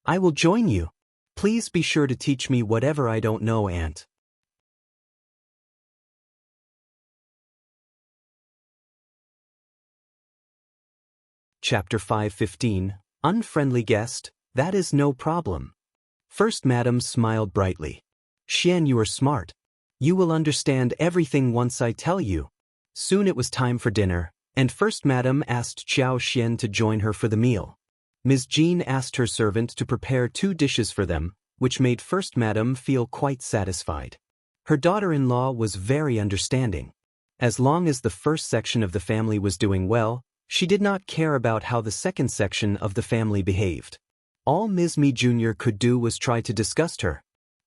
I will join you. Please be sure to teach me whatever I don't know, Aunt. Chapter 5:15. Unfriendly guest, that is no problem. First Madam smiled brightly. Xian, you are smart. You will understand everything once I tell you. Soon it was time for dinner, and First Madam asked Xiao Xian to join her for the meal. Ms. Jean asked her servant to prepare 2 dishes for them, which made First Madam feel quite satisfied. Her daughter-in-law was very understanding. As long as the first section of the family was doing well, she did not care about how the second section of the family behaved. All Ms. Mi Jr. could do was try to disgust her.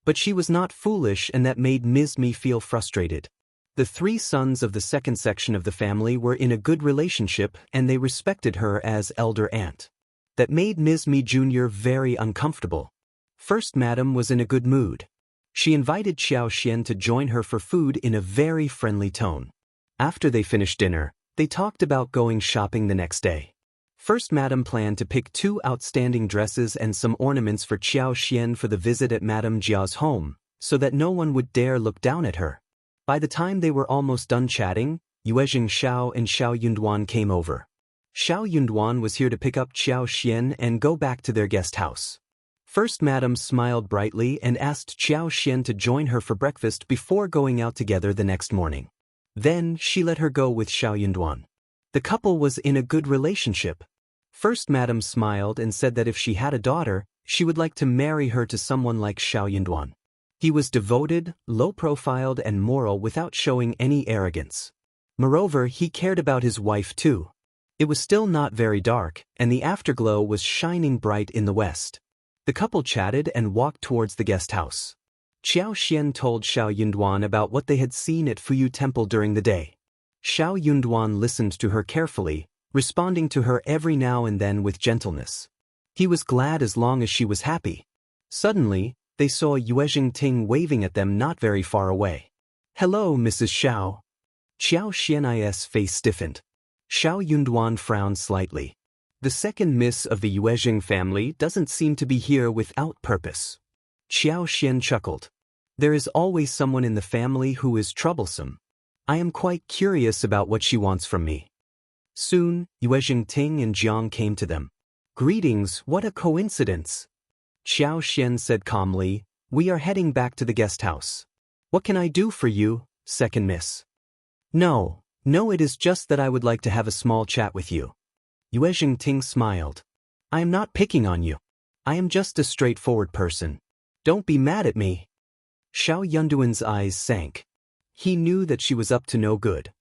But she was not foolish, and that made Ms. Mi feel frustrated. The three sons of the second section of the family were in a good relationship and they respected her as elder aunt. That made Ms. Mi Jr. very uncomfortable. First Madam was in a good mood. She invited Xiao Xian to join her for food in a very friendly tone. After they finished dinner, they talked about going shopping the next day. First Madam planned to pick 2 outstanding dresses and some ornaments for Xiao Xian for the visit at Madame Jia's home, so that no one would dare look down at her. By the time they were almost done chatting, Yuezheng Xiao and Xiao Yunduan came over. Xiao Yunduan was here to pick up Xiao Xian and go back to their guest house. First Madam smiled brightly and asked Xiao Xian to join her for breakfast before going out together the next morning. Then she let her go with Xiao Yunduan. The couple was in a good relationship. First Madam smiled and said that if she had a daughter, she would like to marry her to someone like Xiao Yunduan. He was devoted, low-profiled and moral without showing any arrogance. Moreover, he cared about his wife too. It was still not very dark, and the afterglow was shining bright in the west. The couple chatted and walked towards the guest house. Xiao Xian told Xiao Yunduan about what they had seen at Fuyu Temple during the day. Xiao Yunduan listened to her carefully, responding to her every now and then with gentleness. He was glad as long as she was happy. Suddenly, they saw Yuezheng Ting waving at them not very far away. "Hello, Mrs. Xiao." Xiao Xian's face stiffened. Xiao Yunduan frowned slightly. The second miss of the Yuezheng family doesn't seem to be here without purpose. Xiao Xian chuckled. There is always someone in the family who is troublesome. I am quite curious about what she wants from me. Soon, Yuezheng Ting and Jiang came to them. Greetings, what a coincidence. Xiao Xian said calmly, we are heading back to the guest house. What can I do for you, second miss? No, it is just that I would like to have a small chat with you. Yuezheng Ting smiled. I am not picking on you. I am just a straightforward person. Don't be mad at me. Xiao Yunduan's eyes sank. He knew that she was up to no good.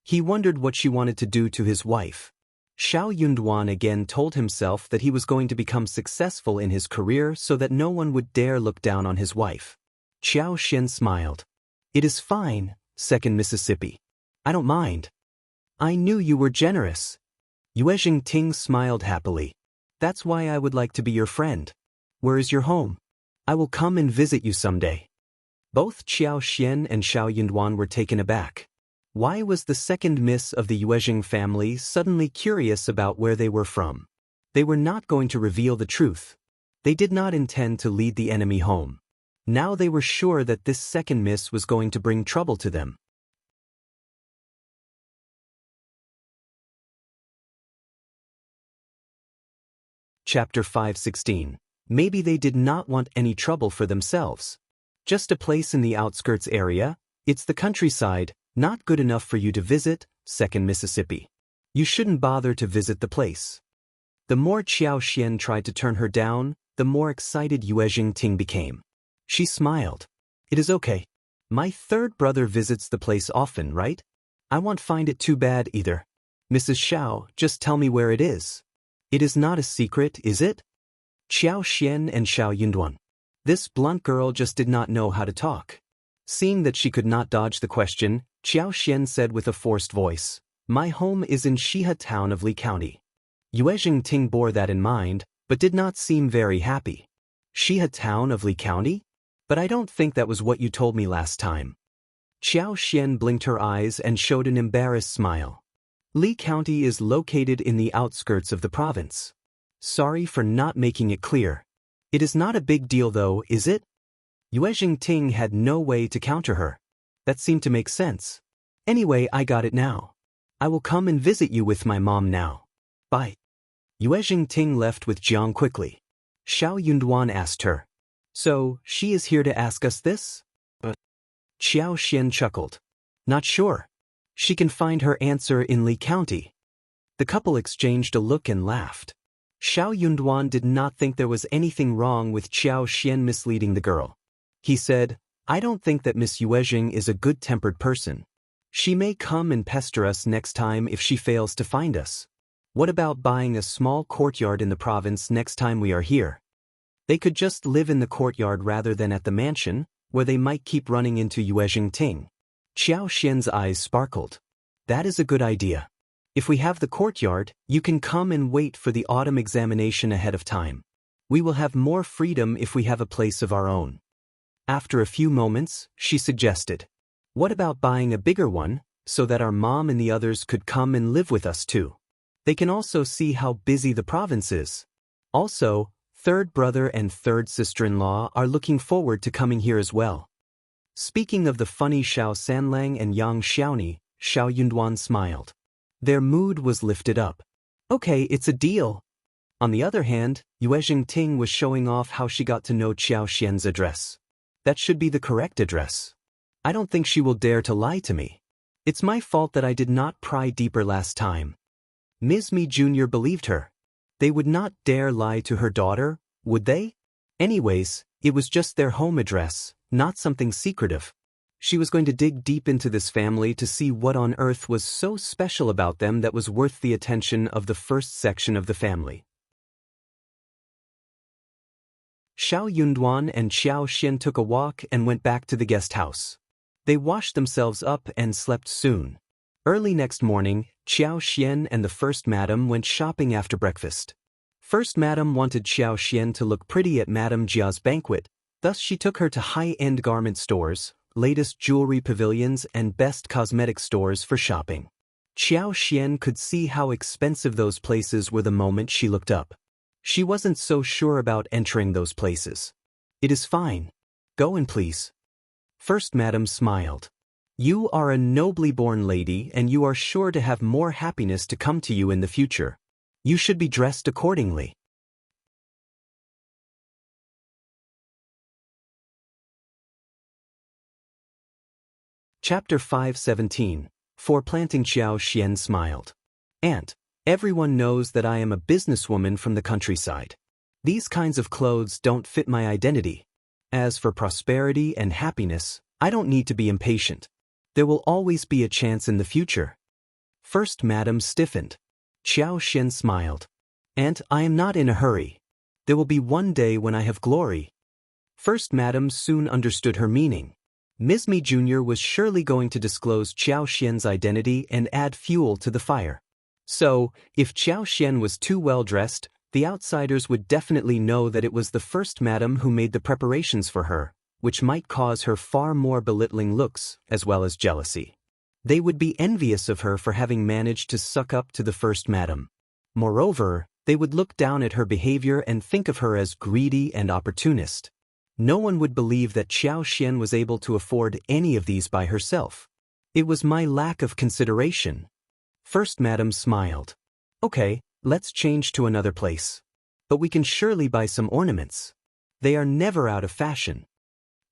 He wondered what she wanted to do to his wife. Xiao Yunduan again told himself that he was going to become successful in his career so that no one would dare look down on his wife. Xiao Xian smiled. It is fine, second Mississippi. I don't mind. I knew you were generous. Yuezheng Ting smiled happily. That's why I would like to be your friend. Where is your home? I will come and visit you someday. Both Xiao Xian and Xiao Yunduan were taken aback. Why was the second miss of the Yuezheng family suddenly curious about where they were from? They were not going to reveal the truth. They did not intend to lead the enemy home. Now they were sure that this second miss was going to bring trouble to them. Chapter 5:16. Maybe they did not want any trouble for themselves. Just a place in the outskirts area, it's the countryside, not good enough for you to visit, second Mississippi. You shouldn't bother to visit the place. The more Xiao Xian tried to turn her down, the more excited Yuezheng Ting became. She smiled. It is okay. My third brother visits the place often, right? I won't find it too bad either. Mrs. Xiao, just tell me where it is. It is not a secret, is it? Xiao Xian and Xiao Yunduan. This blunt girl just did not know how to talk. Seeing that she could not dodge the question, Xiao Xian said with a forced voice, my home is in Shihe town of Li County. Yuezheng Ting bore that in mind, but did not seem very happy. Shihe town of Li County? But I don't think that was what you told me last time. Xiao Xian blinked her eyes and showed an embarrassed smile. Li County is located in the outskirts of the province. Sorry for not making it clear. It is not a big deal though, is it? Yuezheng Ting had no way to counter her. That seemed to make sense. Anyway, I got it now. I will come and visit you with my mom now. Bye. Yuezheng Ting left with Jiang quickly. Xiao Yunduan asked her. So, she is here to ask us this? Xiao Xian chuckled. Not sure. She can find her answer in Li County. The couple exchanged a look and laughed. Xiao Yunduan did not think there was anything wrong with Xiao Xian misleading the girl. He said, I don't think that Miss Yuezheng is a good-tempered person. She may come and pester us next time if she fails to find us. What about buying a small courtyard in the province next time we are here? They could just live in the courtyard rather than at the mansion, where they might keep running into Yuezheng Ting. Xiao Xian's eyes sparkled. That is a good idea. If we have the courtyard, you can come and wait for the autumn examination ahead of time. We will have more freedom if we have a place of our own. After a few moments, she suggested, what about buying a bigger one, so that our mom and the others could come and live with us too? They can also see how busy the province is. Also, third brother and third sister-in-law are looking forward to coming here as well. Speaking of the funny Xiao Sanlang and Yang Xiaoni, Xiao Yunduan smiled. Their mood was lifted up. Okay, it's a deal. On the other hand, Yuezheng Ting was showing off how she got to know Xiao Xian's address. That should be the correct address. I don't think she will dare to lie to me. It's my fault that I did not pry deeper last time. Ms. Mi Jr. believed her. They would not dare lie to her daughter, would they? Anyways, it was just their home address, not something secretive. She was going to dig deep into this family to see what on earth was so special about them that was worth the attention of the first section of the family. Xiao Yunduan and Xiao Xian took a walk and went back to the guest house. They washed themselves up and slept soon. Early next morning, Xiao Xian and the First Madam went shopping after breakfast. First Madam wanted Xiao Xian to look pretty at Madame Jia's banquet, thus she took her to high-end garment stores, latest jewelry pavilions and best cosmetic stores for shopping. Xiao Xian could see how expensive those places were the moment she looked up. She wasn't so sure about entering those places. It is fine. Go in, please. First Madam smiled. You are a nobly born lady and you are sure to have more happiness to come to you in the future. You should be dressed accordingly. Chapter 5:17. For planting. Xiao Xian smiled. Aunt, everyone knows that I am a businesswoman from the countryside. These kinds of clothes don't fit my identity. As for prosperity and happiness, I don't need to be impatient. There will always be a chance in the future. First Madam stiffened. Xiao Xian smiled. Aunt, I am not in a hurry. There will be one day when I have glory. First Madam soon understood her meaning. Ms. Mi Jr. was surely going to disclose Xiao Xian's identity and add fuel to the fire. So, if Xiao Xian was too well dressed, the outsiders would definitely know that it was the First Madam who made the preparations for her, which might cause her far more belittling looks, as well as jealousy. They would be envious of her for having managed to suck up to the First Madam. Moreover, they would look down at her behavior and think of her as greedy and opportunist. No one would believe that Xiao Xian was able to afford any of these by herself. It was my lack of consideration. First Madam smiled. Okay, let's change to another place. But we can surely buy some ornaments. They are never out of fashion.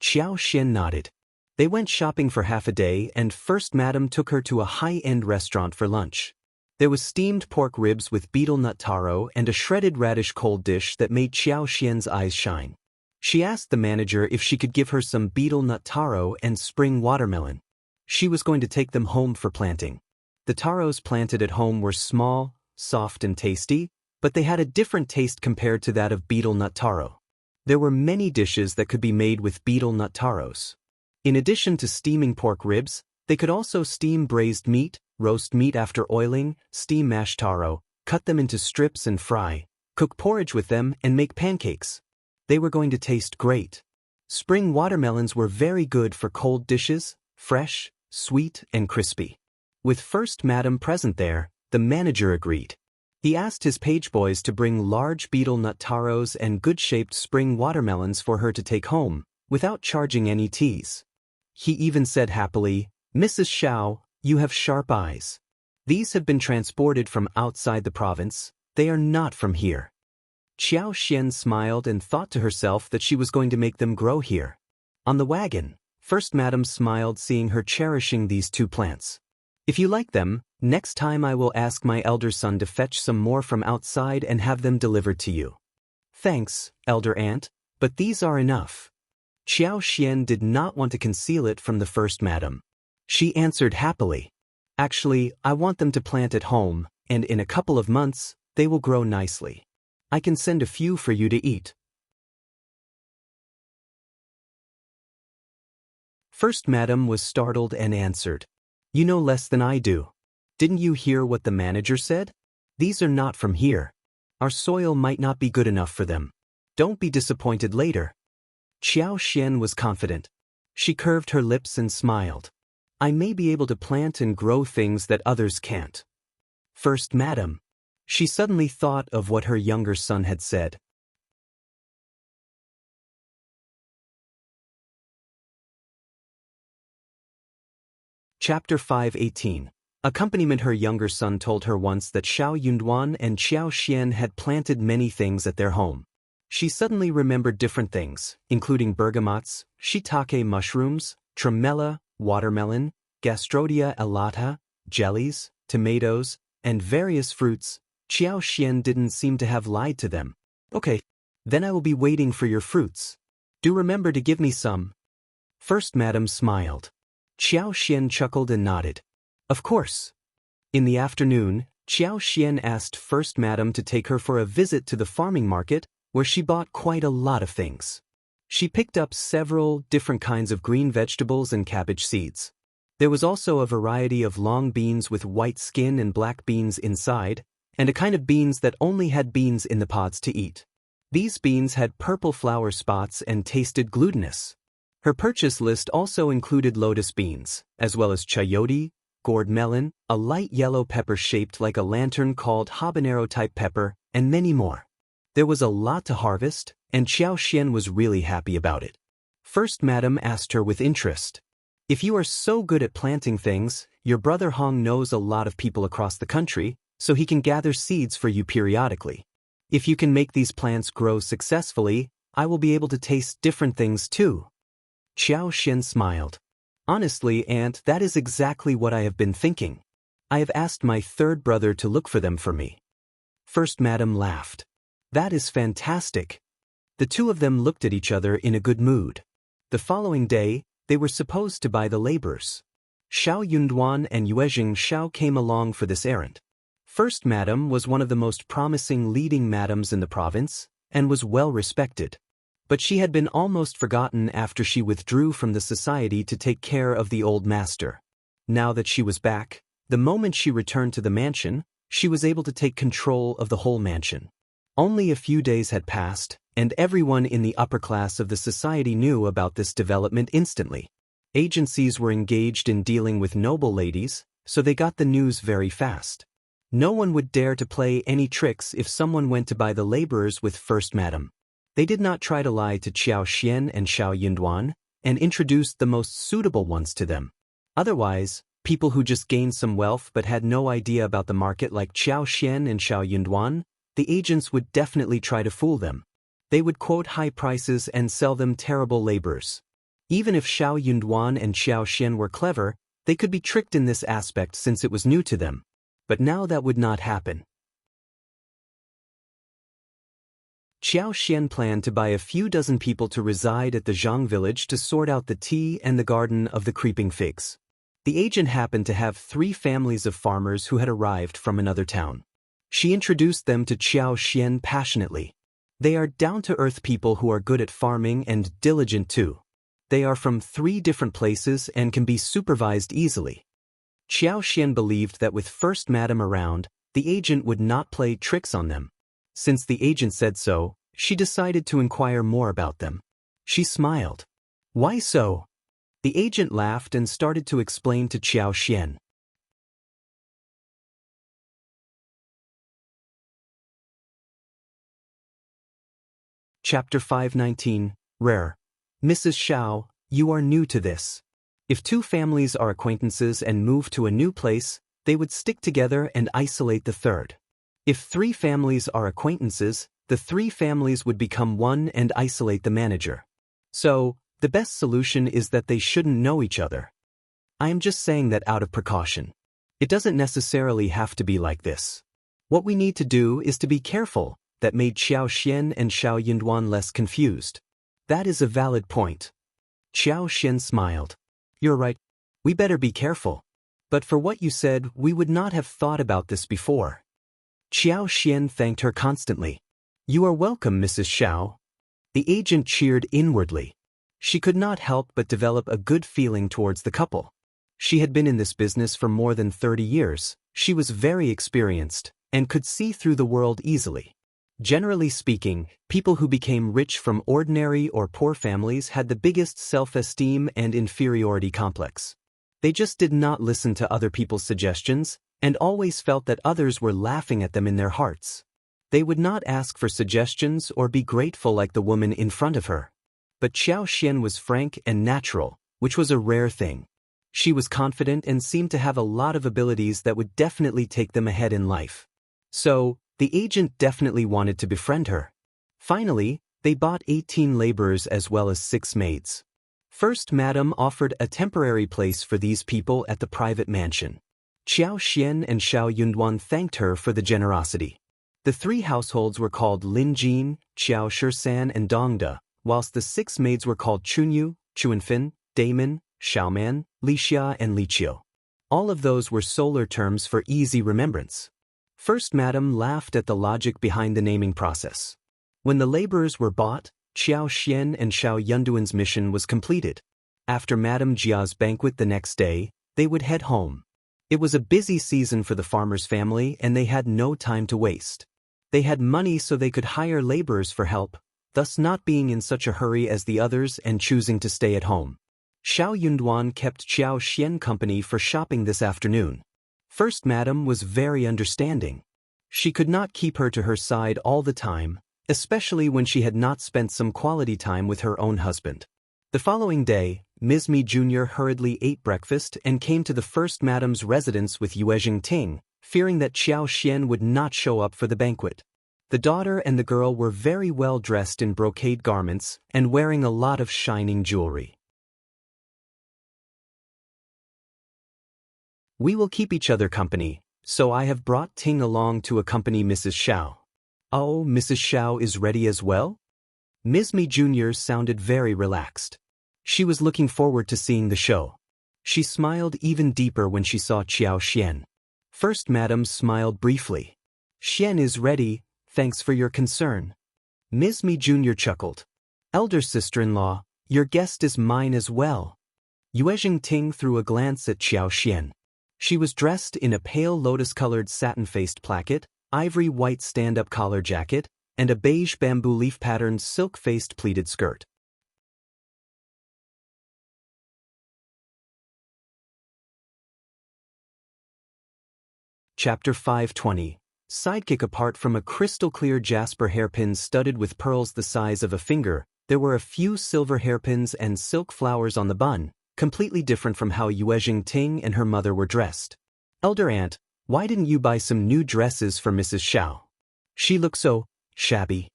Xiao Xian nodded. They went shopping for half a day and First Madam took her to a high-end restaurant for lunch. There was steamed pork ribs with betel nut taro and a shredded radish cold dish that made Xiao Xian's eyes shine. She asked the manager if she could give her some betel nut taro and spring watermelon. She was going to take them home for planting. The taros planted at home were small, soft and tasty, but they had a different taste compared to that of betel nut taro. There were many dishes that could be made with betel nut taros. In addition to steaming pork ribs, they could also steam braised meat, roast meat after oiling, steam mashed taro, cut them into strips and fry, cook porridge with them and make pancakes. They were going to taste great. Spring watermelons were very good for cold dishes, fresh, sweet and crispy. With First Madam present there, the manager agreed. He asked his page boys to bring large betel nut taros and good-shaped spring watermelons for her to take home, without charging any teas. He even said happily, Mrs. Xiao, you have sharp eyes. These have been transported from outside the province, they are not from here. Xiao Xian smiled and thought to herself that she was going to make them grow here. On the wagon, First Madam smiled seeing her cherishing these two plants. If you like them, next time I will ask my elder son to fetch some more from outside and have them delivered to you. Thanks, elder aunt, but these are enough. Xiao Xian did not want to conceal it from the First Madam. She answered happily. Actually, I want them to plant at home, and in a couple of months, they will grow nicely. I can send a few for you to eat. First Madam was startled and answered. You know less than I do. Didn't you hear what the manager said? These are not from here. Our soil might not be good enough for them. Don't be disappointed later. Qiao Xian was confident. She curved her lips and smiled. I may be able to plant and grow things that others can't. First Madam. She suddenly thought of what her younger son had said. Chapter 5:18. Accompaniment. Her younger son told her once that Xiao Yunduan and Qiao Xian had planted many things at their home. She suddenly remembered different things, including bergamots, shiitake mushrooms, tremella, watermelon, gastrodia elata, jellies, tomatoes, and various fruits. Qiao Xian didn't seem to have lied to them. Okay, then I will be waiting for your fruits. Do remember to give me some. First Madam smiled. Qiao Xian chuckled and nodded. Of course. In the afternoon, Qiao Xian asked First Madam to take her for a visit to the farming market, where she bought quite a lot of things. She picked up several different kinds of green vegetables and cabbage seeds. There was also a variety of long beans with white skin and black beans inside, and a kind of beans that only had beans in the pods to eat. These beans had purple flower spots and tasted glutinous. Her purchase list also included lotus beans, as well as chayote, gourd melon, a light yellow pepper shaped like a lantern called habanero-type pepper, and many more. There was a lot to harvest, and Qiao Xian was really happy about it. First Madam asked her with interest. If you are so good at planting things, your brother Hong knows a lot of people across the country, so he can gather seeds for you periodically. If you can make these plants grow successfully, I will be able to taste different things too. Qiao Xian smiled. Honestly, Aunt, that is exactly what I have been thinking. I have asked my third brother to look for them for me. First Madam laughed. That is fantastic. The two of them looked at each other in a good mood. The following day, they were supposed to buy the laborers. Xiao Yunduan and Yuezheng Xiao came along for this errand. First Madam was one of the most promising leading madams in the province, and was well respected. But she had been almost forgotten after she withdrew from the society to take care of the old master. Now that she was back, the moment she returned to the mansion, she was able to take control of the whole mansion. Only a few days had passed, and everyone in the upper class of the society knew about this development instantly. Agencies were engaged in dealing with noble ladies, so they got the news very fast. No one would dare to play any tricks if someone went to buy the laborers with First Madam. They did not try to lie to Qiao Xian and Xiao Yunduan, and introduced the most suitable ones to them. Otherwise, people who just gained some wealth but had no idea about the market like Qiao Xian and Xiao Yunduan, the agents would definitely try to fool them. They would quote high prices and sell them terrible laborers. Even if Xiao Yunduan and Xiao Xian were clever, they could be tricked in this aspect since it was new to them. But now that would not happen. Qiao Xian planned to buy a few dozen people to reside at the Zhang village to sort out the tea and the garden of the creeping figs. The agent happened to have 3 families of farmers who had arrived from another town. She introduced them to Qiao Xian passionately. They are down-to-earth people who are good at farming and diligent too. They are from 3 different places and can be supervised easily. Qiao Xian believed that with First Madam around, the agent would not play tricks on them. Since the agent said so, she decided to inquire more about them. She smiled. Why so? The agent laughed and started to explain to Qiao Xian. Chapter 5:19. Rare. Mrs. Xiao, you are new to this. If 2 families are acquaintances and move to a new place, they would stick together and isolate the third. If 3 families are acquaintances, the 3 families would become one and isolate the manager. So, the best solution is that they shouldn't know each other. I am just saying that out of precaution. It doesn't necessarily have to be like this. What we need to do is to be careful. That made Qiao Xian and Xiao Yunduan less confused. That is a valid point. Qiao Xian smiled. You're right. We better be careful. But for what you said, we would not have thought about this before. Qiao Xian thanked her constantly. You are welcome, Mrs. Xiao. The agent cheered inwardly. She could not help but develop a good feeling towards the couple. She had been in this business for more than 30 years, she was very experienced, and could see through the world easily. Generally speaking, people who became rich from ordinary or poor families had the biggest self-esteem and inferiority complex. They just did not listen to other people's suggestions, and always felt that others were laughing at them in their hearts. They would not ask for suggestions or be grateful like the woman in front of her. But Xiao Xian was frank and natural, which was a rare thing. She was confident and seemed to have a lot of abilities that would definitely take them ahead in life. So, the agent definitely wanted to befriend her. Finally, they bought 18 laborers as well as 6 maids. First Madame offered a temporary place for these people at the private mansion. Xiao Xian and Xiao Yunduan thanked her for the generosity. The 3 households were called Lin Jin, Xiao Shisan and Dongda, whilst the 6 maids were called Chunyu, Chuanfin, Damon, Xiaoman, Lixia and Liqiu. All of those were solar terms for easy remembrance. First Madame laughed at the logic behind the naming process. When the laborers were bought, Xiao Xian and Xiao Yunduan's mission was completed. After Madame Jia's banquet the next day, they would head home. It was a busy season for the farmer's family and they had no time to waste. They had money so they could hire laborers for help, thus not being in such a hurry as the others and choosing to stay at home. Xiao Yunduan kept Xiao Xian company for shopping this afternoon. First Madame was very understanding. She could not keep her to her side all the time, especially when she had not spent some quality time with her own husband. The following day, Ms. Mi Jr. hurriedly ate breakfast and came to the First Madame's residence with Yuezheng Ting, fearing that Xiao Xian would not show up for the banquet. The daughter and the girl were very well dressed in brocade garments and wearing a lot of shining jewelry. We will keep each other company, so I have brought Ting along to accompany Mrs. Xiao. Oh, Mrs. Xiao is ready as well? Ms. Mi Jr. sounded very relaxed. She was looking forward to seeing the show. She smiled even deeper when she saw Xiao Xian. First Madame smiled briefly. Xian is ready, thanks for your concern. Ms. Mi Jr. chuckled. Elder sister-in-law, your guest is mine as well. Yuezheng Ting threw a glance at Xiao Xian. She was dressed in a pale lotus-colored satin-faced placket, ivory white stand-up collar jacket, and a beige bamboo leaf-patterned silk-faced pleated skirt. Chapter 520. Sidekick. Apart from a crystal-clear jasper hairpin studded with pearls the size of a finger, there were a few silver hairpins and silk flowers on the bun, completely different from how Yuezheng Ting and her mother were dressed. Elder aunt, why didn't you buy some new dresses for Mrs. Xiao? She looks so shabby.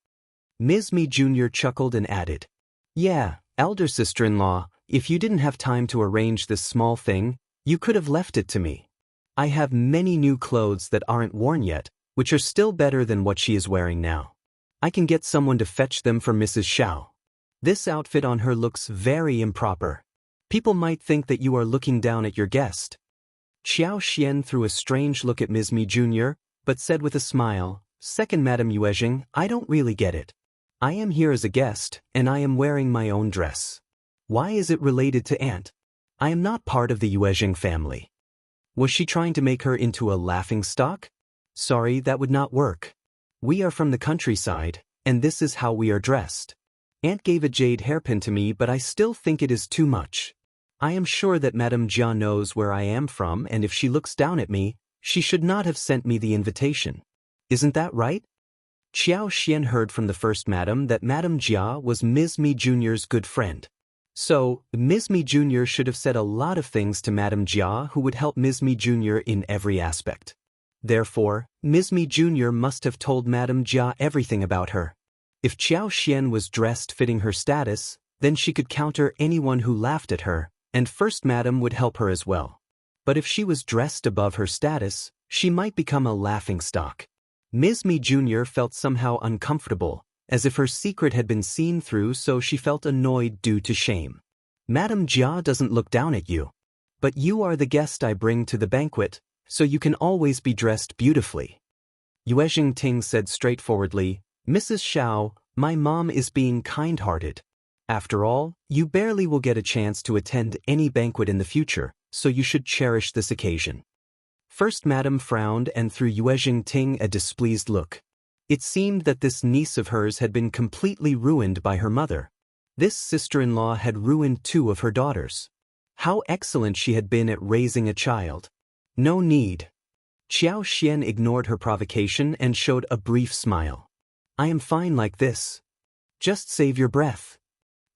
Ms. Mi Jr. chuckled and added, Yeah, elder sister-in-law, if you didn't have time to arrange this small thing, you could have left it to me. I have many new clothes that aren't worn yet, which are still better than what she is wearing now. I can get someone to fetch them for Mrs. Xiao. This outfit on her looks very improper. People might think that you are looking down at your guest. Xiao Xian threw a strange look at Ms. Mi Jr., but said with a smile, Second Madame Yuezheng, I don't really get it. I am here as a guest, and I am wearing my own dress. Why is it related to aunt? I am not part of the Yuezheng family. Was she trying to make her into a laughingstock? Sorry, that would not work. We are from the countryside, and this is how we are dressed. Aunt gave a jade hairpin to me, but I still think it is too much. I am sure that Madame Jia knows where I am from, and if she looks down at me, she should not have sent me the invitation. Isn't that right? Xiao Xian heard from the First Madame that Madame Jia was Ms. Mi Jr.'s good friend. So, Ms. Mi Jr. should have said a lot of things to Madame Jia who would help Ms. Mi Jr. in every aspect. Therefore, Ms. Mi Jr. must have told Madame Jia everything about her. If Xiao Xian was dressed fitting her status, then she could counter anyone who laughed at her, and First Madame would help her as well. But if she was dressed above her status, she might become a laughingstock. Ms. Mi Jr. felt somehow uncomfortable, as if her secret had been seen through, so she felt annoyed due to shame. Madame Jia doesn't look down at you. But you are the guest I bring to the banquet, so you can always be dressed beautifully. Yuezheng Ting said straightforwardly, Mrs. Xiao, my mom is being kind-hearted. After all, you barely will get a chance to attend any banquet in the future, so you should cherish this occasion. First Madam frowned and threw Yuezheng Ting a displeased look. It seemed that this niece of hers had been completely ruined by her mother. This sister-in-law had ruined 2 of her daughters. How excellent she had been at raising a child. No need. Xiao Xian ignored her provocation and showed a brief smile. I am fine like this. Just save your breath.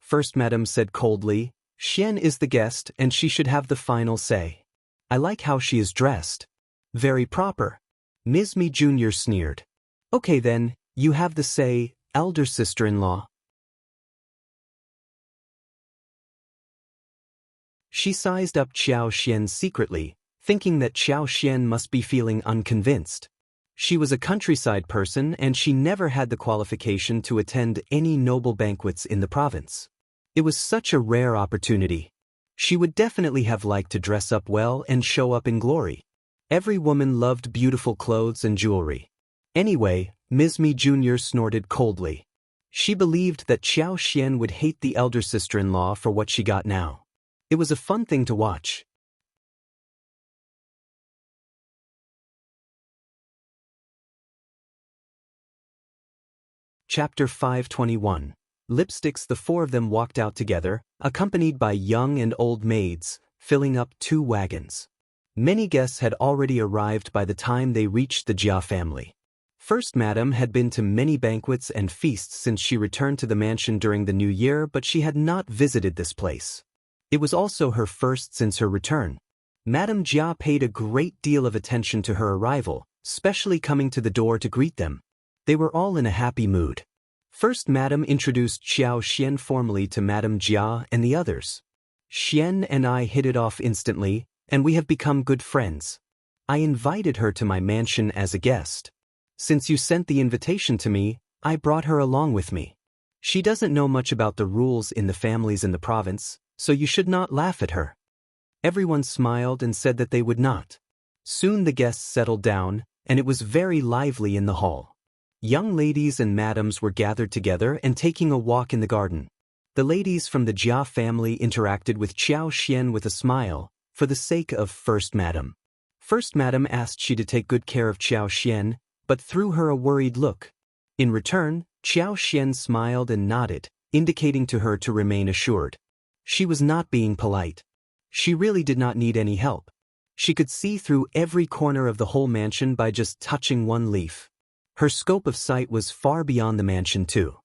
First Madam said coldly, Xian is the guest and she should have the final say. I like how she is dressed. Very proper. Ms. Mi Jr. sneered. Okay then, you have the say, elder sister-in-law. She sized up Xiao Xian secretly, thinking that Xiao Xian must be feeling unconvinced. She was a countryside person and she never had the qualification to attend any noble banquets in the province. It was such a rare opportunity. She would definitely have liked to dress up well and show up in glory. Every woman loved beautiful clothes and jewelry. Anyway, Ms. Mi Jr. snorted coldly. She believed that Xiao Xian would hate the elder sister-in-law for what she got now. It was a fun thing to watch. Chapter 521. Lipsticks. The 4 of them walked out together, accompanied by young and old maids, filling up 2 wagons. Many guests had already arrived by the time they reached the Jia family. First Madam had been to many banquets and feasts since she returned to the mansion during the New Year, but she had not visited this place. It was also her first since her return. Madame Jia paid a great deal of attention to her arrival, especially coming to the door to greet them. They were all in a happy mood. First Madam introduced Xiao Xian formally to Madame Jia and the others. Xian and I hit it off instantly, and we have become good friends. I invited her to my mansion as a guest. Since you sent the invitation to me, I brought her along with me. She doesn't know much about the rules in the families in the province, so you should not laugh at her. Everyone smiled and said that they would not. Soon the guests settled down, and it was very lively in the hall. Young ladies and madams were gathered together and taking a walk in the garden. The ladies from the Jia family interacted with Xiao Xian with a smile, for the sake of First Madam. First Madam asked she to take good care of Xiao Xian, but threw her a worried look. In return, Xiao Xian smiled and nodded, indicating to her to remain assured. She was not being polite. She really did not need any help. She could see through every corner of the whole mansion by just touching one leaf. Her scope of sight was far beyond the mansion too.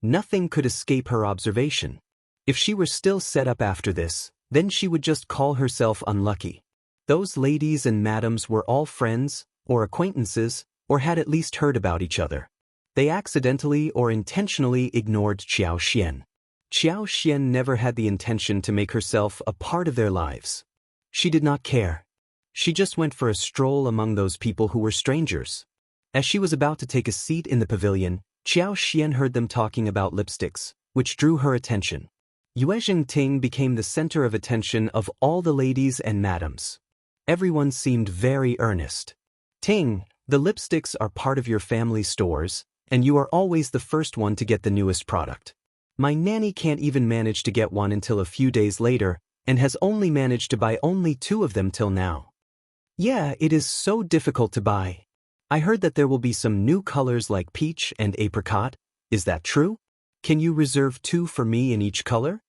Nothing could escape her observation. If she were still set up after this, then she would just call herself unlucky. Those ladies and madams were all friends, or acquaintances, or had at least heard about each other. They accidentally or intentionally ignored Xiao Xian. Xiao Xian never had the intention to make herself a part of their lives. She did not care. She just went for a stroll among those people who were strangers. As she was about to take a seat in the pavilion, Xiao Xian heard them talking about lipsticks, which drew her attention. Yuezheng Ting became the center of attention of all the ladies and madams. Everyone seemed very earnest. Ting, the lipsticks are part of your family stores, and you are always the first one to get the newest product. My nanny can't even manage to get one until a few days later, and has only managed to buy only 2 of them till now. Yeah, it is so difficult to buy. I heard that there will be some new colors like peach and apricot. Is that true? Can you reserve 2 for me in each color?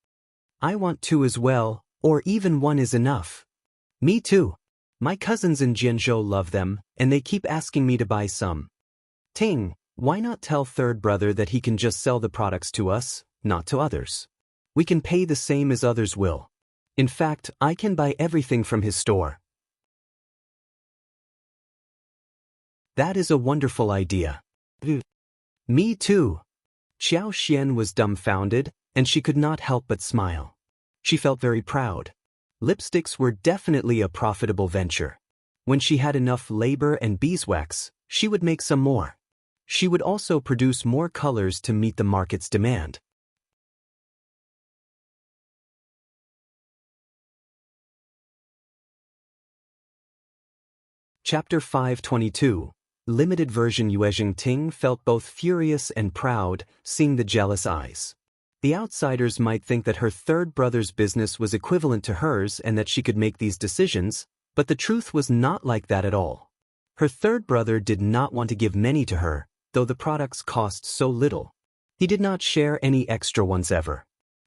I want 2 as well, or even 1 is enough. Me too. My cousins in Jianzhou love them, and they keep asking me to buy some. Ting, why not tell third brother that he can just sell the products to us, not to others? We can pay the same as others will. In fact, I can buy everything from his store. That is a wonderful idea. Me too. Xiao Xian was dumbfounded, and she could not help but smile. She felt very proud. Lipsticks were definitely a profitable venture. When she had enough labor and beeswax, she would make some more. She would also produce more colors to meet the market's demand. Chapter 522. Limited version. Yuezheng Ting felt both furious and proud, seeing the jealous eyes. The outsiders might think that her third brother's business was equivalent to hers and that she could make these decisions, but the truth was not like that at all. Her third brother did not want to give many to her, though the products cost so little. He did not share any extra ones ever.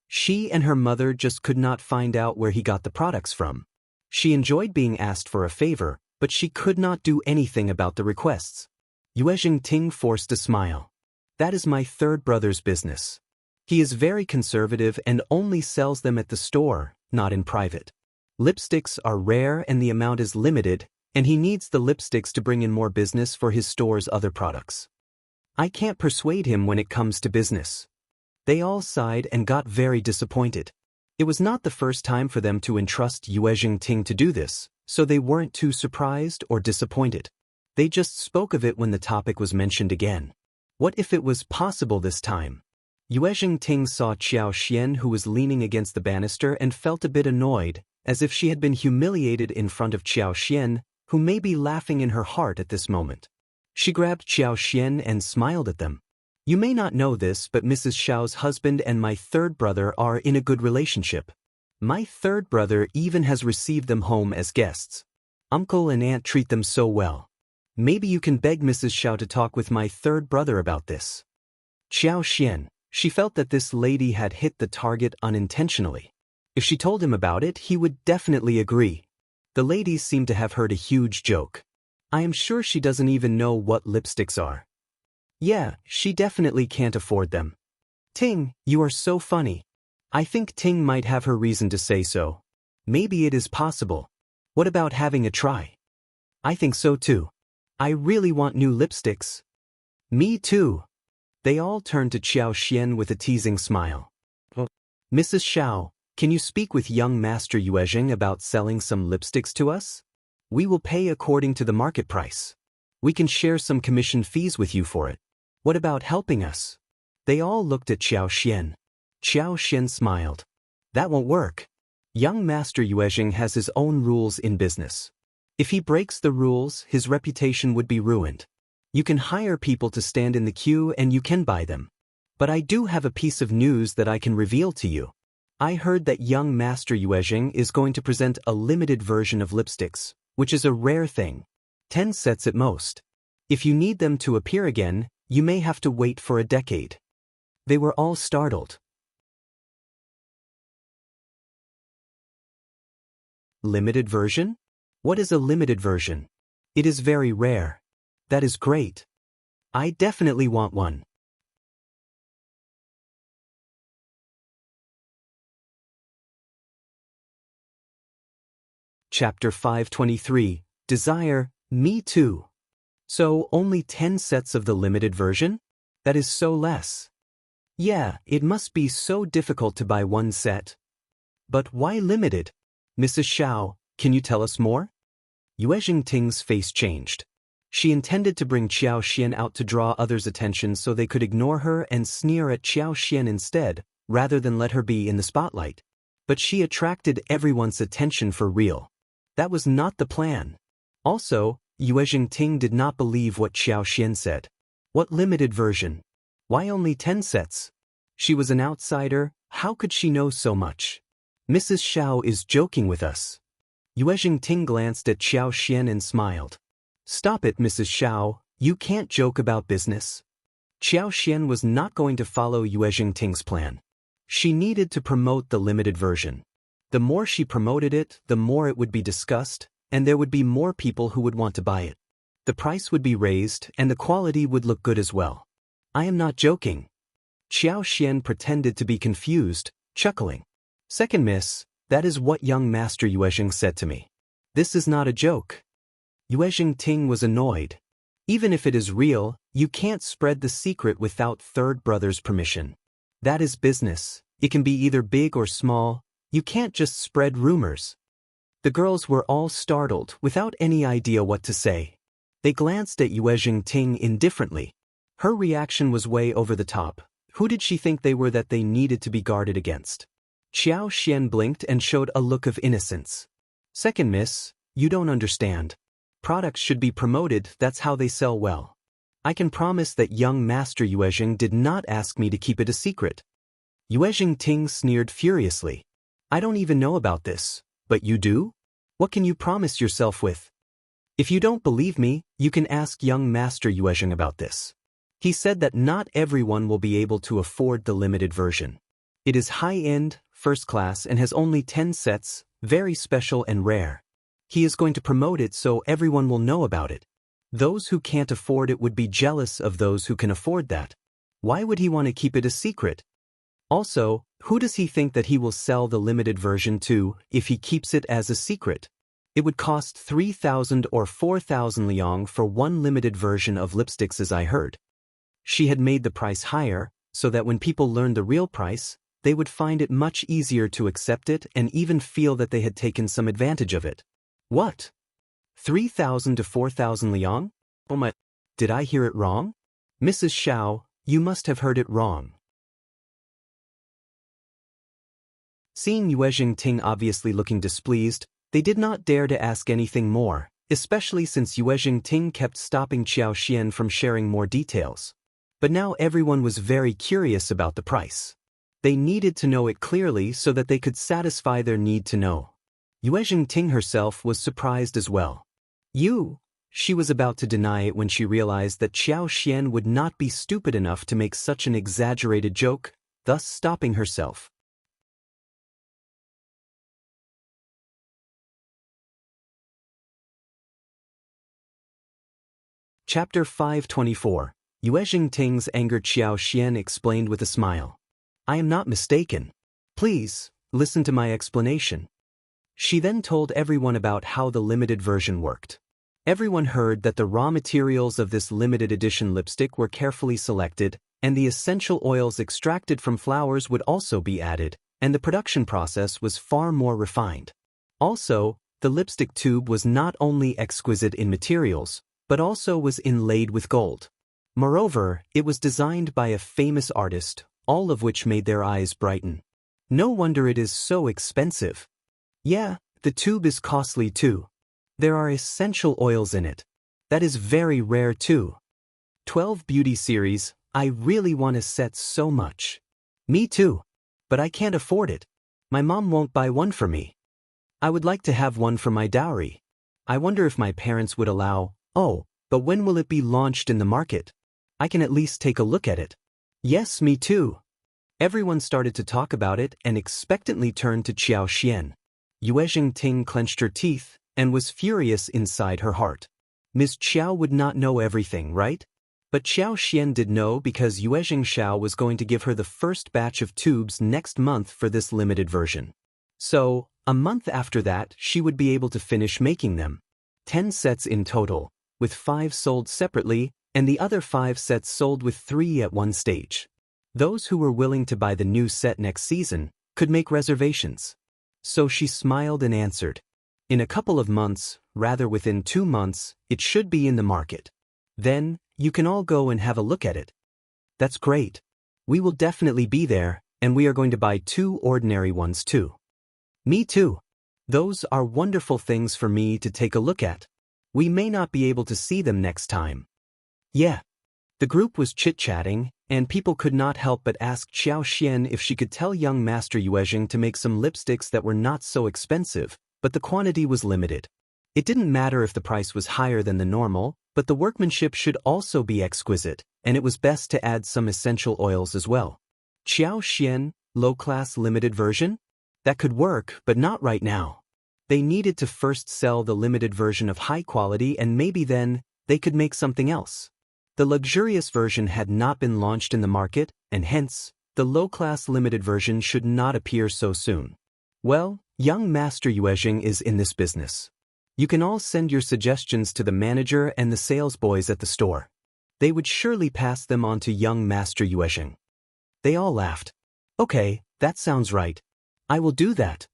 She and her mother just could not find out where he got the products from. She enjoyed being asked for a favor, but she could not do anything about the requests. Yuezheng Ting forced a smile. That is my third brother's business. He is very conservative and only sells them at the store, not in private. Lipsticks are rare and the amount is limited, and he needs the lipsticks to bring in more business for his store's other products. I can't persuade him when it comes to business. They all sighed and got very disappointed. It was not the first time for them to entrust Yuezheng Ting to do this, so they weren't too surprised or disappointed. They just spoke of it when the topic was mentioned again. What if it was possible this time? Yuezheng Ting saw Qiao Xian, who was leaning against the banister, and felt a bit annoyed, as if she had been humiliated in front of Qiao Xian, who may be laughing in her heart at this moment. She grabbed Qiao Xian and smiled at them. You may not know this, but Mrs. Xiao's husband and my third brother are in a good relationship. My third brother even has received them home as guests. Uncle and aunt treat them so well. Maybe you can beg Mrs. Xiao to talk with my third brother about this. Qiao Xian. She felt that this lady had hit the target unintentionally. If she told him about it, he would definitely agree. The ladies seemed to have heard a huge joke. I am sure she doesn't even know what lipsticks are. Yeah, she definitely can't afford them. Ting, you are so funny. I think Ting might have her reason to say so. Maybe it is possible. What about having a try? I think so too. I really want new lipsticks. Me too. They all turned to Qiao Xian with a teasing smile. Mrs. Xiao, can you speak with young Master Yuezheng about selling some lipsticks to us? We will pay according to the market price. We can share some commission fees with you for it. What about helping us? They all looked at Qiao Xian. Qiao Xian smiled. That won't work. Young Master Yuezheng has his own rules in business. If he breaks the rules, his reputation would be ruined. You can hire people to stand in the queue and you can buy them. But I do have a piece of news that I can reveal to you. I heard that young Master Yuezheng is going to present a limited version of lipsticks, which is a rare thing. 10 sets at most. If you need them to appear again, you may have to wait for a decade. They were all startled. Limited version? What is a limited version? It is very rare. That is great. I definitely want one. Chapter 523, Desire, Me Too. So, only 10 sets of the limited version? That is so less. Yeah, it must be so difficult to buy one set. But why limited? Mrs. Xiao, can you tell us more? Yuezheng Ting's face changed. She intended to bring Qiao Xian out to draw others' attention so they could ignore her and sneer at Qiao Xian instead, rather than let her be in the spotlight. But she attracted everyone's attention for real. That was not the plan. Also, Yuezheng Ting did not believe what Qiao Xian said. What limited version? Why only 10 sets? She was an outsider, how could she know so much? Mrs. Xiao is joking with us. Yuezheng Ting glanced at Qiao Xian and smiled. Stop it, Mrs. Xiao, you can't joke about business. Qiao Xian was not going to follow Yuezheng Ting's plan. She needed to promote the limited version. The more she promoted it, the more it would be discussed, and there would be more people who would want to buy it. The price would be raised, and the quality would look good as well. I am not joking. Qiao Xian pretended to be confused, chuckling. Second miss, that is what young Master Yuezheng said to me. This is not a joke. Yuezheng Ting was annoyed. Even if it is real, you can't spread the secret without third brother's permission. That is business. It can be either big or small. You can't just spread rumors. The girls were all startled, without any idea what to say. They glanced at Yuezheng Ting indifferently. Her reaction was way over the top. Who did she think they were that they needed to be guarded against? Qiao Xian blinked and showed a look of innocence. Second miss, you don't understand. Products should be promoted, that's how they sell well. I can promise that young Master Yuezheng did not ask me to keep it a secret. Yuezheng Ting sneered furiously. I don't even know about this, but you do? What can you promise yourself with? If you don't believe me, you can ask young Master Yuezheng about this. He said that not everyone will be able to afford the limited version. It is high-end, first class, and has only 10 sets, very special and rare. He is going to promote it so everyone will know about it. Those who can't afford it would be jealous of those who can afford that. Why would he want to keep it a secret? Also, who does he think that he will sell the limited version to if he keeps it as a secret? It would cost 3,000 or 4,000 liang for one limited version of lipsticks, as I heard. She had made the price higher, so that when people learned the real price, they would find it much easier to accept it and even feel that they had taken some advantage of it. What? 3,000 to 4,000 liang? Oh my, did I hear it wrong? Mrs. Xiao, you must have heard it wrong. Seeing Yuezheng Ting obviously looking displeased, they did not dare to ask anything more, especially since Yuezheng Ting kept stopping Qiao Xian from sharing more details. But now everyone was very curious about the price. They needed to know it clearly so that they could satisfy their need to know. Yuezheng Ting herself was surprised as well. She was about to deny it when she realized that Qiao Xian would not be stupid enough to make such an exaggerated joke, thus stopping herself. Chapter 524. Yuezheng Ting's angered Qiao Xian explained with a smile. I am not mistaken. Please, listen to my explanation. She then told everyone about how the limited version worked. Everyone heard that the raw materials of this limited edition lipstick were carefully selected, and the essential oils extracted from flowers would also be added, and the production process was far more refined. Also, the lipstick tube was not only exquisite in materials, but also was inlaid with gold. Moreover, it was designed by a famous artist, all of which made their eyes brighten. No wonder it is so expensive. Yeah, the tube is costly too. There are essential oils in it. That is very rare too. 12 beauty series, I really want a set so much. Me too. But I can't afford it. My mom won't buy one for me. I would like to have one for my dowry. I wonder if my parents would allow. Oh, but when will it be launched in the market? I can at least take a look at it. Yes, me too. Everyone started to talk about it and expectantly turned to Qiao Xian. Yuezheng Ting clenched her teeth and was furious inside her heart. Ms. Qiao would not know everything, right? But Qiao Xian did know because Yuezheng Xiao was going to give her the first batch of tubes next month for this limited version. So, a month after that, she would be able to finish making them. 10 sets in total, with 5 sold separately, and the other 5 sets sold with 3 at one stage. Those who were willing to buy the new set next season could make reservations. So she smiled and answered. In a couple of months, rather within 2 months, it should be in the market. Then, you can all go and have a look at it. That's great. We will definitely be there, and we are going to buy 2 ordinary ones too. Me too. Those are wonderful things for me to take a look at. We may not be able to see them next time. Yeah. The group was chit-chatting, and people could not help but ask Qiao Xian if she could tell young Master Yuezheng to make some lipsticks that were not so expensive, but the quantity was limited. It didn't matter if the price was higher than the normal, but the workmanship should also be exquisite, and it was best to add some essential oils as well. Qiao Xian, low-class limited version? That could work, but not right now. They needed to first sell the limited version of high quality, and maybe then, they could make something else. The luxurious version had not been launched in the market, and hence, the low-class limited version should not appear so soon. Well, young Master Yuezheng is in this business. You can all send your suggestions to the manager and the sales boys at the store. They would surely pass them on to young Master Yuezheng. They all laughed. Okay, that sounds right. I will do that.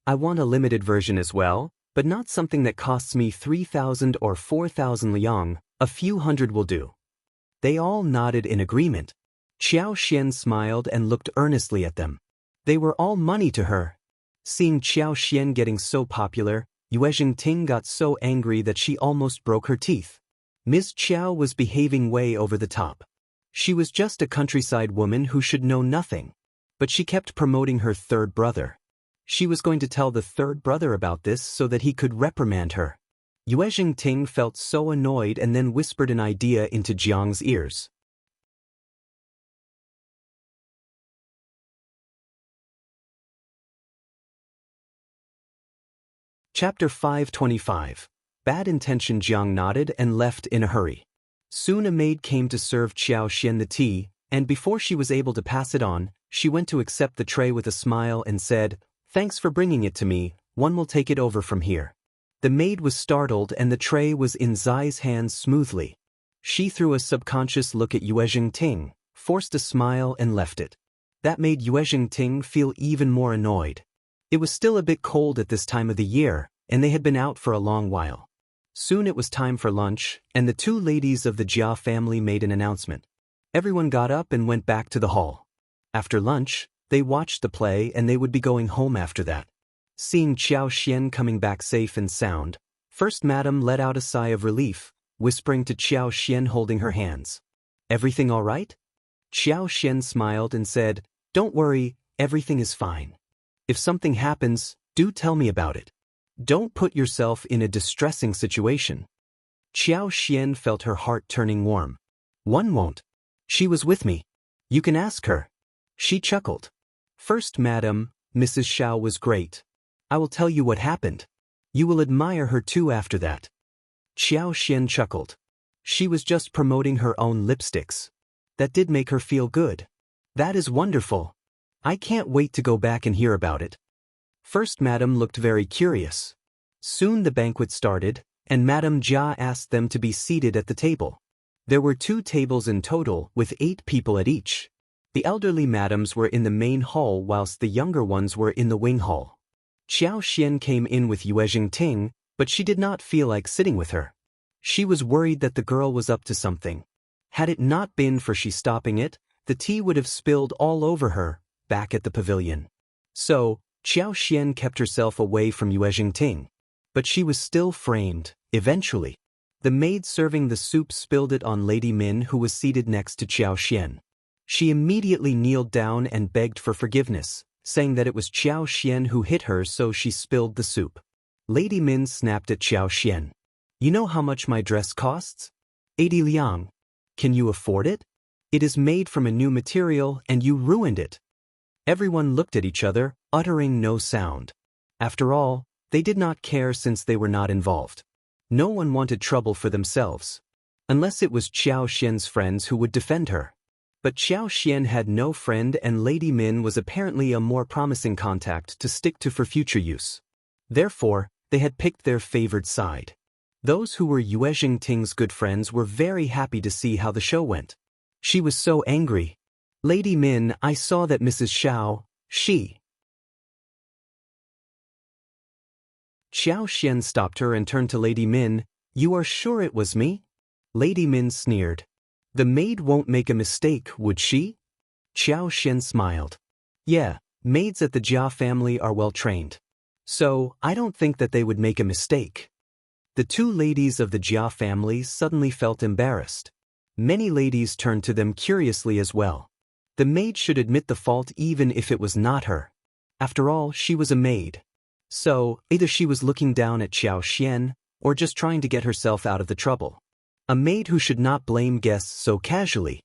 I want a limited version as well, but not something that costs me 3,000 or 4,000 liang, a few hundred will do. They all nodded in agreement. Qiao Xian smiled and looked earnestly at them. They were all money to her. Seeing Qiao Xian getting so popular, Yuezheng Ting got so angry that she almost broke her teeth. Ms. Qiao was behaving way over the top. She was just a countryside woman who should know nothing. But she kept promoting her third brother. She was going to tell the third brother about this so that he could reprimand her. Yuezheng Ting felt so annoyed and then whispered an idea into Jiang's ears. Chapter 525. Bad Intention. Jiang nodded and left in a hurry. Soon a maid came to serve Qiao Xian the tea, and before she was able to pass it on, she went to accept the tray with a smile and said, "Thanks for bringing it to me, one will take it over from here." The maid was startled and the tray was in Zai's hands smoothly. She threw a subconscious look at Yuezheng Ting, forced a smile and left it. That made Yuezheng Ting feel even more annoyed. It was still a bit cold at this time of the year, and they had been out for a long while. Soon it was time for lunch, and the two ladies of the Jia family made an announcement. Everyone got up and went back to the hall. After lunch, they watched the play and they would be going home after that. Seeing Qiao Xian coming back safe and sound, First Madam let out a sigh of relief, whispering to Qiao Xian holding her hands. "Everything all right?" Qiao Xian smiled and said, "Don't worry, everything is fine. If something happens, do tell me about it. Don't put yourself in a distressing situation." Qiao Xian felt her heart turning warm. "One won't. She was with me. You can ask her." She chuckled. "First Madam, Mrs. Xiao was great. I will tell you what happened. You will admire her too after that." Qiao Xian chuckled. She was just promoting her own lipsticks. That did make her feel good. "That is wonderful. I can't wait to go back and hear about it." First Madam looked very curious. Soon the banquet started, and Madame Jia asked them to be seated at the table. There were 2 tables in total, with 8 people at each. The elderly madams were in the main hall whilst the younger ones were in the wing hall. Qiao Xian came in with Yuezheng Ting, but she did not feel like sitting with her. She was worried that the girl was up to something. Had it not been for she stopping it, the tea would have spilled all over her, back at the pavilion. So, Qiao Xian kept herself away from Yuezheng Ting. But she was still framed, eventually. The maid serving the soup spilled it on Lady Min, who was seated next to Qiao Xian. She immediately kneeled down and begged for forgiveness, saying that it was Qiao Xian who hit her so she spilled the soup. Lady Min snapped at Qiao Xian. "You know how much my dress costs? 80 liang. Can you afford it? It is made from a new material and you ruined it." Everyone looked at each other, uttering no sound. After all, they did not care since they were not involved. No one wanted trouble for themselves. Unless it was Qiao Xian's friends who would defend her. But Qiao Xian had no friend and Lady Min was apparently a more promising contact to stick to for future use. Therefore, they had picked their favored side. Those who were Yuezheng Ting's good friends were very happy to see how the show went. She was so angry. "Lady Min, I saw that Mrs. Xiao, she..." Qiao Xian stopped her and turned to Lady Min. "You are sure it was me?" Lady Min sneered. "The maid won't make a mistake, would she?" Qiao Xian smiled. "Yeah, maids at the Jia family are well trained. So, I don't think that they would make a mistake." The 2 ladies of the Jia family suddenly felt embarrassed. Many ladies turned to them curiously as well. The maid should admit the fault even if it was not her. After all, she was a maid. So, either she was looking down at Qiao Xian, or just trying to get herself out of the trouble. A maid who should not blame guests so casually.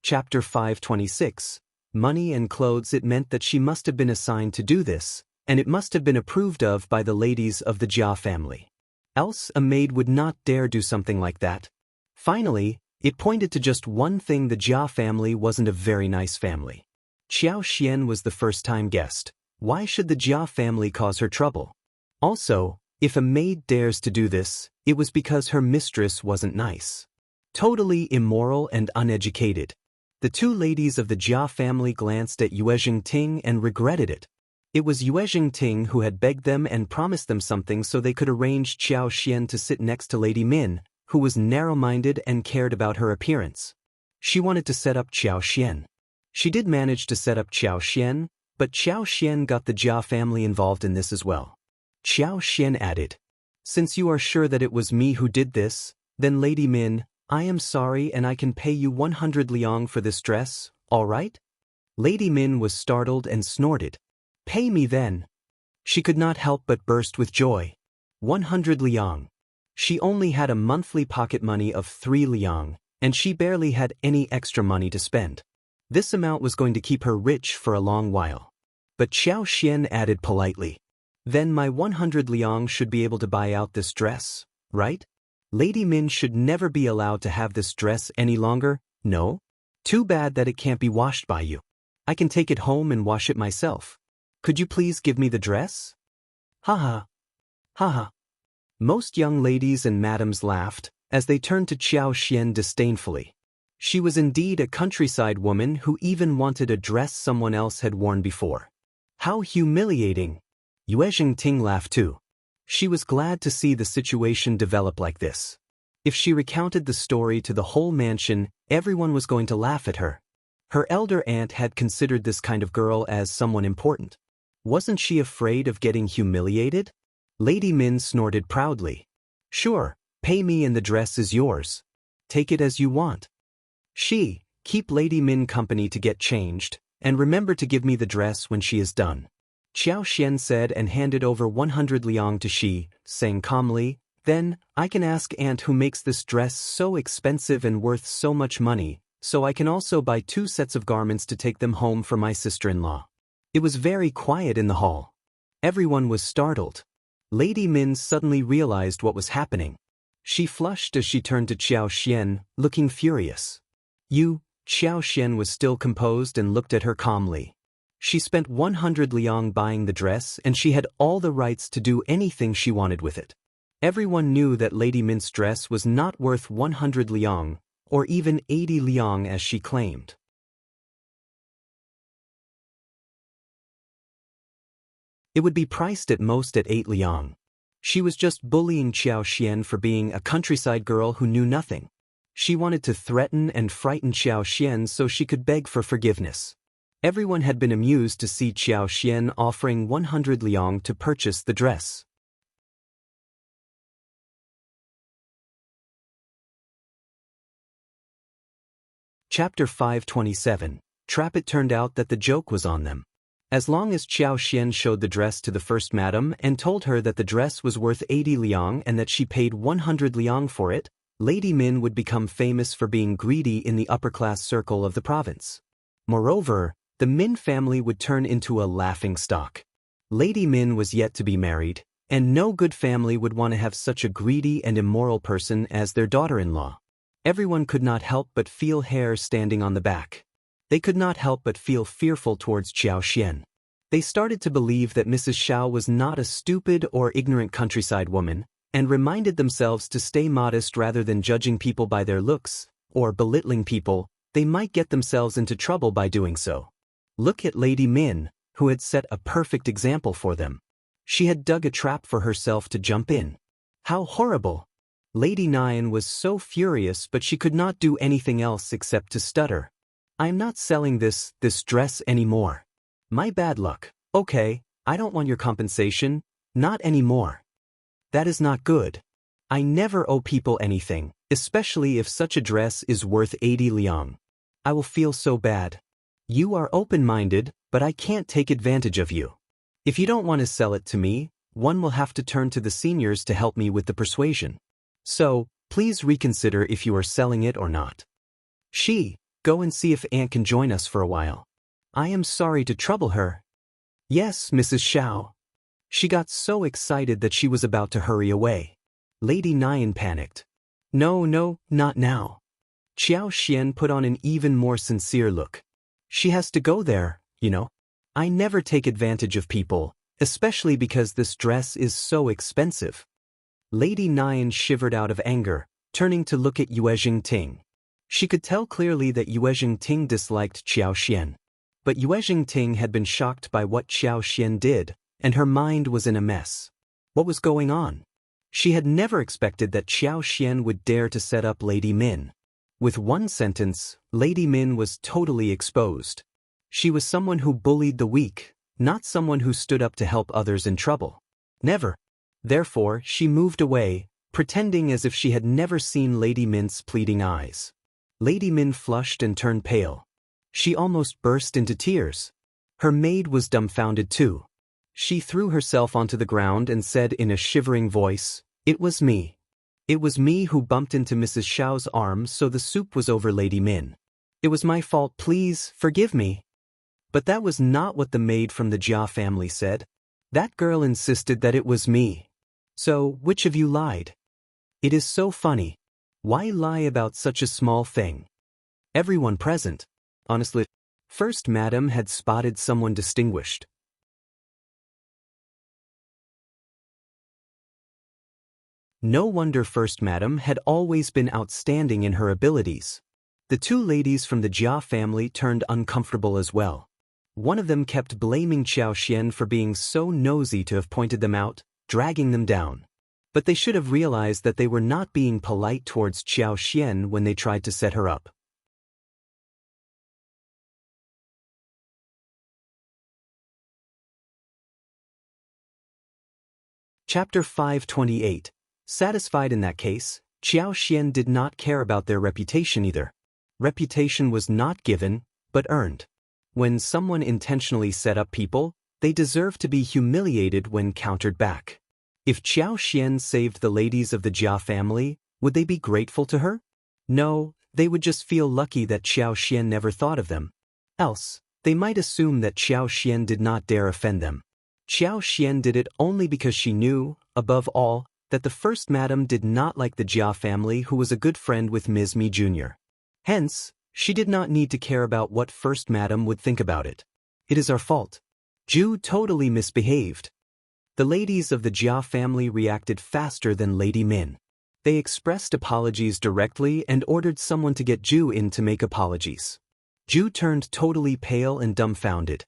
Chapter 526. Money and clothes. It meant that she must have been assigned to do this, and it must have been approved of by the ladies of the Jia family. Else a maid would not dare do something like that. Finally, it pointed to just one thing: the Jia family wasn't a very nice family. Qiao Xian was the first-time guest. Why should the Jia family cause her trouble? Also, if a maid dares to do this, it was because her mistress wasn't nice. Totally immoral and uneducated. The 2 ladies of the Jia family glanced at Yuezheng Ting and regretted it. It was Yuezheng Ting who had begged them and promised them something so they could arrange Qiao Xian to sit next to Lady Min, who was narrow-minded and cared about her appearance. She wanted to set up Qiao Xian. She did manage to set up Qiao Xian, But Xiao Xian got the Jia family involved in this as well. Xiao Xian added, "Since you are sure that it was me who did this, then Lady Min, I am sorry and I can pay you 100 liang for this dress, all right?" Lady Min was startled and snorted. "Pay me then." She could not help but burst with joy. 100 liang. She only had a monthly pocket money of 3 liang, and she barely had any extra money to spend. This amount was going to keep her rich for a long while. But Xiao Xian added politely, "Then my 100 liang should be able to buy out this dress, right? Lady Min should never be allowed to have this dress any longer, no? Too bad that it can't be washed by you. I can take it home and wash it myself. Could you please give me the dress?" Haha. Haha. Most young ladies and madams laughed as they turned to Xiao Xian disdainfully. She was indeed a countryside woman who even wanted a dress someone else had worn before. How humiliating! Yuezheng Ting laughed too. She was glad to see the situation develop like this. If she recounted the story to the whole mansion, everyone was going to laugh at her. Her elder aunt had considered this kind of girl as someone important. Wasn't she afraid of getting humiliated? Lady Min snorted proudly. "Sure, pay me and the dress is yours. Take it as you want." Keep Lady Min company to get changed, and remember to give me the dress when she is done," Xiao Xian said and handed over 100 liang to Shi, saying calmly, "Then, I can ask aunt who makes this dress so expensive and worth so much money, so I can also buy 2 sets of garments to take them home for my sister-in-law." It was very quiet in the hall. Everyone was startled. Lady Min suddenly realized what was happening. She flushed as she turned to Xiao Xian, looking furious. Xiao Xian was still composed and looked at her calmly. She spent 100 liang buying the dress and she had all the rights to do anything she wanted with it. Everyone knew that Lady Min's dress was not worth 100 liang, or even 80 liang as she claimed. It would be priced at most at 8 liang. She was just bullying Xiao Xian for being a countryside girl who knew nothing. She wanted to threaten and frighten Xiao Xian so she could beg for forgiveness. Everyone had been amused to see Xiao Xian offering 100 liang to purchase the dress. Chapter 527. Trap. It turned out that the joke was on them. As long as Xiao Xian showed the dress to the first madam and told her that the dress was worth 80 liang and that she paid 100 liang for it, Lady Min would become famous for being greedy in the upper-class circle of the province. Moreover, the Min family would turn into a laughingstock. Lady Min was yet to be married, and no good family would want to have such a greedy and immoral person as their daughter-in-law. Everyone could not help but feel hair standing on the back. They could not help but feel fearful towards Xiao Xian. They started to believe that Mrs. Xiao was not a stupid or ignorant countryside woman, and reminded themselves to stay modest rather than judging people by their looks, or belittling people. They might get themselves into trouble by doing so. Look at Lady Min, who had set a perfect example for them. She had dug a trap for herself to jump in. How horrible! Lady Nian was so furious, but she could not do anything else except to stutter. "I'm not selling this dress anymore. My bad luck. Okay, I don't want your compensation, not anymore. That is not good. I never owe people anything, especially if such a dress is worth 80 liang. I will feel so bad. You are open-minded, but I can't take advantage of you. If you don't want to sell it to me, one will have to turn to the seniors to help me with the persuasion. So, please reconsider if you are selling it or not. Go and see if Aunt can join us for a while. I am sorry to trouble her." "Yes, Mrs. Xiao." She got so excited that she was about to hurry away. Lady Nian panicked. No, not now." Xiao Xian put on an even more sincere look. "She has to go there, you know. I never take advantage of people, especially because this dress is so expensive." Lady Nian shivered out of anger, turning to look at Yuezheng Ting. She could tell clearly that Yuezheng Ting disliked Xiao Xian. But Yuezheng Ting had been shocked by what Xiao Xian did, and her mind was in a mess. What was going on? She had never expected that Xiao Xian would dare to set up Lady Min. With one sentence, Lady Min was totally exposed. She was someone who bullied the weak, not someone who stood up to help others in trouble. Never. Therefore, she moved away, pretending as if she had never seen Lady Min's pleading eyes. Lady Min flushed and turned pale. She almost burst into tears. Her maid was dumbfounded too. She threw herself onto the ground and said in a shivering voice, "It was me. It was me who bumped into Mrs. Xiao's arm so the soup was over Lady Min. It was my fault, please, forgive me." But that was not what the maid from the Jia family said. That girl insisted that it was me. So, which of you lied? It is so funny. Why lie about such a small thing? Everyone present, honestly, First Madam had spotted someone distinguished. No wonder First Madam had always been outstanding in her abilities. The two ladies from the Jia family turned uncomfortable as well. One of them kept blaming Qiao Xian for being so nosy to have pointed them out, dragging them down. But they should have realized that they were not being polite towards Qiao Xian when they tried to set her up. Chapter 528. Satisfied in that case, Qiao Xian did not care about their reputation either. Reputation was not given, but earned. When someone intentionally set up people, they deserve to be humiliated when countered back. If Qiao Xian saved the ladies of the Jia family, would they be grateful to her? No, they would just feel lucky that Qiao Xian never thought of them. Else, they might assume that Qiao Xian did not dare offend them. Qiao Xian did it only because she knew, above all, that the First Madam did not like the Jia family, who was a good friend with Ms. Mi Jr. Hence, she did not need to care about what First Madam would think about it. It is our fault. Ju totally misbehaved. The ladies of the Jia family reacted faster than Lady Min. They expressed apologies directly and ordered someone to get Ju in to make apologies. Ju turned totally pale and dumbfounded.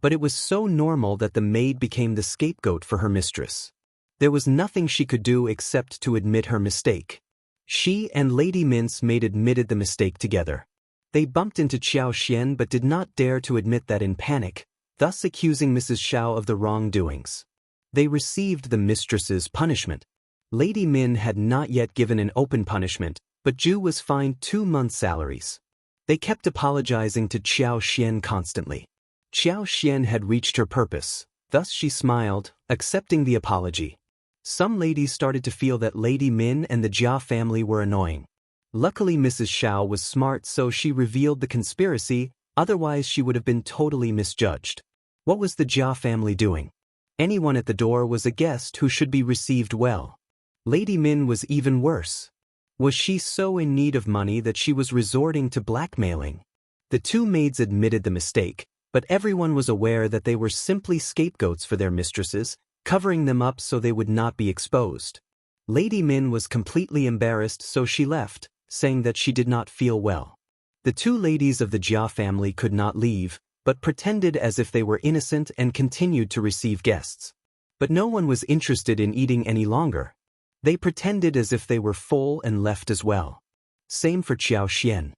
But it was so normal that the maid became the scapegoat for her mistress. There was nothing she could do except to admit her mistake. She and Lady Mince maid admitted the mistake together. They bumped into Qiao Xian but did not dare to admit that in panic, thus accusing Mrs. Xiao of the wrongdoings. They received the mistress's punishment. Lady Min had not yet given an open punishment, but Ju was fined 2 months' salaries. They kept apologizing to Qiao Xian constantly. Qiao Xian had reached her purpose, thus she smiled, accepting the apology. Some ladies started to feel that Lady Min and the Jia family were annoying. Luckily Mrs. Xiao was smart, so she revealed the conspiracy, otherwise she would have been totally misjudged. What was the Jia family doing? Anyone at the door was a guest who should be received well. Lady Min was even worse. Was she so in need of money that she was resorting to blackmailing? The two maids admitted the mistake, but everyone was aware that they were simply scapegoats for their mistresses, covering them up so they would not be exposed. Lady Min was completely embarrassed, so she left, saying that she did not feel well. The two ladies of the Jia family could not leave, but pretended as if they were innocent and continued to receive guests. But no one was interested in eating any longer. They pretended as if they were full and left as well. Same for Qiao Xian.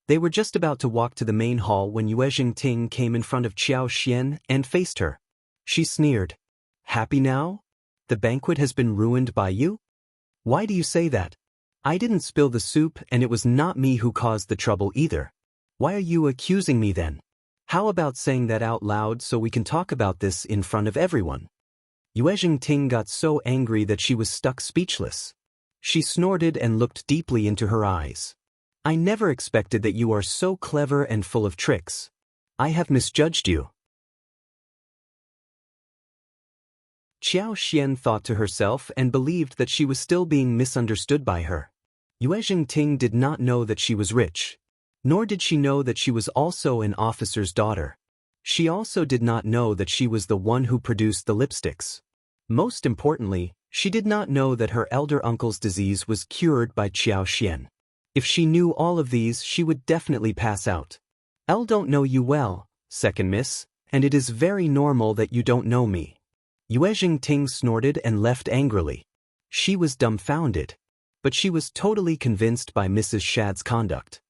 They were just about to walk to the main hall when Yuezheng Ting came in front of Qiao Xian and faced her. She sneered. "Happy now? The banquet has been ruined by you? Why do you say that? I didn't spill the soup and it was not me who caused the trouble either. Why are you accusing me then? How about saying that out loud so we can talk about this in front of everyone?" Yuezheng Ting got so angry that she was stuck speechless. She snorted and looked deeply into her eyes. "I never expected that you are so clever and full of tricks. I have misjudged you." Qiao Xian thought to herself and believed that she was still being misunderstood by her. Yuezheng Ting did not know that she was rich. Nor did she know that she was also an officer's daughter. She also did not know that she was the one who produced the lipsticks. Most importantly, she did not know that her elder uncle's disease was cured by Qiao Xian. If she knew all of these, she would definitely pass out. "I don't know you well, second miss, and it is very normal that you don't know me." Yuezheng Ting snorted and left angrily. She was dumbfounded. But she was totally convinced by Mrs. Shad's conduct.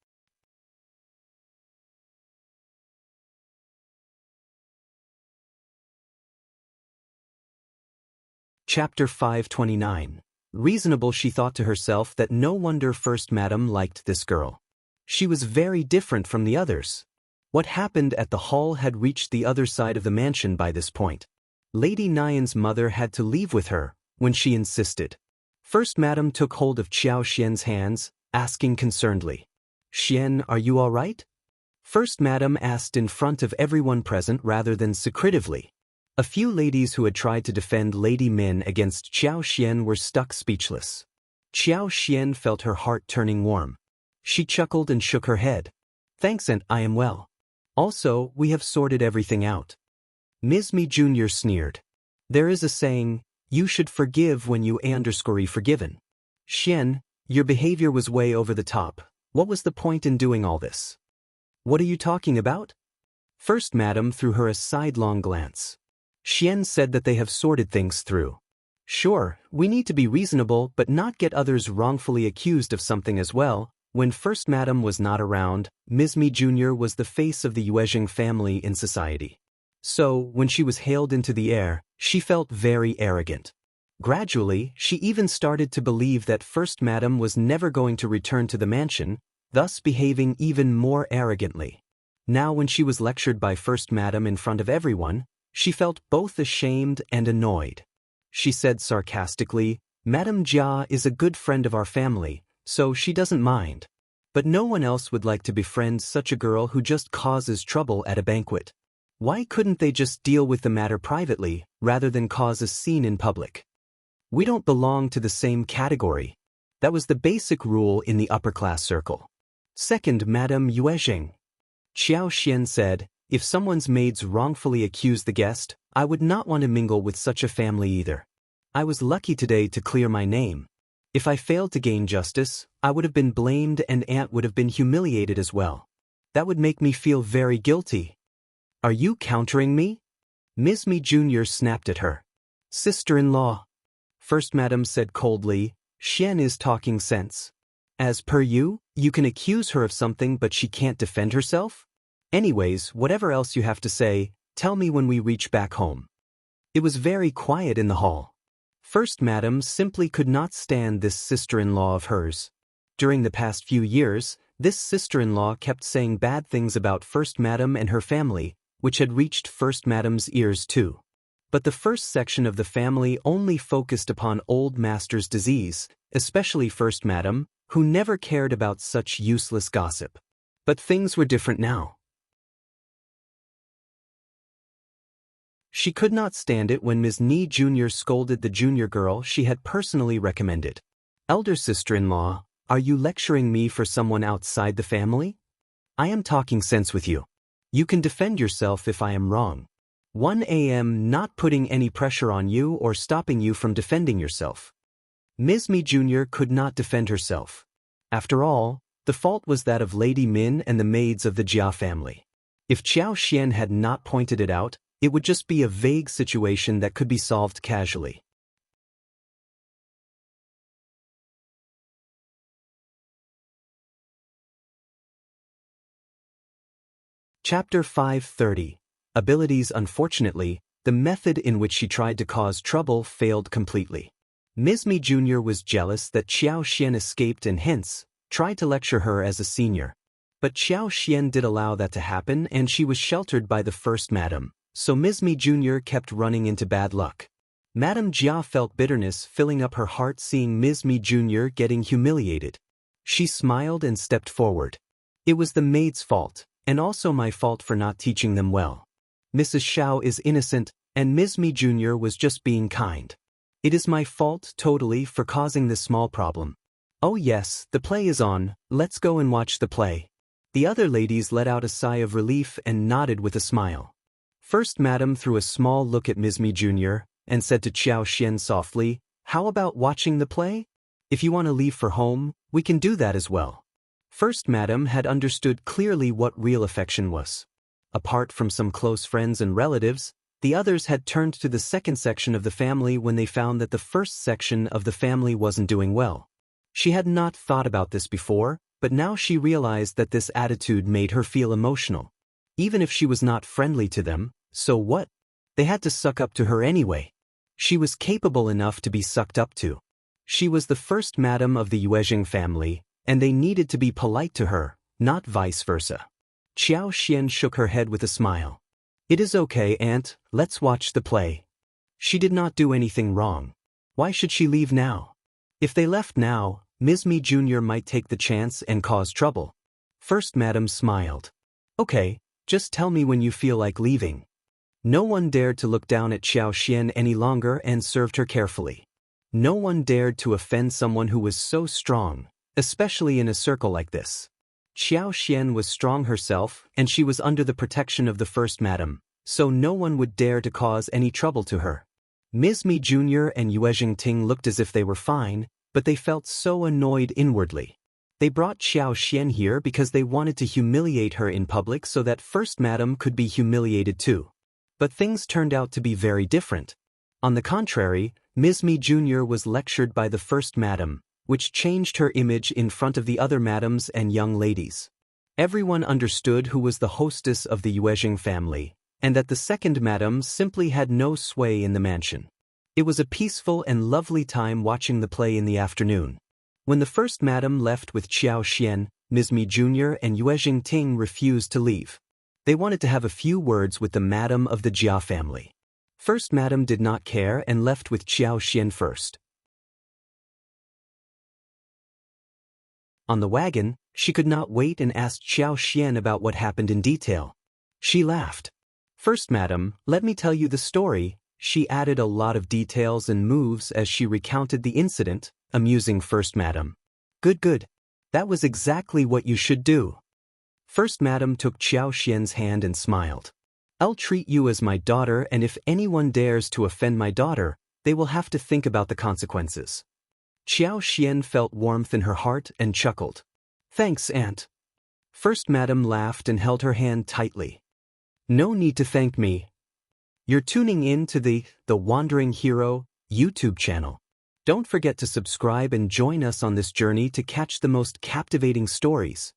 Chapter 529. Reasonable. She thought to herself that no wonder First Madam liked this girl. She was very different from the others. What happened at the hall had reached the other side of the mansion by this point. Lady Nyan's mother had to leave with her, when she insisted. First Madam took hold of Xiao Xian's hands, asking concernedly, "Xian, are you all right?" First Madam asked in front of everyone present rather than secretively. A few ladies who had tried to defend Lady Min against Xiao Xian were stuck speechless. Xiao Xian felt her heart turning warm. She chuckled and shook her head. "Thanks, Aunt, I am well. Also, we have sorted everything out." Ms. Mi Jr. sneered. "There is a saying, you should forgive when you _be forgiven. Xian, your behavior was way over the top. What was the point in doing all this?" "What are you talking about?" First Madam threw her a sidelong glance. Xian said that they have sorted things through. Sure, we need to be reasonable but not get others wrongfully accused of something as well. When First Madam was not around, Ms. Mi Jr. was the face of the Yuezheng family in society. So, when she was hailed into the air, she felt very arrogant. Gradually, she even started to believe that First Madam was never going to return to the mansion, thus behaving even more arrogantly. Now when she was lectured by First Madam in front of everyone, she felt both ashamed and annoyed. She said sarcastically, "Madam Jia is a good friend of our family, so she doesn't mind. But no one else would like to befriend such a girl who just causes trouble at a banquet. Why couldn't they just deal with the matter privately, rather than cause a scene in public? We don't belong to the same category." That was the basic rule in the upper-class circle. Second Madam Yuezheng. Xiao Xian said, "If someone's maids wrongfully accuse the guest, I would not want to mingle with such a family either. I was lucky today to clear my name. If I failed to gain justice, I would have been blamed and Aunt would have been humiliated as well. That would make me feel very guilty." "Are you countering me?" Ms. Mi Jr. snapped at her. "Sister-in-law." First Madam said coldly, "Xian is talking sense. As per you, you can accuse her of something but she can't defend herself? Anyways, whatever else you have to say, tell me when we reach back home." It was very quiet in the hall. First Madam simply could not stand this sister-in-law of hers. During the past few years, this sister-in-law kept saying bad things about First Madam and her family, which had reached First Madam's ears too. But the first section of the family only focused upon old master's disease, especially First Madam, who never cared about such useless gossip. But things were different now. She could not stand it when Ms. Ni Jr. scolded the junior girl she had personally recommended. "Elder sister-in-law, are you lecturing me for someone outside the family? I am talking sense with you. You can defend yourself if I am wrong. 1 a.m. not putting any pressure on you or stopping you from defending yourself." Ms. Mi Jr. could not defend herself. After all, the fault was that of Lady Min and the maids of the Jia family. If Xiao Xian had not pointed it out, it would just be a vague situation that could be solved casually. Chapter 530. Abilities. Unfortunately, the method in which she tried to cause trouble failed completely. Ms. Mi Jr. was jealous that Xiao Xian escaped and hence tried to lecture her as a senior. But Xiao Xian did allow that to happen and she was sheltered by the First Madam, so Ms. Mi Jr. kept running into bad luck. Madam Jia felt bitterness filling up her heart seeing Ms. Mi Jr. getting humiliated. She smiled and stepped forward. "It was the maid's fault, and also my fault for not teaching them well. Mrs. Xiao is innocent, and Ms. Mi Jr. was just being kind. It is my fault totally for causing this small problem. Oh yes, the play is on, let's go and watch the play." The other ladies let out a sigh of relief and nodded with a smile. First Madam threw a small look at Ms. Mi Jr. and said to Xiao Xian softly, "How about watching the play? If you want to leave for home, we can do that as well." First Madam had understood clearly what real affection was. Apart from some close friends and relatives, the others had turned to the second section of the family when they found that the first section of the family wasn't doing well. She had not thought about this before, but now she realized that this attitude made her feel emotional. Even if she was not friendly to them, so what? They had to suck up to her anyway. She was capable enough to be sucked up to. She was the first madam of the Yuezheng family, and they needed to be polite to her, not vice versa. Qiao Xian shook her head with a smile. It is okay, Aunt, let's watch the play. She did not do anything wrong. Why should she leave now? If they left now, Ms. Mi Jr. might take the chance and cause trouble. First Madam smiled. Okay, just tell me when you feel like leaving. No one dared to look down at Qiao Xian any longer and served her carefully. No one dared to offend someone who was so strong, especially in a circle like this. Qiao Xian was strong herself, and she was under the protection of the First Madam, so no one would dare to cause any trouble to her. Ms. Mi Jr. and Yuezheng Ting looked as if they were fine, but they felt so annoyed inwardly. They brought Qiao Xian here because they wanted to humiliate her in public so that First Madam could be humiliated too. But things turned out to be very different. On the contrary, Ms. Mi Jr. was lectured by the First Madam, which changed her image in front of the other madams and young ladies. Everyone understood who was the hostess of the Yuezheng family, and that the Second Madam simply had no sway in the mansion. It was a peaceful and lovely time watching the play in the afternoon. When the First Madam left with Qiao Xian, Ms. Mi Jr. and Yuezheng Ting refused to leave. They wanted to have a few words with the Madam of the Jia family. First Madam did not care and left with Qiao Xian first. On the wagon, she could not wait and asked Qiao Xian about what happened in detail. She laughed. First Madam, let me tell you the story. She added a lot of details and moves as she recounted the incident, amusing First Madam. Good. That was exactly what you should do. First Madam took Qiao Xian's hand and smiled. I'll treat you as my daughter, and if anyone dares to offend my daughter, they will have to think about the consequences. Qiao Xian felt warmth in her heart and chuckled. Thanks, Aunt. First Madam laughed and held her hand tightly. No need to thank me. You're tuning in to the Wandering Hero YouTube channel. Don't forget to subscribe and join us on this journey to catch the most captivating stories.